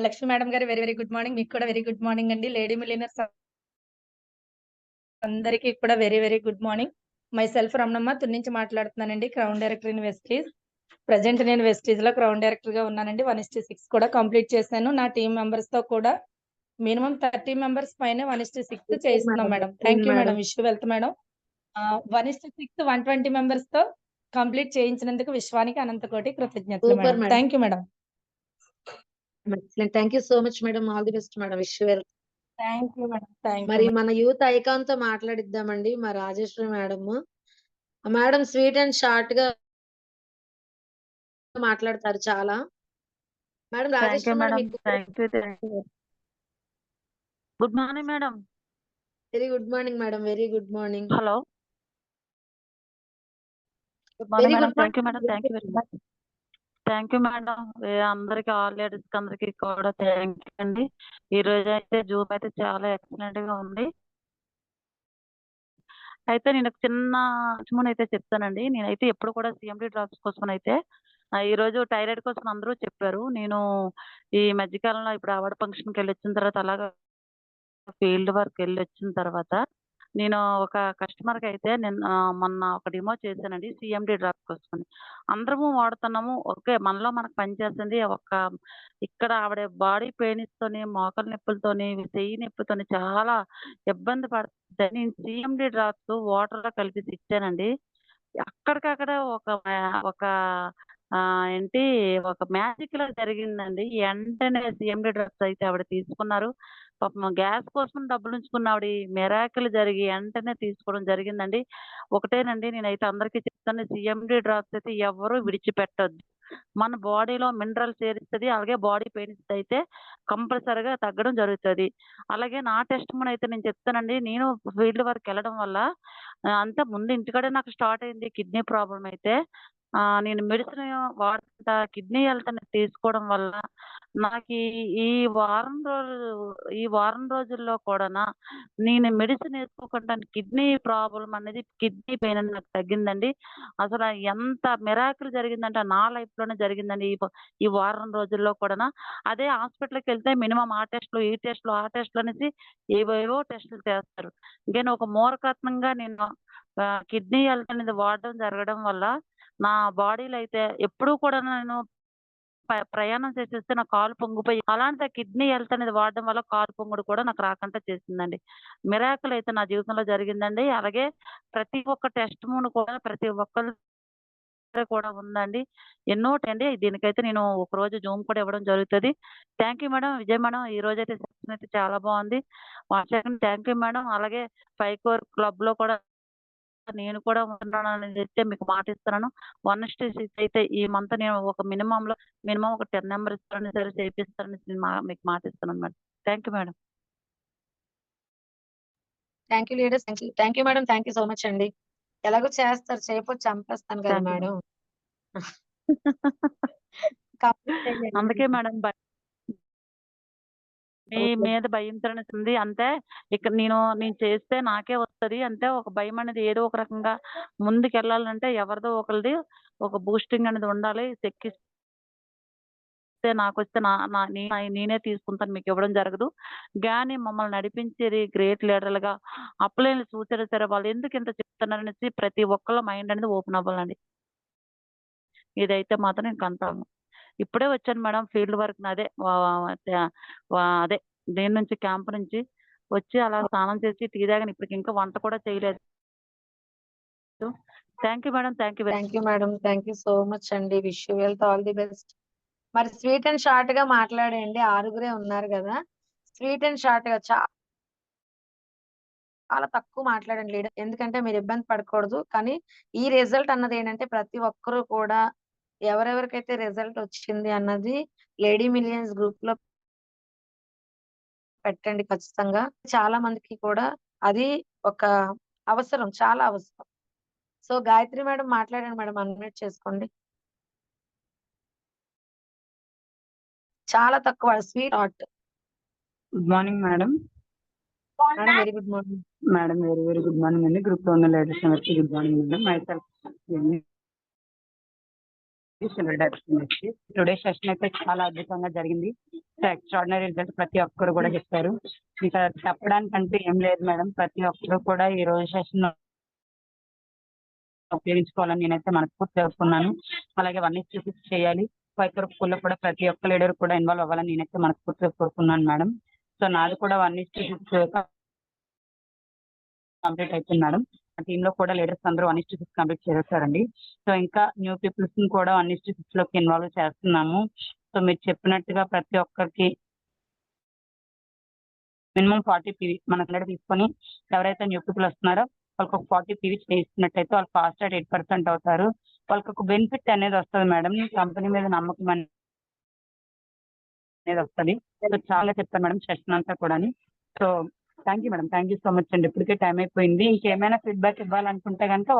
[SPEAKER 9] లక్ష్మి మేడం గారు వెరీ వెరీ గుడ్ మార్నింగ్. మీకు కూడా వెరీ గుడ్ మార్నింగ్ అండి. లేడీ మిలియనర్స్ అందరికీ కూడా very very good morning. My self Ramanamma Tuni నుంచి మాట్లాడుతున్నానండి. Crown director in Vestige. Present నేను వెస్టీజ్ లో క్రౌన్ డైరెక్టర్ గా ఉన్నానండి. 1:6 కూడా కంప్లీట్ చేశాను. నా టీం మెంబర్స్ తో కూడా మినిమం 30 మెంబర్స్ పైన 1:6 చేస్తున్నాం madam. Thank you madam. Wish you wealth madam. 1:6 120 members తో కంప్లీట్ చేయించినందుకు విశ్వానికి అనంతకోటి కృతజ్ఞతలు
[SPEAKER 2] super
[SPEAKER 9] madam.
[SPEAKER 2] Madam.
[SPEAKER 9] Thank you madam.
[SPEAKER 2] Excellent. Thank you so much madam. All the best madam. Wish you wealth.
[SPEAKER 9] Thank you madam. Thank
[SPEAKER 2] మరి
[SPEAKER 9] you.
[SPEAKER 2] మన youth icon తో మాట్లాడిద్దామండి. మా Rajeshwari madam. Madam sweet and short గా మాట్లాడతారు చాలా. Madam
[SPEAKER 10] thank you
[SPEAKER 2] Rajeshwari madam
[SPEAKER 10] madam.
[SPEAKER 2] మీకు
[SPEAKER 10] thank you. Good morning madam.
[SPEAKER 2] Very good morning madam. Very good morning.
[SPEAKER 10] Hello. Good
[SPEAKER 2] very
[SPEAKER 10] morning madam.
[SPEAKER 2] Good
[SPEAKER 10] thank you
[SPEAKER 2] morning.
[SPEAKER 10] Madam. Thank you very much. Thank you madam. అందరికి all ladies కి అందరికి కూడా thank you అండి. ఈ రోజు అయితే Zoom అయితే చాలా ఎక్సలెంట్ గా ఉంది. అయితే నేను ఒక చిన్న విషయం అయితే చెప్తానండి. నేనైతే ఎప్పుడు కూడా సిఎండి డ్రాప్స్ కోసం అయితే ఈ రోజు థైరాయిడ్ కోసం అందరూ చెప్పారు. నేను ఈ మధ్యకాలంలో ఇప్పుడు అవార్డు ఫంక్షన్కి వెళ్ళి వచ్చిన తర్వాత అలాగా ఫీల్డ్ వర్క్ వెళ్ళి వచ్చిన తర్వాత నేను ఒక కస్టమర్కి అయితే నేను మొన్న ఒక డిమో చేశానండి సిఎండి డ్రాప్ కోసం. అందరము వాడుతున్నాము. ఓకే, మనలో మనకు పనిచేస్తుంది. ఇక్కడ ఆవిడ బాడీ పెయిన్స్ తోని, మోకాలు నొప్పులతోని, చెయ్యి నొప్పితోని చాలా ఇబ్బంది పడుతుంది. నేను సిఎండి డ్రాప్స్ వాటర్ లో కలిపి ఇచ్చానండి. అక్కడికక్కడ ఒక ఏంటి ఒక మ్యాజిక్ లా జరిగిందండి. వెంటనే సిఎండి డ్రగ్స్ అయితే ఆవిడ తీసుకున్నారు. పాపం గ్యాస్ కోసం డబ్బులు ఉంచుకున్న ఆవిడ మిరాకిల్ జరిగి వెంటనే తీసుకోవడం జరిగిందండి. ఒకటేనండి నేనైతే అందరికీ చెప్తాను, సిఎండి డ్రగ్స్ అయితే ఎవరు విడిచిపెట్టొద్దు. మన బాడీలో మినరల్స్ చేరుస్తుంది. అలాగే బాడీ పెయిన్స్ అయితే కంపల్సరిగా తగ్గడం జరుగుతుంది. అలాగే నా టెస్ట్ అయితే నేను చెప్తానండి. నేను ఫీల్డ్ వర్క్ వెళ్ళడం వల్ల అంతే ముందు ఇంటికాడే నాకు స్టార్ట్ అయింది కిడ్నీ ప్రాబ్లం అయితే. నేను మెడిసిన్ వాడుతుంటా. కిడ్నీ హెల్త్ అనేది తీసుకోవడం వల్ల నాకు ఈ ఈ వారం రోజుల్లో కూడానా నేను మెడిసిన్ వేసుకోకుండా కిడ్నీ ప్రాబ్లం అనేది, కిడ్నీ పెయిన్ అనేది నాకు తగ్గిందండి. అసలు ఎంత మిరాకిల్ జరిగిందంటే నా లైఫ్ లోనే జరిగిందండి ఈ వారం రోజుల్లో కూడానా. అదే హాస్పిటల్కి వెళ్తే మినిమం ఆ టెస్ట్లు, ఈ టెస్ట్లు, ఆ టెస్ట్లు అనేసి ఏవేవో టెస్టులు చేస్తారు. నేను ఒక మూర్ఖత్వంగా నేను కిడ్నీ హెల్త్ అనేది వాడడం జరగడం వల్ల నా బాడీలో అయితే ఎప్పుడూ కూడా నేను ప్రయాణం చేసేస్తే నా కాలు పొంగిపోయి, అలాంటి కిడ్నీ హెల్త్ అనేది వాడడం వల్ల కాలు పొంగుడు కూడా నాకు రాకుండా చేసిందండి. మిరాకిల్ అయితే నా జీవితంలో జరిగిందండి. అలాగే ప్రతి ఒక్క టెస్ట్ కూడా ప్రతి ఒక్కళ్ళు కూడా ఉందండి. అండి. దీనికైతే నేను ఒకరోజు జూమ్ కూడా ఇవ్వడం జరుగుతది. Thank you madam. Vijay madam, ఈ రోజైతే సెషన్ అయితే చాలా బాగుంది. Once again thank you madam. అలాగే 5 కోర్ క్లబ్‌లో కూడా నేను కూడా ఉన్నానని చెప్తే మీకు మాటిస్తున్నాను. 1:6 అయితే ఈ మంత్ నేను ఒక మినిమమ్ ఒక 10 మెంబర్స్ సరే చేపిస్తానని మీకు మాటిస్తున్నాను మేడం. Thank you madam.
[SPEAKER 2] Thank you leaders. Thank you madam. Thank you so much అండి. ఎలాగో చేస్తారు, చేయకపోతే చంపేస్తాను కదా
[SPEAKER 10] థ్యాంక్ యూ
[SPEAKER 2] మేడం. కంప్లీట్ చేయండి.
[SPEAKER 10] అందుకే మేడం మీ
[SPEAKER 2] ఓకే.
[SPEAKER 10] మీద భయంతోనే ఉంది. అంతే ఇక్కడ నేను చేస్తే నాకే వస్తది. అంతే ఒక భయం అనేది ఏదో ఒక రకంగా ముందుకెళ్ళాలంటే ఎవరిదో ఒకళ్ళది ఒక బూస్టింగ్ అనేది ఉండాలి. ఎక్కిస్తే నాకొస్తే నేనే తీసుకుంటాను, మీకు ఇవ్వడం జరగదు. గాని మమ్మల్ని నడిపించేది గ్రేట్ లీడర్‌లుగా అప్పులేని చూసారు సరే వాళ్ళు ఎందుకు ఇంత చెప్తున్నారనేసి ప్రతి ఒక్కళ్ళ మైండ్ అనేది ఓపెన్ అవ్వాలండి. ఇదైతే మాత్రం నేను కన్ఫర్మ్. ఇప్పుడే వచ్చాను మేడం ఫీల్డ్ వర్క్ అదే అదే దేని నుంచి క్యాంప్ నుంచి వచ్చి అలా స్నానం చేసి టీ తాగాను. ఇప్పటికి ఇంకా వంట కూడా చేయలేదు. Thank you madam. Thank you
[SPEAKER 2] thank you madam. Thank you so much అండి. Wish you wealth, all the best. మరి స్వీట్ అండ్ షార్ట్ గా మాట్లాడండి. 6గురే ఉన్నారు కదా. స్వీట్ అండ్ షార్ట్ గా చాలా తక్కువ మాట్లాడండి లీడర్. ఎందుకంటే మీరు ఇబ్బంది పడకూడదు. కానీ ఈ రిజల్ట్ అన్నది ఏంటంటే ప్రతి ఒక్కరు కూడా ఎవరెవరికైతే రిజల్ట్ వచ్చింది అన్నది లేడీ మిలియన్స్ గ్రూప్ లో పెట్టండి ఖచ్చితంగా. చాలా మందికి కూడా అది ఒక అవసరం, చాలా అవసరం. సో గాయత్రి మేడం మాట్లాడండి మేడం. అన్మ్యూట్ చేసుకోండి. చాలా తక్కువ sweet heart.
[SPEAKER 11] Good morning madam.
[SPEAKER 2] Madam very good morning.
[SPEAKER 11] Madam very very good morning అండి. గ్రూప్ లో ఉన్న లేడీస్ అందరికీ good morning madam. My self today session అయితే చాలా అద్భుతంగా జరిగింది. ఎక్స్ట్రాడినరీ రిజల్ట్ ప్రతి ఒక్కరు కూడా చెప్పారు. ఇంకా చెప్పడానికంటే ఏం లేదు మేడం. ప్రతి ఒక్కరు కూడా ఈ రోజు సెషన్ ఉపయోగించుకోవాలని నేనైతే మనస్ఫూర్తిగా చెప్పుకున్నాను. అలాగే 1:6 చేయాలి. 5 కోర్ స్కూల్లో కూడా ప్రతి ఒక్క లీడర్ కూడా ఇన్వాల్వ్ అవ్వాలని నేనైతే మనస్ఫూర్తిగా కోరుకున్నాను మేడం. సో నాది కూడా 1:6 కంప్లీట్ అయిపోయింది మేడం. ఆ టీమ్ లో కూడా లీడర్స్ అందరూ 1:6 కంప్లీట్ చేసేసారండి. సో ఇంకా న్యూ పీపుల్స్ ని కూడా 1:6 లోకి ఇన్వాల్వ్ చేస్తున్నాము. సో మీరు చెప్పినట్టుగా ప్రతి ఒక్కరికి మినిమం 40 PV మన దగ్గర తీసుకొని ఎవరైతే న్యూ పీపుల్ వస్తున్నారో వాళ్ళకి ఒక 40 PV చేస్తున్నట్టయితే వాళ్ళు ఫాస్ట్ అట్ 8% అవుతారు. వాళ్ళకి ఒక బెనిఫిట్ అనేది వస్తుంది మేడం. కంపెనీ మీద నమ్మకం అనేది వస్తుంది. సో చాలా చెప్తాను మేడం సెషన్ అంతా కూడా. So thank you madam. Thank you so much అండి. ఇప్పటికే టైం అయిపోయింది. ఇంకేమైనా ఫీడ్బ్యాక్ ఇవ్వాలనుకుంటే కనుక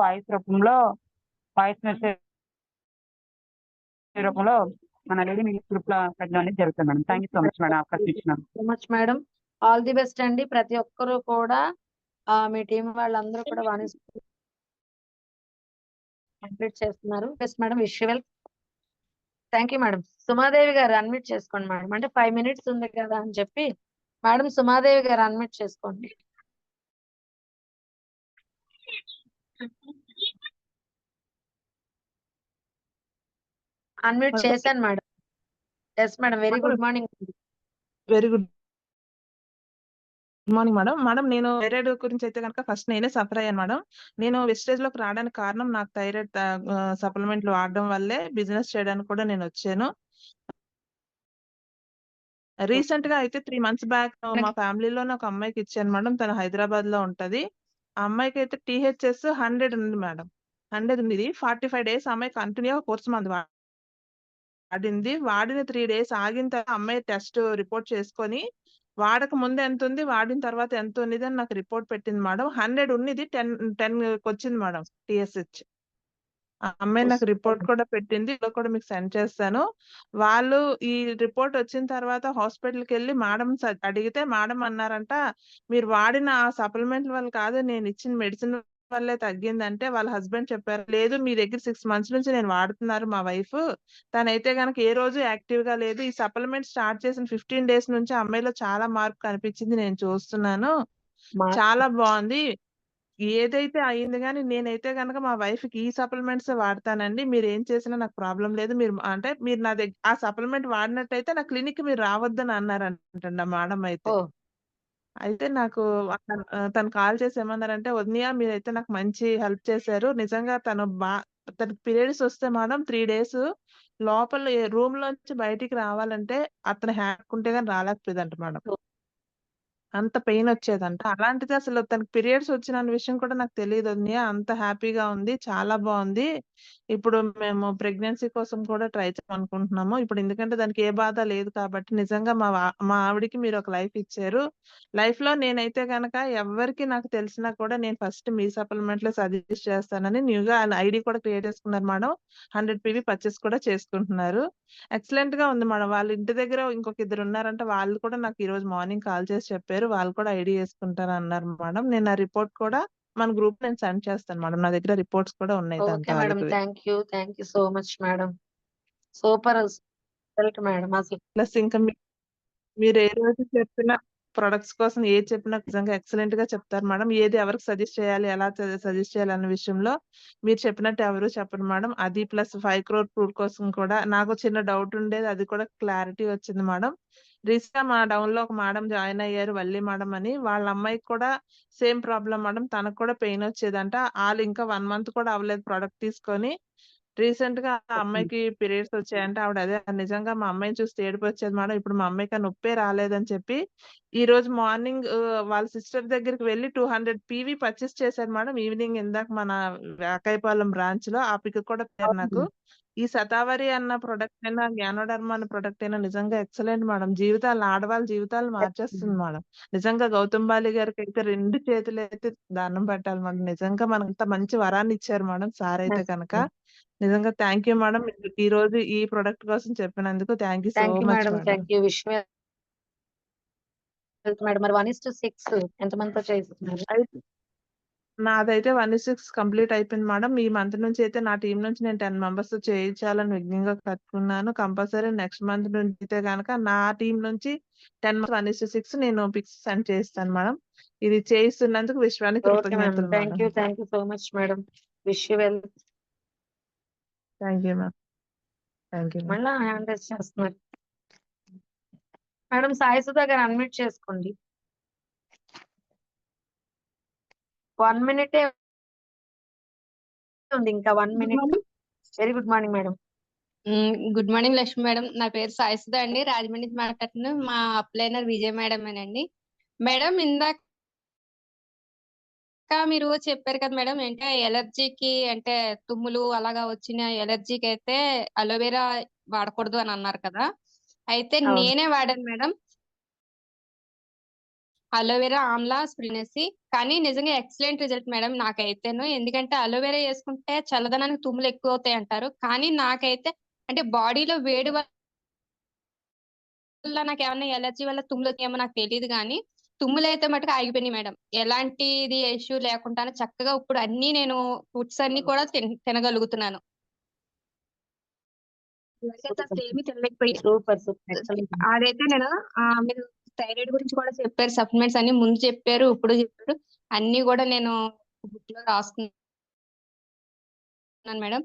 [SPEAKER 11] వాయిస్ మెసేజ్ రూపంలో మన లేడీ గ్రూప్ లో పెట్టడం అనేది జరుగుతుంది madam. Thank you so much madam. అవకాశం ఇచ్చినాం.
[SPEAKER 2] So much madam. All the best అండి. ప్రతి ఒక్కరు కూడా మీ టీం వాళ్ళందరూ కూడా కంప్లీట్ చేస్తున్నారు. Best madam. Wish you well. Thank you madam. Sumadevi గారు అన్మ్యూట్ చేసుకోండి మేడం. అంటే 5 minutes ఉంది కదా అని చెప్పి మేడం సుమాదేవి గారు అన్మ్యూట్ చేసుకోండి. అన్మ్యూట్ చేశాను madam. Yes madam. Very good morning.
[SPEAKER 12] Very good morning madam. Madam నేను థైరాయిడ్ గురించి అయితే కనుక ఫస్ట్ నేనే సఫర్ అయ్యాను మేడం. నేను వెస్టేజ్ లోకి రావడానికి కారణం నాకు థైరాయిడ్ సప్లిమెంట్లు వాడడం వల్లే బిజినెస్ చేయడానికి కూడా నేను వచ్చాను. రీసెంట్ గా అయితే 3 months బ్యాక్ మా ఫ్యామిలీలోనే ఒక అమ్మాయికి ఇచ్చాను మేడం. తను హైదరాబాద్ లో ఉంటది. ఆ అమ్మాయికి అయితే THS 100 ఉంది మేడం. 100 ఉంది. 45 days అమ్మాయి కంటిన్యూ కోర్స్ మంది వాడింది. వాడిన 3 days ఆగిన తర్వాత అమ్మాయి టెస్ట్ రిపోర్ట్ చేసుకొని వాడక ముందు ఎంత ఉంది, వాడిన తర్వాత ఎంత ఉన్నది అని నాకు రిపోర్ట్ పెట్టింది మేడం. 100 ఉన్నది 10 వచ్చింది మేడం TSH. ఆ అమ్మాయి నాకు రిపోర్ట్ కూడా పెట్టింది, ఇదో కూడా మీకు సెండ్ చేస్తాను. వాళ్ళు ఈ రిపోర్ట్ వచ్చిన తర్వాత హాస్పిటల్కి వెళ్ళి మేడం అడిగితే మేడం అన్నారంట, మీరు వాడిన ఆ సప్లిమెంట్ల వల్ల కాదు, నేను ఇచ్చిన మెడిసిన్ వల్లే తగ్గిందంటే వాళ్ళ హస్బెండ్ చెప్పారు, లేదు మీ దగ్గర 6 months నుంచి నేను వాడుతున్నారు మా వైఫ్, తనైతే గనక ఏ రోజు యాక్టివ్ గా లేదు, ఈ సప్లిమెంట్ స్టార్ట్ చేసిన 15 days నుంచి అమ్మాయిలో చాలా మార్పు కనిపించింది, నేను చూస్తున్నాను, చాలా బాగుంది, ఏదైతే అయింది కానీ నేనైతే గనక మా వైఫ్ కి ఈ సప్లిమెంట్స్ వాడతానండి, మీరు ఏం చేసినా నాకు ప్రాబ్లం లేదు, మీరు అంటే మీరు నా దగ్గర ఆ సప్లిమెంట్ వాడినట్టయితే నా క్లినిక్ మీరు రావద్దని అన్నారంటండి ఆ మేడం అయితే. అయితే నాకు తను కాల్ చేసి ఏమన్నారంటే, వదినయ్య మీరైతే నాకు మంచి హెల్ప్ చేశారు, నిజంగా తనకి పీరియడ్స్ వస్తే మేడం 3 days లోపల రూమ్ లోంచి బయటికి రావాలంటే అతను ఉంటే గాని రాలేకపోయేదంట మేడం, అంత పెయిన్ వచ్చేదంట. అలాంటిది అసలు తనకి పీరియడ్స్ వచ్చిన విషయం కూడా నాకు తెలియదు వదినయ్య, అంత హ్యాపీగా ఉంది, చాలా బాగుంది, ఇప్పుడు మేము ప్రెగ్నెన్సీ కోసం కూడా ట్రై చేయాలనుకుంటున్నాము, ఇప్పుడు ఎందుకంటే దానికి ఏ బాధ లేదు కాబట్టి నిజంగా మా ఆవిడకి మీరు ఒక లైఫ్ ఇచ్చారు, లైఫ్ లో నేనైతే గనక ఎవరికి నాకు తెలిసినా కూడా నేను ఫస్ట్ మీ సప్లిమెంట్లే సజెస్ట్ చేస్తానని న్యూగా ఐడి కూడా క్రియేట్ చేసుకున్నారు మేడం, 100 PV పర్చేస్ కూడా చేసుకుంటున్నారు, ఎక్సలెంట్ గా ఉంది మేడం. వాళ్ళ ఇంటి దగ్గర ఇంకొక 2 ఉన్నారంటే వాళ్ళు కూడా నాకు ఈ రోజు మార్నింగ్ కాల్ చేసి చెప్పారు, వాళ్ళు కూడా ఐడి వేసుకుంటారు అన్నారు మేడం. నేను ఆ రిపోర్ట్ కూడా మన గ్రూప్ నేను సెండ్ చేస్తాను మేడం, నా దగ్గర రిపోర్ట్స్ కూడా ఉన్నాయి దాని
[SPEAKER 2] ఓకే మేడం,
[SPEAKER 12] తాలూకువి.
[SPEAKER 2] Thank you so much madam, super result madam అసలు.
[SPEAKER 12] ప్లస్ ఇంకా మీరు ఏ రోజు చెప్పిన ప్రొడక్ట్స్ కోసం ఏది చెప్పినా నిజంగా ఎక్సలెంట్ గా చెప్తారు మేడం, ఏది ఎవరికి సజెస్ట్ చేయాలి, ఎలా సజెస్ట్ చేయాలి అన్న విషయంలో మీరు చెప్పినట్టు ఎవరు చెప్పరు మేడం. అది ప్లస్ 5 crore ఫ్రూట్ కోసం కూడా నాకు చిన్న డౌట్ ఉండేది, అది కూడా క్లారిటీ వచ్చింది మేడం. రీసెంట్ గా మా డౌన్ లో ఒక మేడం జాయిన్ అయ్యారు, వల్లి మేడం అని, వాళ్ళ అమ్మాయికి కూడా సేమ్ ప్రాబ్లం మేడం, తనకు కూడా పెయిన్ వచ్చేదంట, వాళ్ళు ఇంకా 1 month కూడా అవ్వలేదు ప్రొడక్ట్ తీసుకొని, రీసెంట్ గా ఆ అమ్మాయికి పీరియడ్స్ వచ్చాయంటే ఆవిడ అదే నిజంగా మా అమ్మాయిని చూస్తే ఏడుపు వచ్చేది మేడం, ఇప్పుడు మా అమ్మాయికి ఆ నొప్పే రాలేదని చెప్పి ఈ రోజు మార్నింగ్ వాళ్ళ సిస్టర్ దగ్గరికి వెళ్ళి 200 PV పర్చేస్ చేశారు మేడం, ఈవినింగ్ ఇందాక మన అకైపాలెం బ్రాంచ్ లో, ఆ పిక్ కూడా పేరు నాకు. ఈ శతావరి అన్న ప్రొడక్ట్ అయినా జ్ఞానోడర్మా అన్న ప్రొడక్ట్ అయినా నిజంగా ఎక్సలెంట్ మేడం, జీవితాలు ఆడవాళ్ళ జీవితాలు మార్చేస్తుంది మేడం, నిజంగా గౌతమ్ బాలి గారికి అయితే 2 చేతులు అయితే దానం పెట్టాలి మేడం, నిజంగా మనకంత మంచి వరాన్ని ఇచ్చారు మేడం సార్ అయితే కనుక, నిజంగా థ్యాంక్ యూ మేడం, ఈ రోజు ఈ ప్రొడక్ట్ కోసం చెప్పినందుకు thank you so
[SPEAKER 2] thank you
[SPEAKER 12] much
[SPEAKER 2] madam,
[SPEAKER 12] madam.
[SPEAKER 2] Thank you. Wish madam మరి 1:6 ఎంతమందితో చేస్తున్నారు?
[SPEAKER 12] నాదైతే 1:6 కంప్లీట్ అయిపోయింది మేడం, ఈ మంత్ నుంచి అయితే నా టీం నుంచి నేను 10 members తో చేయించాలని విజ్ఞంగా కట్టుకున్నాను, కంపల్సరీ నెక్స్ట్ మంత్ నుంచి అయితే కనుక నా టీం నుంచి 10 1:6 నేను పిక్స్ సెండ్ చేస్తాను మేడం, ఇది చేయిస్తున్నందుకు విశ్వానికి
[SPEAKER 2] ఓకే మేడం,
[SPEAKER 12] కృతజ్ఞతలు madam.
[SPEAKER 2] Thank you so much madam, wish you well.
[SPEAKER 12] Thank you ma'am, thank you.
[SPEAKER 2] మళ్ళా హ్యాండ్ రైజ్ చేస్తున్నారు మేడం, సాయి సుధా గారు అన్మ్యూట్ చేసుకోండి. 1 minute ఉంది, ఇంకా 1 minute. Very good morning madam.
[SPEAKER 13] Good morning Lakshmi madam, నా పేరు సాయిసుధ అండి, రాజమండ్రి నుంచి మాట్లాడుతున్నాను, మా అప్లైనర్ విజయ మేడమేనండి. మేడం ఇందాక మీరు చెప్పారు కదా మేడం, అంటే ఎలర్జీకి అంటే తుమ్ములు అలాగా వచ్చిన ఎలర్జీకి అయితే అలోవెరా వాడకూడదు అని అన్నారు కదా, అయితే
[SPEAKER 2] అవును.
[SPEAKER 13] నేనే వాడాను మేడం అలోవెరా ఆమ్లా స్ప్రినెసి, కానీ నిజంగా ఎక్సలెంట్ రిజల్ట్ మేడం నాకైతేను, ఎందుకంటే అలోవెరా వేసుకుంటే చల్లదనానికి తుమ్ములు ఎక్కువ అవుతాయి అంటారు, కానీ నాకైతే అంటే బాడీలో వేడి వల్ల నాకు ఏమన్నా ఎలర్జీ వల్ల తుమ్ములు ఏమో నాకు తెలియదు, కానీ తుమ్ములు అయితే మటుకు ఆగిపోయినాయి మేడం, ఎలాంటిది ఇష్యూ లేకుండా చక్కగా ఇప్పుడు అన్ని నేను ఫుడ్స్ అన్ని కూడా తినగలుగుతున్నాను. అసలు ఏమీ తినలేకపోయాను.
[SPEAKER 2] Super excellent.
[SPEAKER 13] అదైతే నేను మీరు థైరాయిడ్ గురించి కూడా చెప్పారు, సప్లిమెంట్స్ అన్ని ముందు చెప్పారు, ఇప్పుడు చెప్పారు, అన్ని కూడా నేను బుక్ లో రాసుకున్నాను మేడం.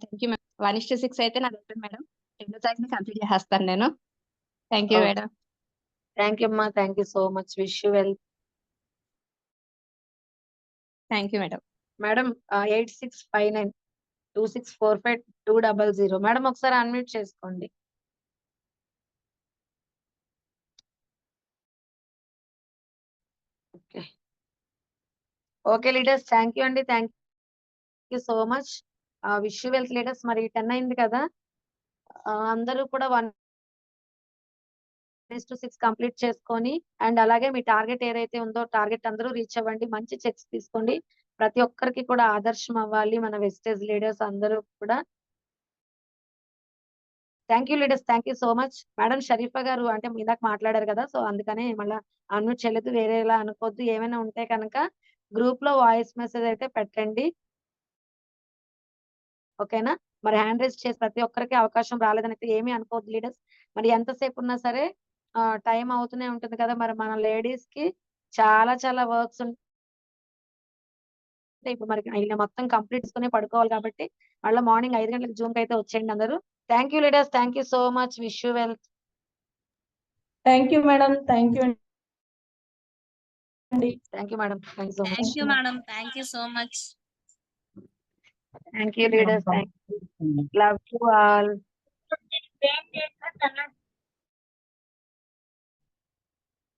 [SPEAKER 13] Thank you madam. 1:6 అయితే నాకు అయిపోయింది మేడం, 2వ తారీఖున కంప్లీట్ చేస్తాను నేను. Thank you madam.
[SPEAKER 2] Thank you అమ్మా, thank you so much, wish you well.
[SPEAKER 13] Thank you madam.
[SPEAKER 2] Madam 865926452000 madam, ఒకసారి అన్మ్యూట్ చేసుకోండి. ఓకే లీడర్స్, థ్యాంక్ యూ అండి, thank you so much, wish you wealth leaders. మరి 10 అయింది కదా, అందరూ కూడా 1:6 కంప్లీట్ చేసుకొని, అండ్ అలాగే మీ టార్గెట్ ఏదైతే ఉందో టార్గెట్ అందరూ రీచ్ అవ్వండి, మంచి చెక్స్ తీసుకోండి, ప్రతి ఒక్కరికి కూడా ఆదర్శం అవ్వాలి మన వెస్టేజ్ లీడర్స్ అందరూ కూడా. Thank you leaders, thank you so much. Madam Sharifa గారు అంటే ఇందాక మాట్లాడారు కదా, సో అందుకనే మళ్ళీ అన్మ్యూట్ చేయలేదు, వేరేలా అనుకోవద్దు. ఏమైనా ఉంటే కనుక గ్రూప్ లో వాయిస్ మెసేజ్ అయితే పెట్టండి, ఓకేనా. మరి హ్యాండ్ రైజ్ చేసి ప్రతి ఒక్కరికి అవకాశం రాలేదని అయితే ఏమీ అనుకోవద్దు లీడర్స్. మరి ఎంతసేపు ఉన్నా సరే టైం అవుతూనే ఉంటుంది కదా, మరి మన లేడీస్ కి చాలా చాలా వర్క్స్ ఉంటాయి. ఇప్పుడు మరి ఇలా మొత్తం కంప్లీట్ చేసుకుని పడుకోవాలి కాబట్టి మళ్ళీ మార్నింగ్ 5 గంటలకు జూమ్ కి అయితే వచ్చేయండి అందరూ. Thank you leaders, thank you so much, wish you well.
[SPEAKER 9] Thank you madam, thank you అండి.
[SPEAKER 2] Thank you madam, thank you so much.
[SPEAKER 5] Thank you madam, thank you so much.
[SPEAKER 2] Thank you leaders, thank you, love to all.